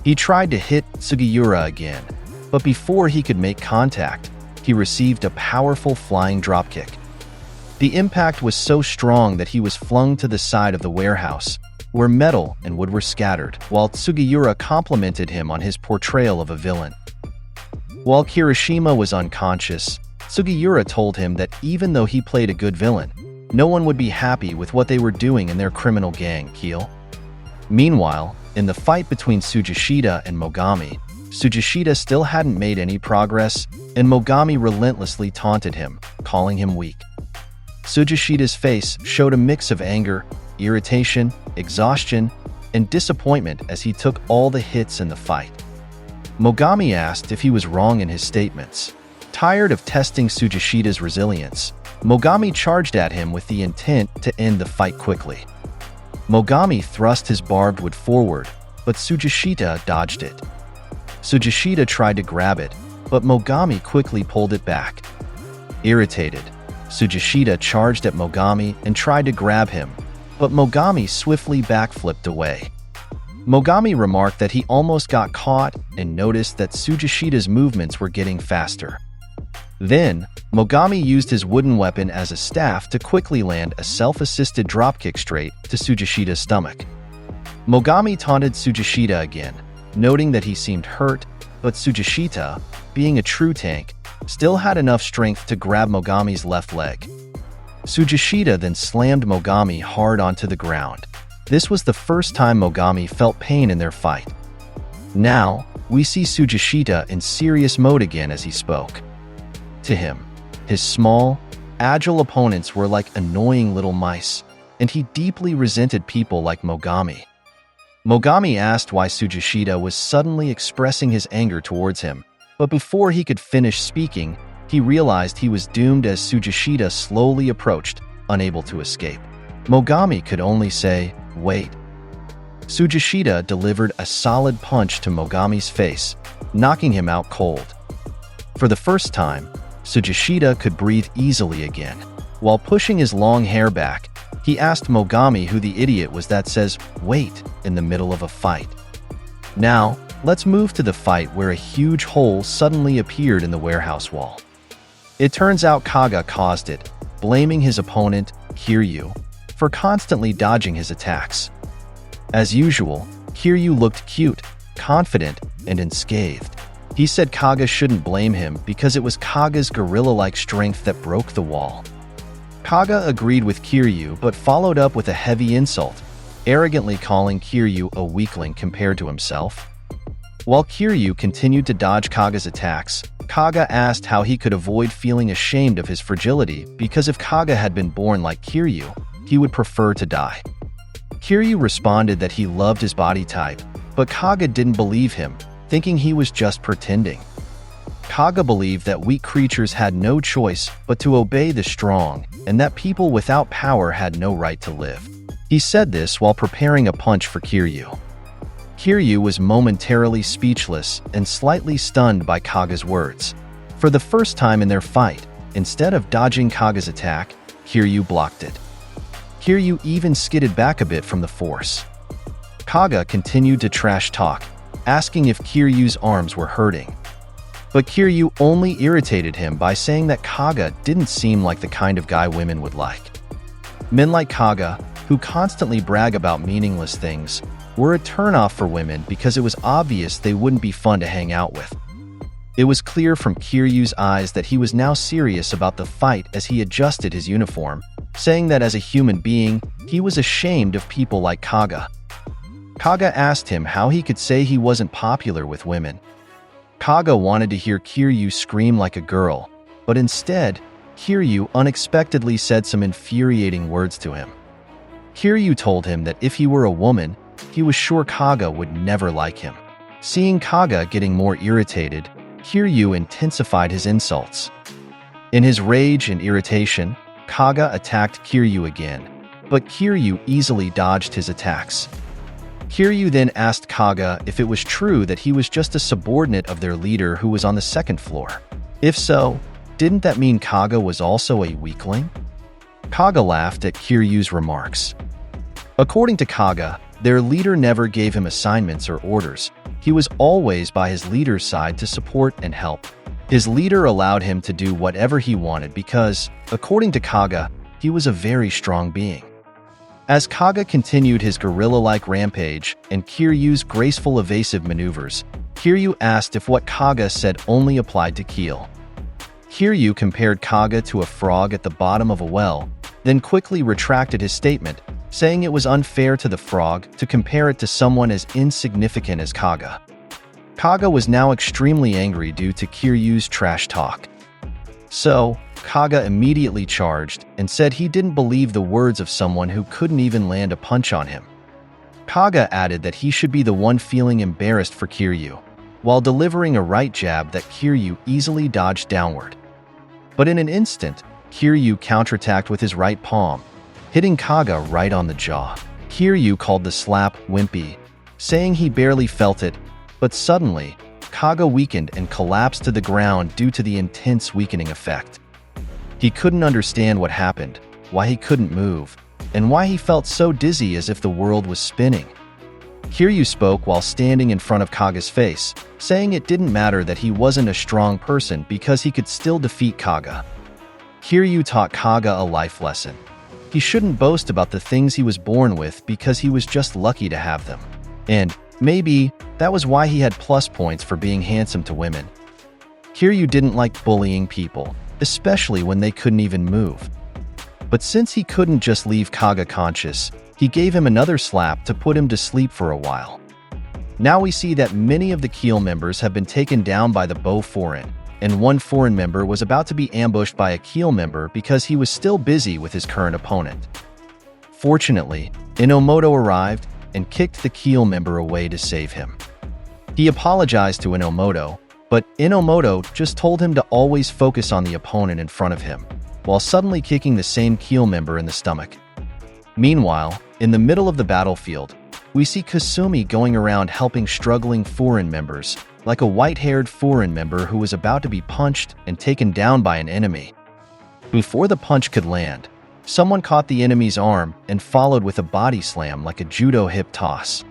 He tried to hit Sugiura again, but before he could make contact, he received a powerful flying dropkick. The impact was so strong that he was flung to the side of the warehouse, where metal and wood were scattered, while Sugiura complimented him on his portrayal of a villain. While Kirishima was unconscious, Sugiura told him that even though he played a good villain, no one would be happy with what they were doing in their criminal gang, Keel. Meanwhile, in the fight between Tsujishita and Mogami, Tsujishita still hadn't made any progress, and Mogami relentlessly taunted him, calling him weak. Tsujishita's face showed a mix of anger, irritation, exhaustion, and disappointment as he took all the hits in the fight. Mogami asked if he was wrong in his statements. Tired of testing Tsujishita's resilience, Mogami charged at him with the intent to end the fight quickly. Mogami thrust his barbed wood forward, but Tsujishita dodged it. Tsujishita tried to grab it, but Mogami quickly pulled it back. Irritated, Tsujishita charged at Mogami and tried to grab him, but Mogami swiftly backflipped away. Mogami remarked that he almost got caught and noticed that Tsujishita's movements were getting faster. Then, Mogami used his wooden weapon as a staff to quickly land a self-assisted dropkick straight to Tsujishida's stomach. Mogami taunted Tsujishida again, noting that he seemed hurt, but Tsujishida, being a true tank, still had enough strength to grab Mogami's left leg. Tsujishida then slammed Mogami hard onto the ground. This was the first time Mogami felt pain in their fight. Now, we see Tsujishida in serious mode again as he spoke. To him, his small, agile opponents were like annoying little mice, and he deeply resented people like Mogami. Mogami asked why Tsujishida was suddenly expressing his anger towards him, but before he could finish speaking, he realized he was doomed as Tsujishida slowly approached, unable to escape. Mogami could only say, "Wait." Tsujishida delivered a solid punch to Mogami's face, knocking him out cold. For the first time, Tsujishida could breathe easily again. While pushing his long hair back, he asked Mogami who the idiot was that says, "Wait," in the middle of a fight. Now, let's move to the fight where a huge hole suddenly appeared in the warehouse wall. It turns out Kaga caused it, blaming his opponent, Kiryu, for constantly dodging his attacks. As usual, Kiryu looked cute, confident, and unscathed. He said Kaga shouldn't blame him because it was Kaga's gorilla-like strength that broke the wall. Kaga agreed with Kiryu but followed up with a heavy insult, arrogantly calling Kiryu a weakling compared to himself. While Kiryu continued to dodge Kaga's attacks, Kaga asked how he could avoid feeling ashamed of his fragility because if Kaga had been born like Kiryu, he would prefer to die. Kiryu responded that he loved his body type, but Kaga didn't believe him, thinking he was just pretending. Kaga believed that weak creatures had no choice but to obey the strong, and that people without power had no right to live. He said this while preparing a punch for Kiryu. Kiryu was momentarily speechless and slightly stunned by Kaga's words. For the first time in their fight, instead of dodging Kaga's attack, Kiryu blocked it. Kiryu even skidded back a bit from the force. Kaga continued to trash talk, asking if Kiryu's arms were hurting. But Kiryu only irritated him by saying that Kaga didn't seem like the kind of guy women would like. Men like Kaga, who constantly brag about meaningless things, were a turnoff for women because it was obvious they wouldn't be fun to hang out with. It was clear from Kiryu's eyes that he was now serious about the fight as he adjusted his uniform, saying that as a human being, he was ashamed of people like Kaga. Kaga asked him how he could say he wasn't popular with women. Kaga wanted to hear Kiryu scream like a girl, but instead, Kiryu unexpectedly said some infuriating words to him. Kiryu told him that if he were a woman, he was sure Kaga would never like him. Seeing Kaga getting more irritated, Kiryu intensified his insults. In his rage and irritation, Kaga attacked Kiryu again, but Kiryu easily dodged his attacks. Kiryu then asked Kaga if it was true that he was just a subordinate of their leader who was on the second floor. If so, didn't that mean Kaga was also a weakling? Kaga laughed at Kiryu's remarks. According to Kaga, their leader never gave him assignments or orders. He was always by his leader's side to support and help. His leader allowed him to do whatever he wanted because, according to Kaga, he was a very strong being. As Kaga continued his gorilla-like rampage and Kiryu's graceful evasive maneuvers, Kiryu asked if what Kaga said only applied to Keel. Kiryu compared Kaga to a frog at the bottom of a well, then quickly retracted his statement, saying it was unfair to the frog to compare it to someone as insignificant as Kaga. Kaga was now extremely angry due to Kiryu's trash talk. So, Kaga immediately charged and said he didn't believe the words of someone who couldn't even land a punch on him. Kaga added that he should be the one feeling embarrassed for Kiryu, while delivering a right jab that Kiryu easily dodged downward. But in an instant, Kiryu counterattacked with his right palm, hitting Kaga right on the jaw. Kiryu called the slap wimpy, saying he barely felt it, but suddenly, Kaga weakened and collapsed to the ground due to the intense weakening effect. He couldn't understand what happened, why he couldn't move, and why he felt so dizzy as if the world was spinning. Kiryu spoke while standing in front of Kaga's face, saying it didn't matter that he wasn't a strong person because he could still defeat Kaga. Kiryu taught Kaga a life lesson. He shouldn't boast about the things he was born with because he was just lucky to have them. And maybe that was why he had plus points for being handsome to women. Kiryu didn't like bullying people, especially when they couldn't even move. But since he couldn't just leave Kaga conscious, he gave him another slap to put him to sleep for a while. Now we see that many of the Keel members have been taken down by the Bow Foreign, and one foreign member was about to be ambushed by a Keel member because he was still busy with his current opponent. Fortunately, Inomoto arrived and kicked the Keel member away to save him. He apologized to Inomoto, but Inomoto just told him to always focus on the opponent in front of him, while suddenly kicking the same Keel member in the stomach. Meanwhile, in the middle of the battlefield, we see Kasumi going around helping struggling foreign members, like a white-haired foreign member who was about to be punched and taken down by an enemy. Before the punch could land, someone caught the enemy's arm and followed with a body slam like a judo hip toss.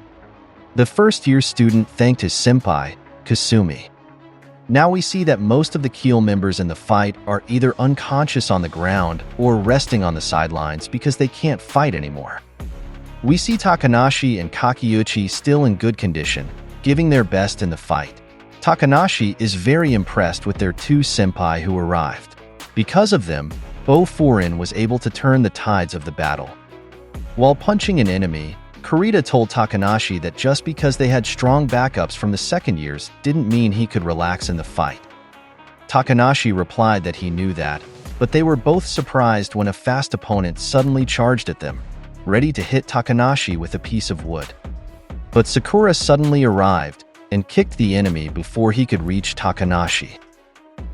The first-year student thanked his senpai, Kasumi. Now we see that most of the Keel members in the fight are either unconscious on the ground or resting on the sidelines because they can't fight anymore. We see Takanashi and Kakeuchi still in good condition, giving their best in the fight. Takanashi is very impressed with their two senpai who arrived. Because of them, Bow Foreign was able to turn the tides of the battle. While punching an enemy, Kurita told Takanashi that just because they had strong backups from the second years didn't mean he could relax in the fight. Takanashi replied that he knew that, but they were both surprised when a fast opponent suddenly charged at them, ready to hit Takanashi with a piece of wood. But Sakura suddenly arrived and kicked the enemy before he could reach Takanashi.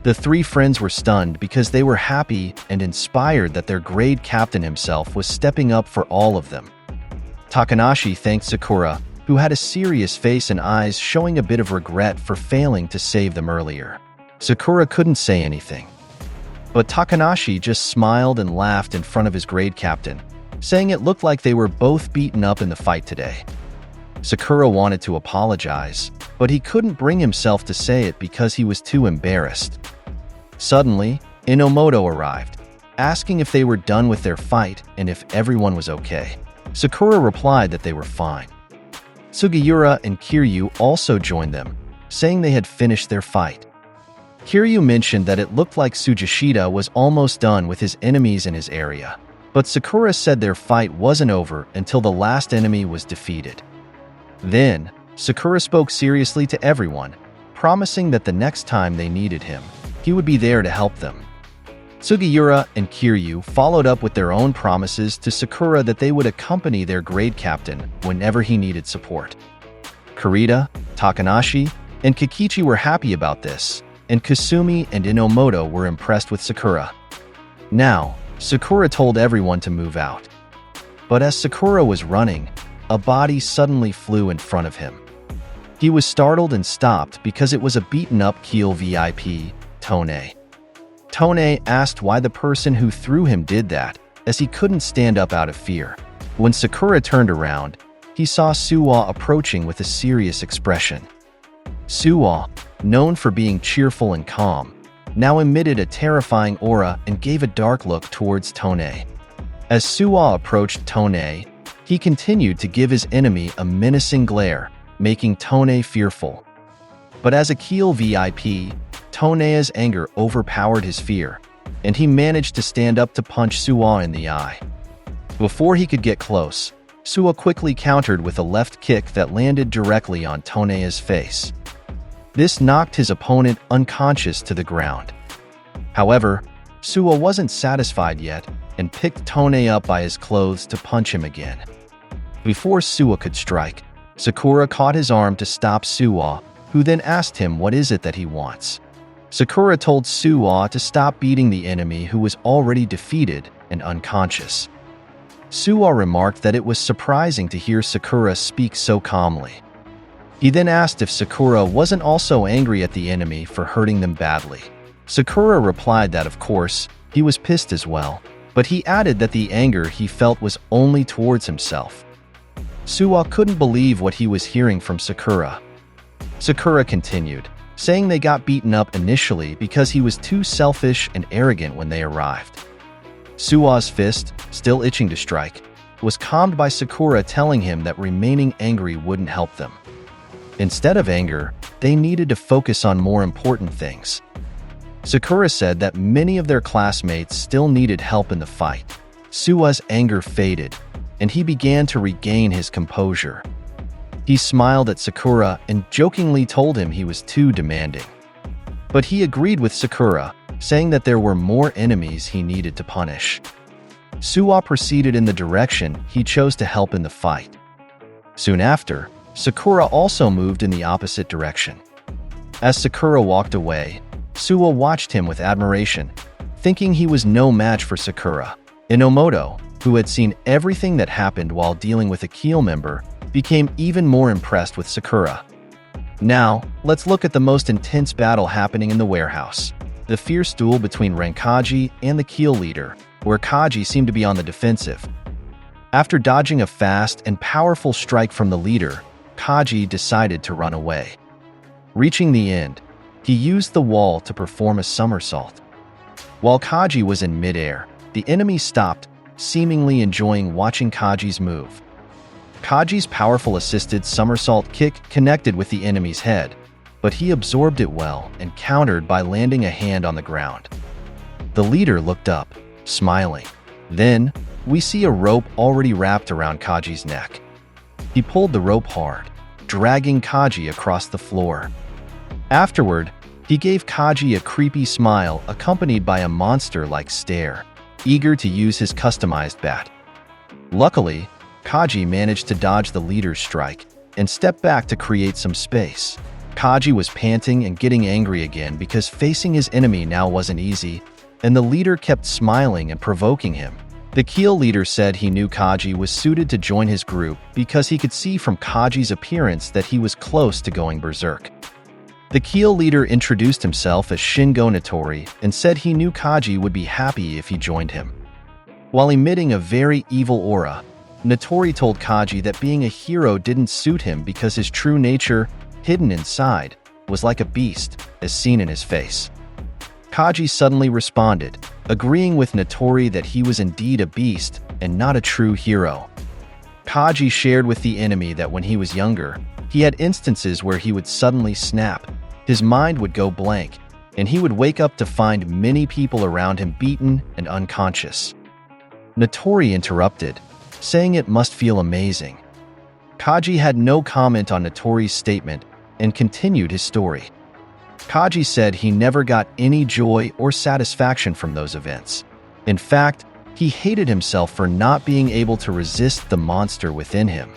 The three friends were stunned because they were happy and inspired that their grade captain himself was stepping up for all of them. Takanashi thanked Sakura, who had a serious face and eyes showing a bit of regret for failing to save them earlier. Sakura couldn't say anything. But Takanashi just smiled and laughed in front of his grade captain, saying it looked like they were both beaten up in the fight today. Sakura wanted to apologize, but he couldn't bring himself to say it because he was too embarrassed. Suddenly, Inomoto arrived, asking if they were done with their fight and if everyone was okay. Sakura replied that they were fine. Sugiura and Kiryu also joined them, saying they had finished their fight. Kiryu mentioned that it looked like Tsujishita was almost done with his enemies in his area, but Sakura said their fight wasn't over until the last enemy was defeated. Then, Sakura spoke seriously to everyone, promising that the next time they needed him, he would be there to help them. Sugiura and Kiryu followed up with their own promises to Sakura that they would accompany their grade captain whenever he needed support. Kurita, Takanashi, and Kikichi were happy about this, and Kasumi and Inomoto were impressed with Sakura. Now, Sakura told everyone to move out. But as Sakura was running, a body suddenly flew in front of him. He was startled and stopped because it was a beaten-up Keel VIP, Tone. Tone asked why the person who threw him did that, as he couldn't stand up out of fear. When Sakura turned around, he saw Suwa approaching with a serious expression. Suwa, known for being cheerful and calm, now emitted a terrifying aura and gave a dark look towards Tone. As Suwa approached Tone, he continued to give his enemy a menacing glare, making Tone fearful. But as a Keel VIP, Tone's anger overpowered his fear, and he managed to stand up to punch Suwa in the eye. Before he could get close, Suwa quickly countered with a left kick that landed directly on Tone's face. This knocked his opponent unconscious to the ground. However, Suwa wasn't satisfied yet and picked Tone up by his clothes to punch him again. Before Suwa could strike, Sakura caught his arm to stop Suwa, who then asked him what is it that he wants. Sakura told Suwa to stop beating the enemy who was already defeated and unconscious. Suwa remarked that it was surprising to hear Sakura speak so calmly. He then asked if Sakura wasn't also angry at the enemy for hurting them badly. Sakura replied that of course, he was pissed as well, but he added that the anger he felt was only towards himself. Suwa couldn't believe what he was hearing from Sakura. Sakura continued, saying they got beaten up initially because he was too selfish and arrogant when they arrived. Suwa's fist, still itching to strike, was calmed by Sakura telling him that remaining angry wouldn't help them. Instead of anger, they needed to focus on more important things. Sakura said that many of their classmates still needed help in the fight. Suwa's anger faded, and he began to regain his composure. He smiled at Sakura and jokingly told him he was too demanding. But he agreed with Sakura, saying that there were more enemies he needed to punish. Suwa proceeded in the direction he chose to help in the fight. Soon after, Sakura also moved in the opposite direction. As Sakura walked away, Suwa watched him with admiration, thinking he was no match for Sakura. Inomoto, who had seen everything that happened while dealing with a Keel member, became even more impressed with Sakura. Now, let's look at the most intense battle happening in the warehouse. The fierce duel between Rankaji and the Keel leader, where Kaji seemed to be on the defensive. After dodging a fast and powerful strike from the leader, Kaji decided to run away. Reaching the end, he used the wall to perform a somersault. While Kaji was in midair, the enemy stopped, seemingly enjoying watching Kaji's move. Kaji's powerful assisted somersault kick connected with the enemy's head, but he absorbed it well and countered by landing a hand on the ground. The leader looked up, smiling. Then, we see a rope already wrapped around Kaji's neck. He pulled the rope hard, dragging Kaji across the floor. Afterward, he gave Kaji a creepy smile accompanied by a monster-like stare, eager to use his customized bat. Luckily, Kaji managed to dodge the leader's strike and step back to create some space. Kaji was panting and getting angry again because facing his enemy now wasn't easy, and the leader kept smiling and provoking him. The Keel leader said he knew Kaji was suited to join his group because he could see from Kaji's appearance that he was close to going berserk. The Keel leader introduced himself as Shingo Natori and said he knew Kaji would be happy if he joined him. While emitting a very evil aura, Natori told Kaji that being a hero didn't suit him because his true nature, hidden inside, was like a beast, as seen in his face. Kaji suddenly responded, agreeing with Natori that he was indeed a beast and not a true hero. Kaji shared with the enemy that when he was younger, he had instances where he would suddenly snap, his mind would go blank, and he would wake up to find many people around him beaten and unconscious. Natori interrupted, saying it must feel amazing. Kaji had no comment on Natori's statement and continued his story. Kaji said he never got any joy or satisfaction from those events. In fact, he hated himself for not being able to resist the monster within him.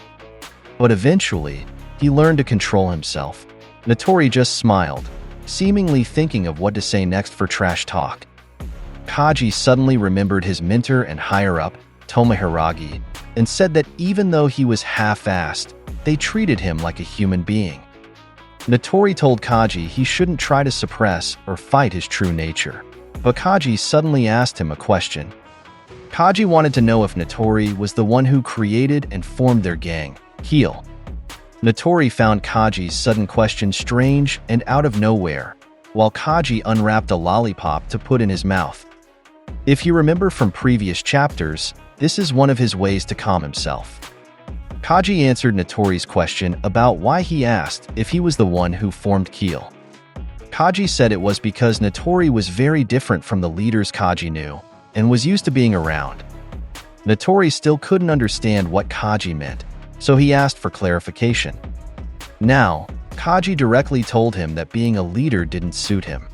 But eventually, he learned to control himself. Natori just smiled, seemingly thinking of what to say next for trash talk. Kaji suddenly remembered his mentor and higher-up, Tomohiragi, and said that even though he was half-assed, they treated him like a human being. Natori told Kaji he shouldn't try to suppress or fight his true nature. But Kaji suddenly asked him a question. Kaji wanted to know if Natori was the one who created and formed their gang, Keel. Natori found Kaji's sudden question strange and out of nowhere, while Kaji unwrapped a lollipop to put in his mouth. If you remember from previous chapters, this is one of his ways to calm himself. Kaji answered Natori's question about why he asked if he was the one who formed Keel. Kaji said it was because Natori was very different from the leaders Kaji knew and was used to being around. Natori still couldn't understand what Kaji meant, so he asked for clarification. Now, Kaji directly told him that being a leader didn't suit him.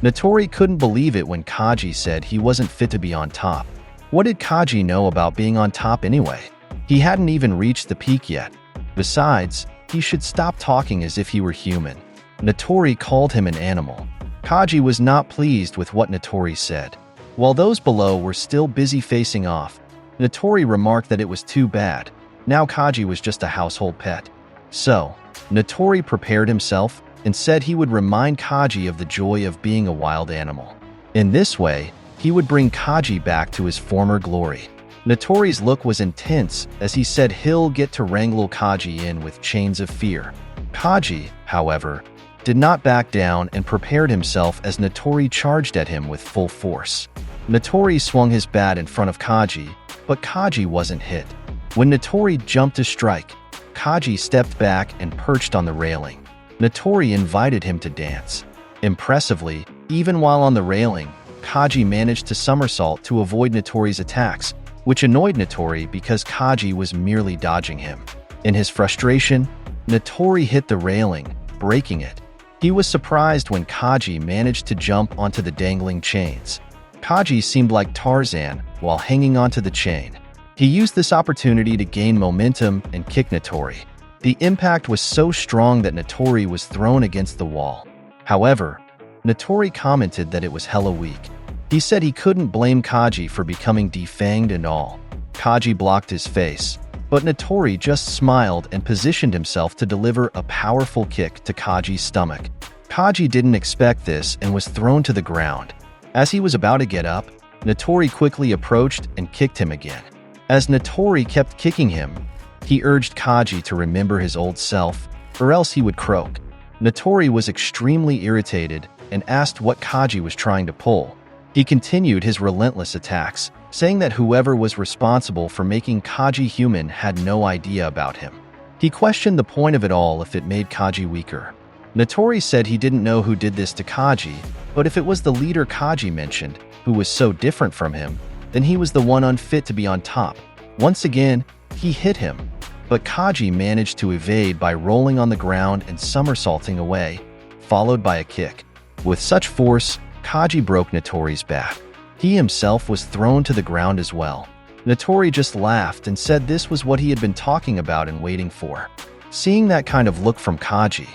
Natori couldn't believe it when Kaji said he wasn't fit to be on top. What did Kaji know about being on top anyway? He hadn't even reached the peak yet. Besides, he should stop talking as if he were human. Natori called him an animal. Kaji was not pleased with what Natori said. While those below were still busy facing off, Natori remarked that it was too bad. Now Kaji was just a household pet. So, Natori prepared himself and said he would remind Kaji of the joy of being a wild animal. In this way, he would bring Kaji back to his former glory. Notori's look was intense as he said he'll get to wrangle Kaji in with chains of fear. Kaji, however, did not back down and prepared himself as Notori charged at him with full force. Notori swung his bat in front of Kaji, but Kaji wasn't hit. When Notori jumped to strike, Kaji stepped back and perched on the railing. Notori invited him to dance. Impressively, even while on the railing, Kaji managed to somersault to avoid Notori's attacks, which annoyed Notori because Kaji was merely dodging him. In his frustration, Notori hit the railing, breaking it. He was surprised when Kaji managed to jump onto the dangling chains. Kaji seemed like Tarzan while hanging onto the chain. He used this opportunity to gain momentum and kick Notori. The impact was so strong that Notori was thrown against the wall. However, Notori commented that it was hella weak. He said he couldn't blame Kaji for becoming defanged and all. Kaji blocked his face, but Notori just smiled and positioned himself to deliver a powerful kick to Kaji's stomach. Kaji didn't expect this and was thrown to the ground. As he was about to get up, Notori quickly approached and kicked him again. As Notori kept kicking him, he urged Kaji to remember his old self, or else he would croak. Notori was extremely irritated and asked what Kaji was trying to pull. He continued his relentless attacks, saying that whoever was responsible for making Kaji human had no idea about him. He questioned the point of it all if it made Kaji weaker. Notori said he didn't know who did this to Kaji, but if it was the leader Kaji mentioned, who was so different from him, then he was the one unfit to be on top. Once again, he hit him, but Kaji managed to evade by rolling on the ground and somersaulting away, followed by a kick. With such force, Kaji broke Notori's back. He himself was thrown to the ground as well. Notori just laughed and said this was what he had been talking about and waiting for. Seeing that kind of look from Kaji,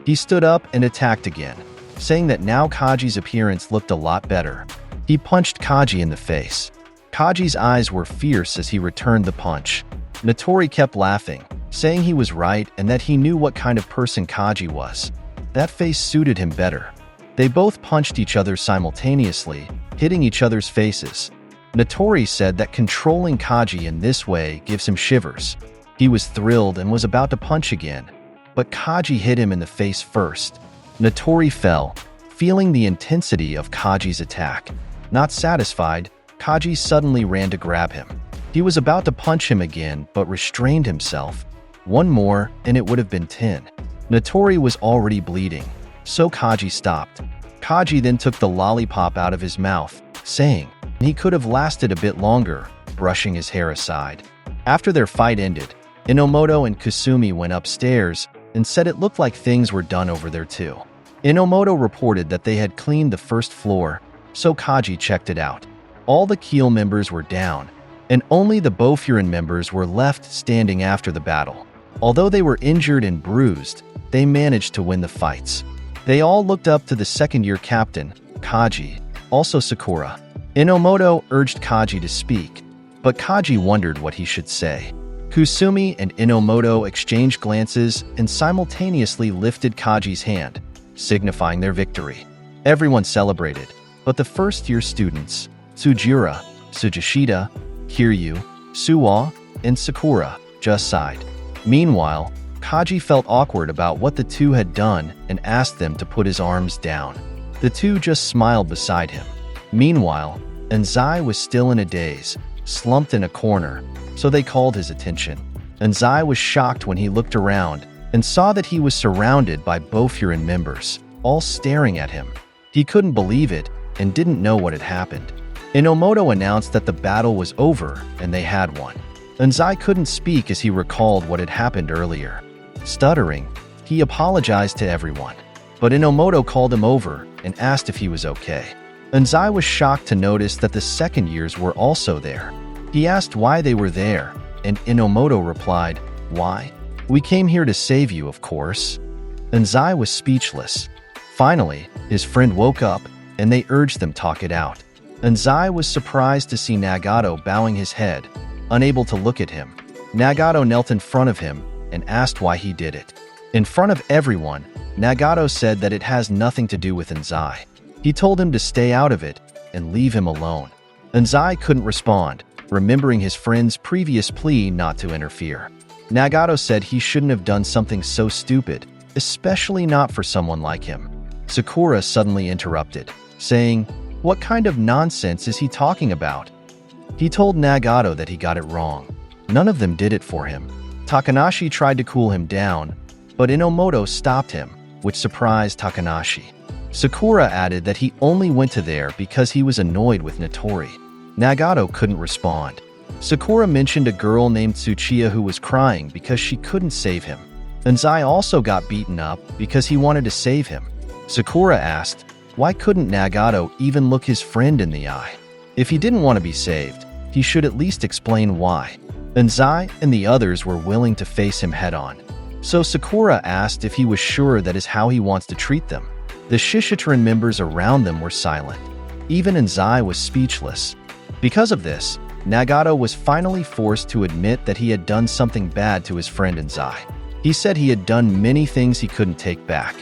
he stood up and attacked again, saying that now Kaji's appearance looked a lot better. He punched Kaji in the face. Kaji's eyes were fierce as he returned the punch. Notori kept laughing, saying he was right and that he knew what kind of person Kaji was. That face suited him better. They both punched each other simultaneously, hitting each other's faces. Notori said that controlling Kaji in this way gives him shivers. He was thrilled and was about to punch again, but Kaji hit him in the face first. Notori fell, feeling the intensity of Kaji's attack. Not satisfied, Kaji suddenly ran to grab him. He was about to punch him again, but restrained himself. One more, and it would have been 10. Notori was already bleeding, so Kaji stopped. Kaji then took the lollipop out of his mouth, saying he could have lasted a bit longer, brushing his hair aside. After their fight ended, Inomoto and Kusumi went upstairs and said it looked like things were done over there too. Inomoto reported that they had cleaned the first floor, so Kaji checked it out. All the Keel members were down, and only the Bofurin members were left standing after the battle. Although they were injured and bruised, they managed to win the fights. They all looked up to the second-year captain, Kaji, also Sakura. Inomoto urged Kaji to speak, but Kaji wondered what he should say. Kusumi and Inomoto exchanged glances and simultaneously lifted Kaji's hand, signifying their victory. Everyone celebrated, but the first-year students, Tsujira, Tsujishita, Kiryu, Suwa, and Sakura, just sighed. Meanwhile, Kaji felt awkward about what the two had done and asked them to put his arms down. The two just smiled beside him. Meanwhile, Anzai was still in a daze, slumped in a corner, so they called his attention. Anzai was shocked when he looked around and saw that he was surrounded by Bofurin members, all staring at him. He couldn't believe it and didn't know what had happened. Inomoto announced that the battle was over and they had won. Anzai couldn't speak as he recalled what had happened earlier. Stuttering, he apologized to everyone, but Inomoto called him over and asked if he was okay. Anzai was shocked to notice that the second years were also there. He asked why they were there, and Inomoto replied, "Why? We came here to save you, of course." Anzai was speechless. Finally, his friend woke up, and they urged them talk it out. Anzai was surprised to see Nagato bowing his head, unable to look at him. Nagato knelt in front of him and asked why he did it. In front of everyone, Nagato said that it has nothing to do with Anzai. He told him to stay out of it and leave him alone. Anzai couldn't respond, remembering his friend's previous plea not to interfere. Nagato said he shouldn't have done something so stupid, especially not for someone like him. Sakura suddenly interrupted, saying, "What kind of nonsense is he talking about?" He told Nagato that he got it wrong. None of them did it for him. Takanashi tried to cool him down, but Inomoto stopped him, which surprised Takanashi. Sakura added that he only went to there because he was annoyed with Natori. Nagato couldn't respond. Sakura mentioned a girl named Tsuchiya who was crying because she couldn't save him. Anzai also got beaten up because he wanted to save him. Sakura asked, why couldn't Nagato even look his friend in the eye? If he didn't want to be saved, he should at least explain why. Anzai and the others were willing to face him head-on. So Sakura asked if he was sure that is how he wants to treat them. The Shishiton members around them were silent. Even Anzai was speechless. Because of this, Nagato was finally forced to admit that he had done something bad to his friend Anzai. He said he had done many things he couldn't take back.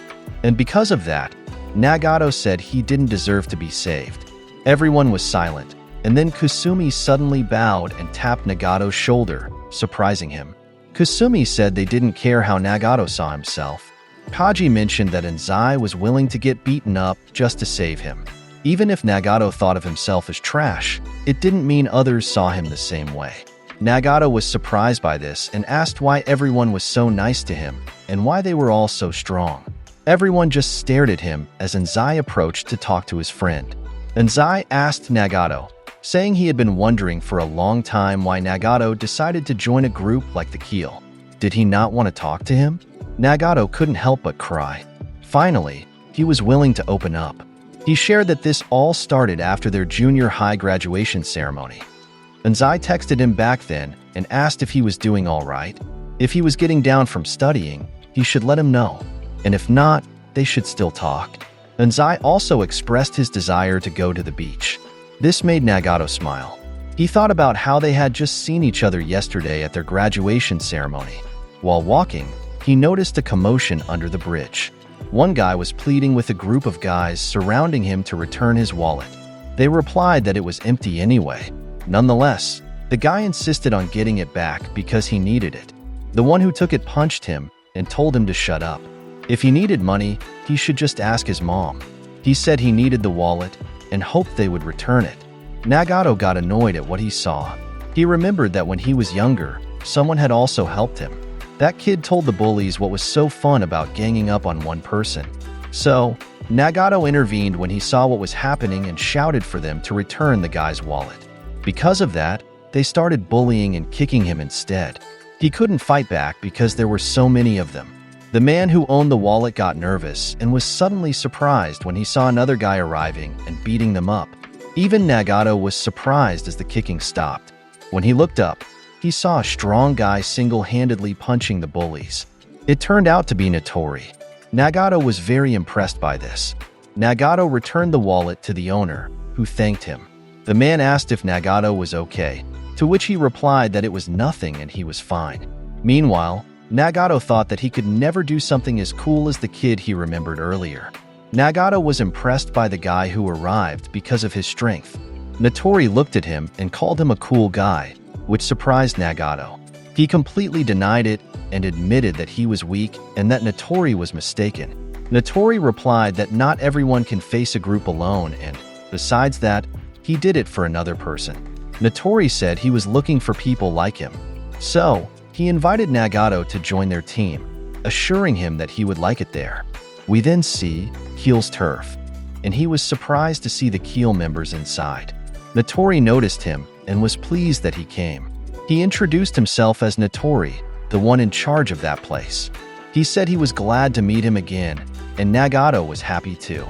And because of that, Nagato said he didn't deserve to be saved. Everyone was silent, and then Kusumi suddenly bowed and tapped Nagato's shoulder, surprising him. Kusumi said they didn't care how Nagato saw himself. Kaji mentioned that Anzai was willing to get beaten up just to save him. Even if Nagato thought of himself as trash, it didn't mean others saw him the same way. Nagato was surprised by this and asked why everyone was so nice to him and why they were all so strong. Everyone just stared at him as Anzai approached to talk to his friend. Anzai asked Nagato, saying he had been wondering for a long time why Nagato decided to join a group like the Keel. Did he not want to talk to him? Nagato couldn't help but cry. Finally, he was willing to open up. He shared that this all started after their junior high graduation ceremony. Anzai texted him back then and asked if he was doing all right. If he was getting down from studying, he should let him know. And if not, they should still talk. Anzai also expressed his desire to go to the beach. This made Nagato smile. He thought about how they had just seen each other yesterday at their graduation ceremony. While walking, he noticed a commotion under the bridge. One guy was pleading with a group of guys surrounding him to return his wallet. They replied that it was empty anyway. Nonetheless, the guy insisted on getting it back because he needed it. The one who took it punched him and told him to shut up. If he needed money, he should just ask his mom. He said he needed the wallet and hoped they would return it. Nagato got annoyed at what he saw. He remembered that when he was younger, someone had also helped him. That kid told the bullies what was so fun about ganging up on one person. So, Nagato intervened when he saw what was happening and shouted for them to return the guy's wallet. Because of that, they started bullying and kicking him instead. He couldn't fight back because there were so many of them. The man who owned the wallet got nervous and was suddenly surprised when he saw another guy arriving and beating them up. Even Nagato was surprised as the kicking stopped. When he looked up, he saw a strong guy single-handedly punching the bullies. It turned out to be Natori. Nagato was very impressed by this. Nagato returned the wallet to the owner, who thanked him. The man asked if Nagato was okay, to which he replied that it was nothing and he was fine. Meanwhile, Nagato thought that he could never do something as cool as the kid he remembered earlier. Nagato was impressed by the guy who arrived because of his strength. Natori looked at him and called him a cool guy, which surprised Nagato. He completely denied it and admitted that he was weak and that Natori was mistaken. Natori replied that not everyone can face a group alone and, besides that, he did it for another person. Natori said he was looking for people like him. So, he invited Nagato to join their team, assuring him that he would like it there. We then see Keel's turf, and he was surprised to see the Keel members inside. Natori noticed him and was pleased that he came. He introduced himself as Natori, the one in charge of that place. He said he was glad to meet him again, and Nagato was happy too.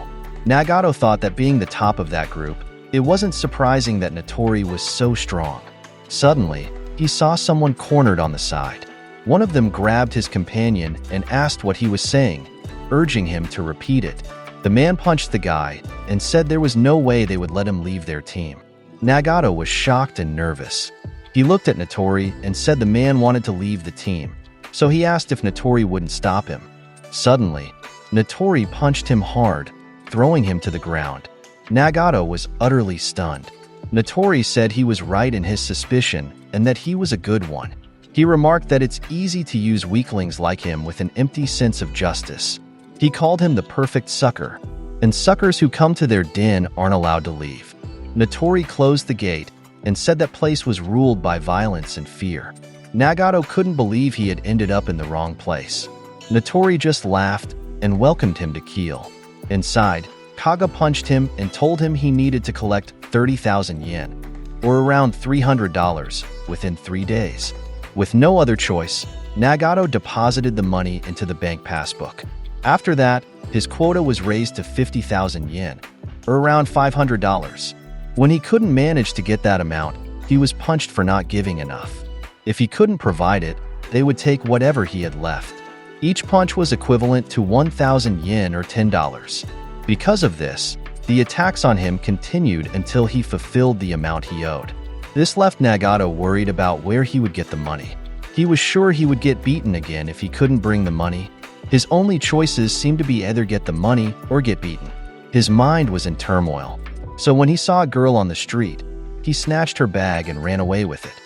Nagato thought that being the top of that group, it wasn't surprising that Natori was so strong. Suddenly, he saw someone cornered on the side. One of them grabbed his companion and asked what he was saying, urging him to repeat it. The man punched the guy and said there was no way they would let him leave their team. Nagato was shocked and nervous. He looked at Natori and said the man wanted to leave the team, so he asked if Natori wouldn't stop him. Suddenly, Natori punched him hard, throwing him to the ground. Nagato was utterly stunned. Notori said he was right in his suspicion and that he was a good one. He remarked that it's easy to use weaklings like him with an empty sense of justice. He called him the perfect sucker, and suckers who come to their den aren't allowed to leave. Notori closed the gate and said that place was ruled by violence and fear. Nagato couldn't believe he had ended up in the wrong place. Notori just laughed and welcomed him to Keel. Inside, Kaga punched him and told him he needed to collect 30,000 yen, or around $300, within 3 days. With no other choice, Nagato deposited the money into the bank passbook. After that, his quota was raised to 50,000 yen, or around $500. When he couldn't manage to get that amount, he was punched for not giving enough. If he couldn't provide it, they would take whatever he had left. Each punch was equivalent to 1,000 yen or $10. Because of this, the attacks on him continued until he fulfilled the amount he owed. This left Nagato worried about where he would get the money. He was sure he would get beaten again if he couldn't bring the money. His only choices seemed to be either get the money or get beaten. His mind was in turmoil. So when he saw a girl on the street, he snatched her bag and ran away with it.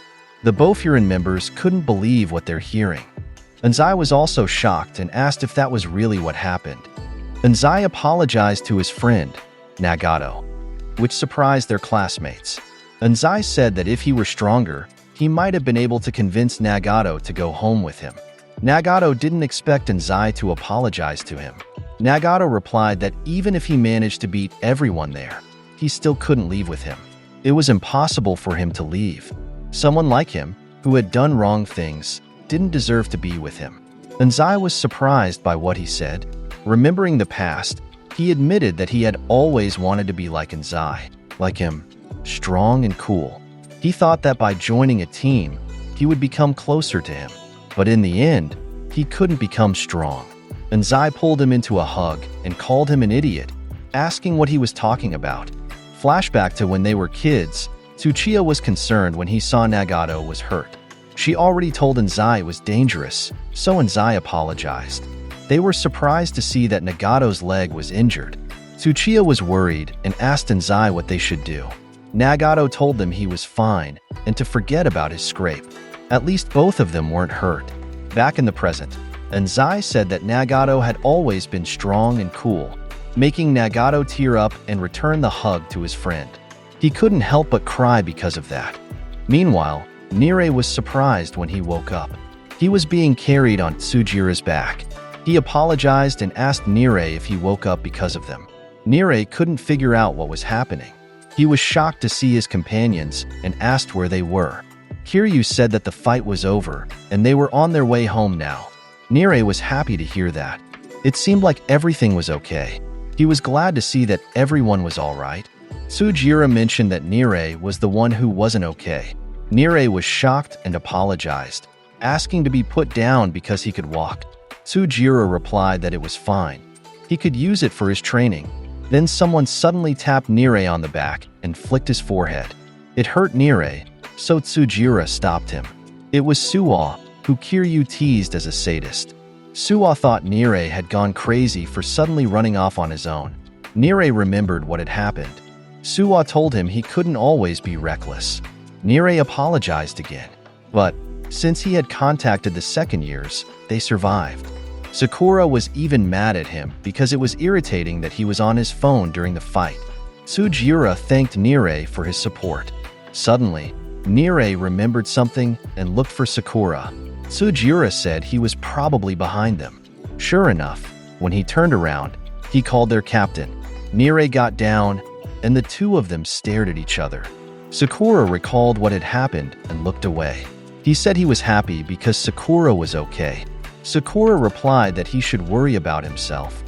The Bofurin members couldn't believe what they're hearing. Anzai was also shocked and asked if that was really what happened. Anzai apologized to his friend, Nagato, which surprised their classmates. Anzai said that if he were stronger, he might have been able to convince Nagato to go home with him. Nagato didn't expect Anzai to apologize to him. Nagato replied that even if he managed to beat everyone there, he still couldn't leave with him. It was impossible for him to leave. Someone like him, who had done wrong things, didn't deserve to be with him. Anzai was surprised by what he said. Remembering the past, he admitted that he had always wanted to be like Anzai, like him, strong and cool. He thought that by joining a team, he would become closer to him. But in the end, he couldn't become strong. Anzai pulled him into a hug and called him an idiot, asking what he was talking about. Flashback to when they were kids, Tsuchiya was concerned when he saw Nagato was hurt. She already told Anzai it was dangerous, so Anzai apologized. They were surprised to see that Nagato's leg was injured. Tsuchiya was worried and asked Anzai what they should do. Nagato told them he was fine and to forget about his scrape. At least both of them weren't hurt. Back in the present, Anzai said that Nagato had always been strong and cool, making Nagato tear up and return the hug to his friend. He couldn't help but cry because of that. Meanwhile, Nire was surprised when he woke up. He was being carried on Tsujira's back. He apologized and asked Nire if he woke up because of them. Nire couldn't figure out what was happening. He was shocked to see his companions and asked where they were. Kiryu said that the fight was over and they were on their way home now. Nire was happy to hear that. It seemed like everything was okay. He was glad to see that everyone was all right. Tsujira mentioned that Nire was the one who wasn't okay. Nire was shocked and apologized, asking to be put down because he could walk. Tsujira replied that it was fine. He could use it for his training. Then someone suddenly tapped Nire on the back and flicked his forehead. It hurt Nire, so Tsujira stopped him. It was Suwa, who Kiryu teased as a sadist. Suwa thought Nire had gone crazy for suddenly running off on his own. Nire remembered what had happened. Suwa told him he couldn't always be reckless. Nire apologized again. But since he had contacted the second years, they survived. Sakura was even mad at him because it was irritating that he was on his phone during the fight. Tsujira thanked Nire for his support. Suddenly, Nire remembered something and looked for Sakura. Tsujira said he was probably behind them. Sure enough, when he turned around, he called their captain. Nire got down, and the two of them stared at each other. Sakura recalled what had happened and looked away. He said he was happy because Sakura was okay. Sakura replied that he should worry about himself.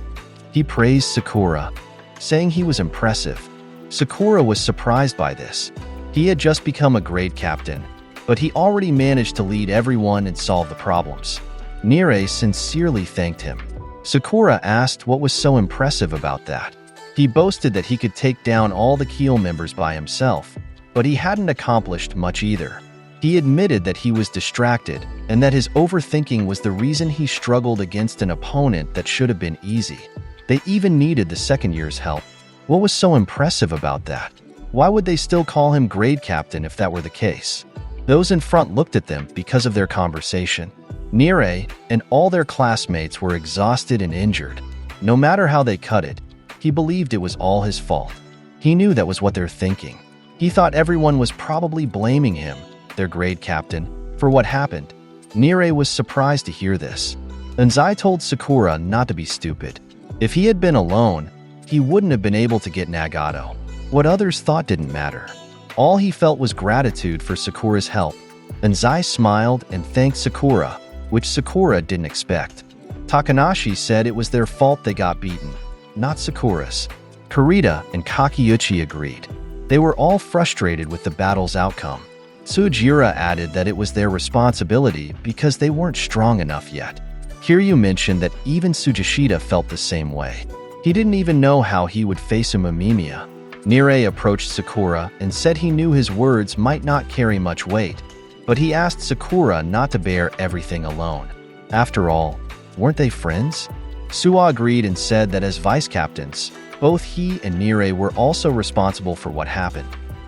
He praised Sakura, saying he was impressive. Sakura was surprised by this. He had just become a great captain, but he already managed to lead everyone and solve the problems. Nire sincerely thanked him. Sakura asked what was so impressive about that. He boasted that he could take down all the Keel members by himself, but he hadn't accomplished much either. He admitted that he was distracted and that his overthinking was the reason he struggled against an opponent that should have been easy. They even needed the second year's help. What was so impressive about that? Why would they still call him grade captain if that were the case? Those in front looked at them because of their conversation. Nire and all their classmates were exhausted and injured. No matter how they cut it, he believed it was all his fault. He knew that was what they're thinking. He thought everyone was probably blaming him, their grade captain, for what happened. Nire was surprised to hear this. Onii told Sakura not to be stupid. If he had been alone, he wouldn't have been able to get Nagato. What others thought didn't matter. All he felt was gratitude for Sakura's help. Onii smiled and thanked Sakura, which Sakura didn't expect. Takanashi said it was their fault they got beaten, not Sakura's. Kurita and Kakeuchi agreed. They were all frustrated with the battle's outcome. Tsujira added that it was their responsibility because they weren't strong enough yet. Kiryu mentioned that even Tsujishita felt the same way. He didn't even know how he would face Umamiya. Nire approached Sakura and said he knew his words might not carry much weight, but he asked Sakura not to bear everything alone. After all, weren't they friends? Suwa agreed and said that as vice-captains, both he and Nire were also responsible for what happened.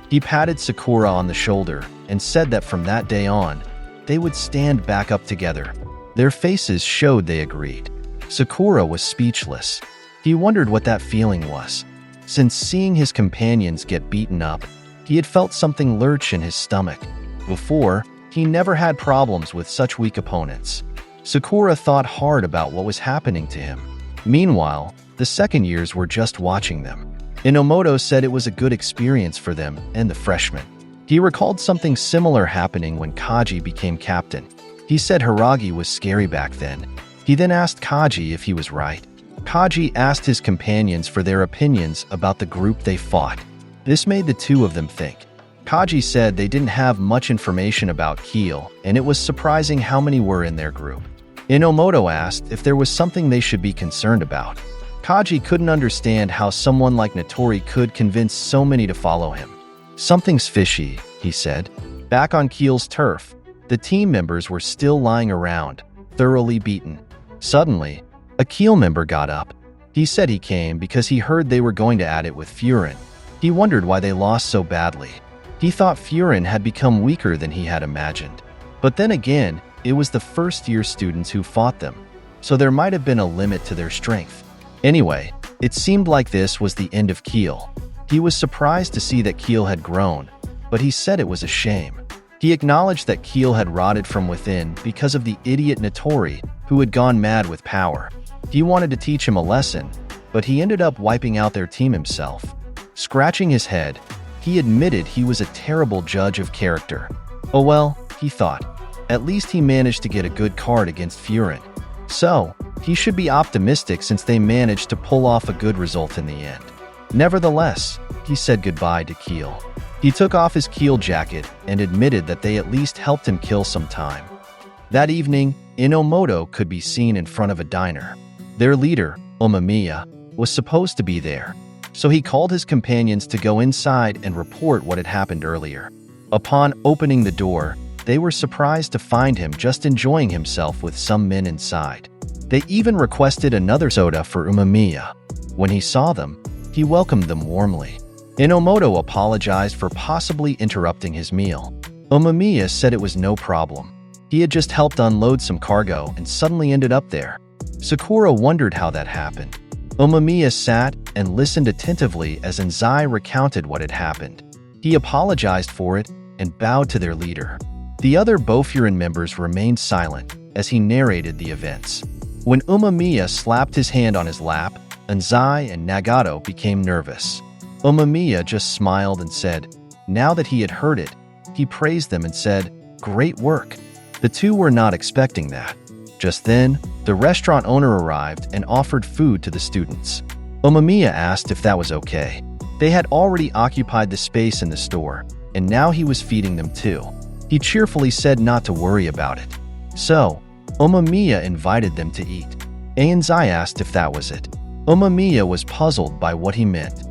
He patted Sakura on the shoulder and said that from that day on, they would stand back up together. Their faces showed they agreed. Sakura was speechless. He wondered what that feeling was. Since seeing his companions get beaten up, he had felt something lurch in his stomach. Before, he never had problems with such weak opponents. Sakura thought hard about what was happening to him. Meanwhile, the second years were just watching them. Inomoto said it was a good experience for them and the freshmen. He recalled something similar happening when Kaji became captain. He said Hiragi was scary back then. He then asked Kaji if he was right. Kaji asked his companions for their opinions about the group they fought. This made the two of them think. Kaji said they didn't have much information about Keel, and it was surprising how many were in their group. Inomoto asked if there was something they should be concerned about. Kaji couldn't understand how someone like Natori could convince so many to follow him. Something's fishy, he said. Back on Keel's turf, the team members were still lying around, thoroughly beaten. Suddenly, a Keel member got up. He said he came because he heard they were going to add it with Furin. He wondered why they lost so badly. He thought Furin had become weaker than he had imagined. But then again, it was the first-year students who fought them, so there might have been a limit to their strength. Anyway, it seemed like this was the end of Keel. He was surprised to see that Keel had grown, but he said it was a shame. He acknowledged that Keel had rotted from within because of the idiot Natori, who had gone mad with power. He wanted to teach him a lesson, but he ended up wiping out their team himself. Scratching his head, he admitted he was a terrible judge of character. Oh well, he thought. At least he managed to get a good card against Furin. So, he should be optimistic since they managed to pull off a good result in the end. Nevertheless, he said goodbye to Keel. He took off his Keel jacket and admitted that they at least helped him kill some time. That evening, Inomoto could be seen in front of a diner. Their leader, Umamiya, was supposed to be there, so he called his companions to go inside and report what had happened earlier. Upon opening the door, they were surprised to find him just enjoying himself with some men inside. They even requested another soda for Umamiya. When he saw them, he welcomed them warmly. Inomoto apologized for possibly interrupting his meal. Umamiya said it was no problem. He had just helped unload some cargo and suddenly ended up there. Sakura wondered how that happened. Umamiya sat and listened attentively as Onii recounted what had happened. He apologized for it and bowed to their leader. The other Bofurin members remained silent as he narrated the events. When Umamiya slapped his hand on his lap, Onii and Nagato became nervous. Umamiya just smiled and said, now that he had heard it, he praised them and said, "Great work." The two were not expecting that. Just then, the restaurant owner arrived and offered food to the students. Umamiya asked if that was okay. They had already occupied the space in the store, and now he was feeding them too. He cheerfully said not to worry about it. So, Umamiya invited them to eat. Onii asked if that was it. Umamiya was puzzled by what he meant.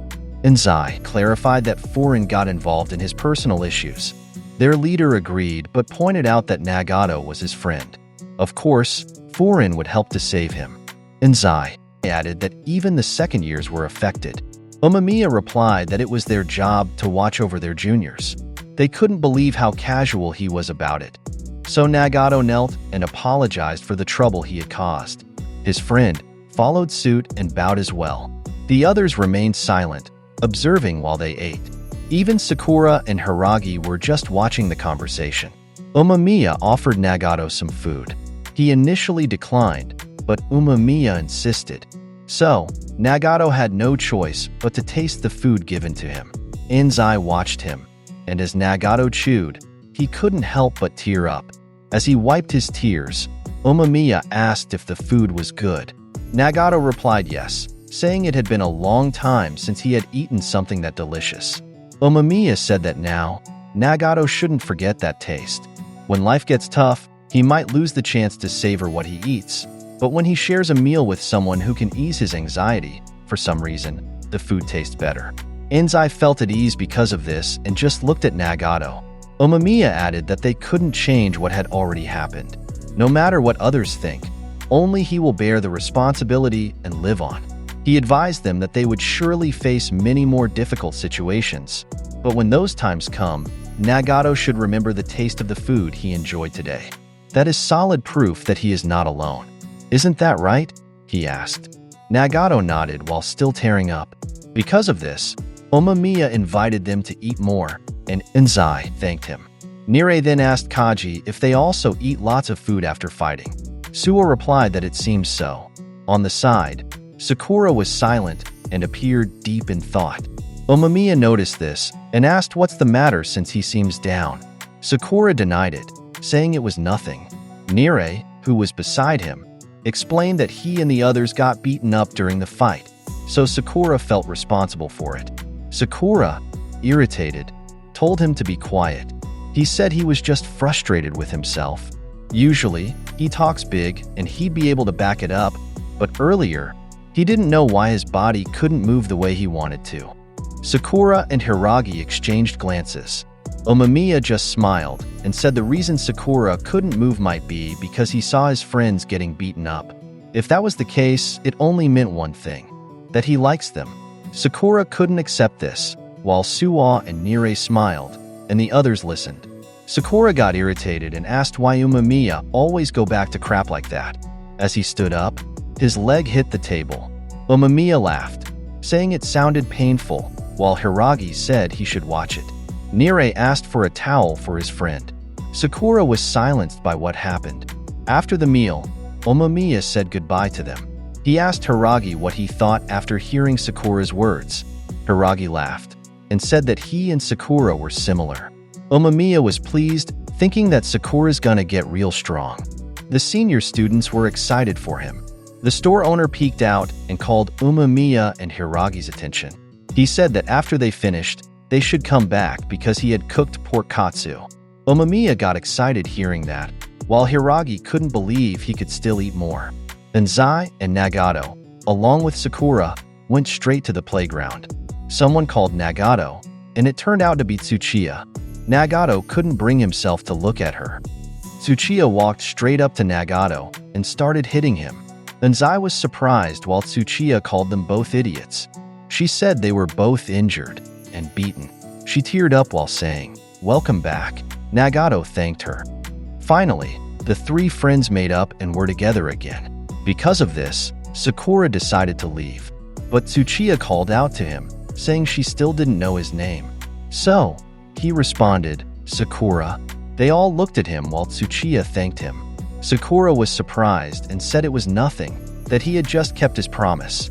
Onii clarified that Furin got involved in his personal issues. Their leader agreed but pointed out that Nagato was his friend. Of course, Furin would help to save him. Onii added that even the second years were affected. Umemiya replied that it was their job to watch over their juniors. They couldn't believe how casual he was about it. So Nagato knelt and apologized for the trouble he had caused. His friend followed suit and bowed as well. The others remained silent, observing while they ate. Even Sakura and Hiragi were just watching the conversation. Umemiya offered Nagato some food. He initially declined, but Umemiya insisted. So, Nagato had no choice but to taste the food given to him. Enzai watched him, and as Nagato chewed, he couldn't help but tear up. As he wiped his tears, Umemiya asked if the food was good. Nagato replied yes, saying it had been a long time since he had eaten something that delicious. Umemiya said that now, Nagato shouldn't forget that taste. When life gets tough, he might lose the chance to savor what he eats. But when he shares a meal with someone who can ease his anxiety, for some reason, the food tastes better. Enzai felt at ease because of this and just looked at Nagato. Umemiya added that they couldn't change what had already happened. No matter what others think, only he will bear the responsibility and live on. He advised them that they would surely face many more difficult situations, but when those times come, Nagato should remember the taste of the food he enjoyed today. That is solid proof that he is not alone. Isn't that right? He asked. Nagato nodded while still tearing up. Because of this, Umemiya invited them to eat more, and Enzai thanked him. Nire then asked Kaji if they also eat lots of food after fighting. Suo replied that it seems so. On the side, Sakura was silent and appeared deep in thought. Umemiya noticed this and asked what's the matter since he seems down. Sakura denied it, saying it was nothing. Nire, who was beside him, explained that he and the others got beaten up during the fight, so Sakura felt responsible for it. Sakura, irritated, told him to be quiet. He said he was just frustrated with himself. Usually, he talks big and he'd be able to back it up, but earlier, he didn't know why his body couldn't move the way he wanted to. Sakura and Hiragi exchanged glances. Umemiya just smiled and said the reason Sakura couldn't move might be because he saw his friends getting beaten up. If that was the case, it only meant one thing, that he likes them. Sakura couldn't accept this, while Suo and Nire smiled, and the others listened. Sakura got irritated and asked why Umemiya always go back to crap like that. As he stood up, his leg hit the table. Umemiya laughed, saying it sounded painful, while Hiragi said he should watch it. Nire asked for a towel for his friend. Sakura was silenced by what happened. After the meal, Umemiya said goodbye to them. He asked Hiragi what he thought after hearing Sakura's words. Hiragi laughed and said that he and Sakura were similar. Umemiya was pleased, thinking that Sakura's gonna get real strong. The senior students were excited for him. The store owner peeked out and called Umemiya and Hiragi's attention. He said that after they finished, they should come back because he had cooked pork katsu. Umemiya got excited hearing that, while Hiragi couldn't believe he could still eat more. Enzai and Nagato, along with Sakura, went straight to the playground. Someone called Nagato, and it turned out to be Tsuchiya. Nagato couldn't bring himself to look at her. Tsuchiya walked straight up to Nagato and started hitting him. Enzai was surprised while Tsuchiya called them both idiots. She said they were both injured and beaten. She teared up while saying, "Welcome back." Nagato thanked her. Finally, the three friends made up and were together again. Because of this, Sakura decided to leave, but Tsuchiya called out to him, saying she still didn't know his name. So, he responded, "Sakura." They all looked at him while Tsuchiya thanked him. Sakura was surprised and said it was nothing, that he had just kept his promise.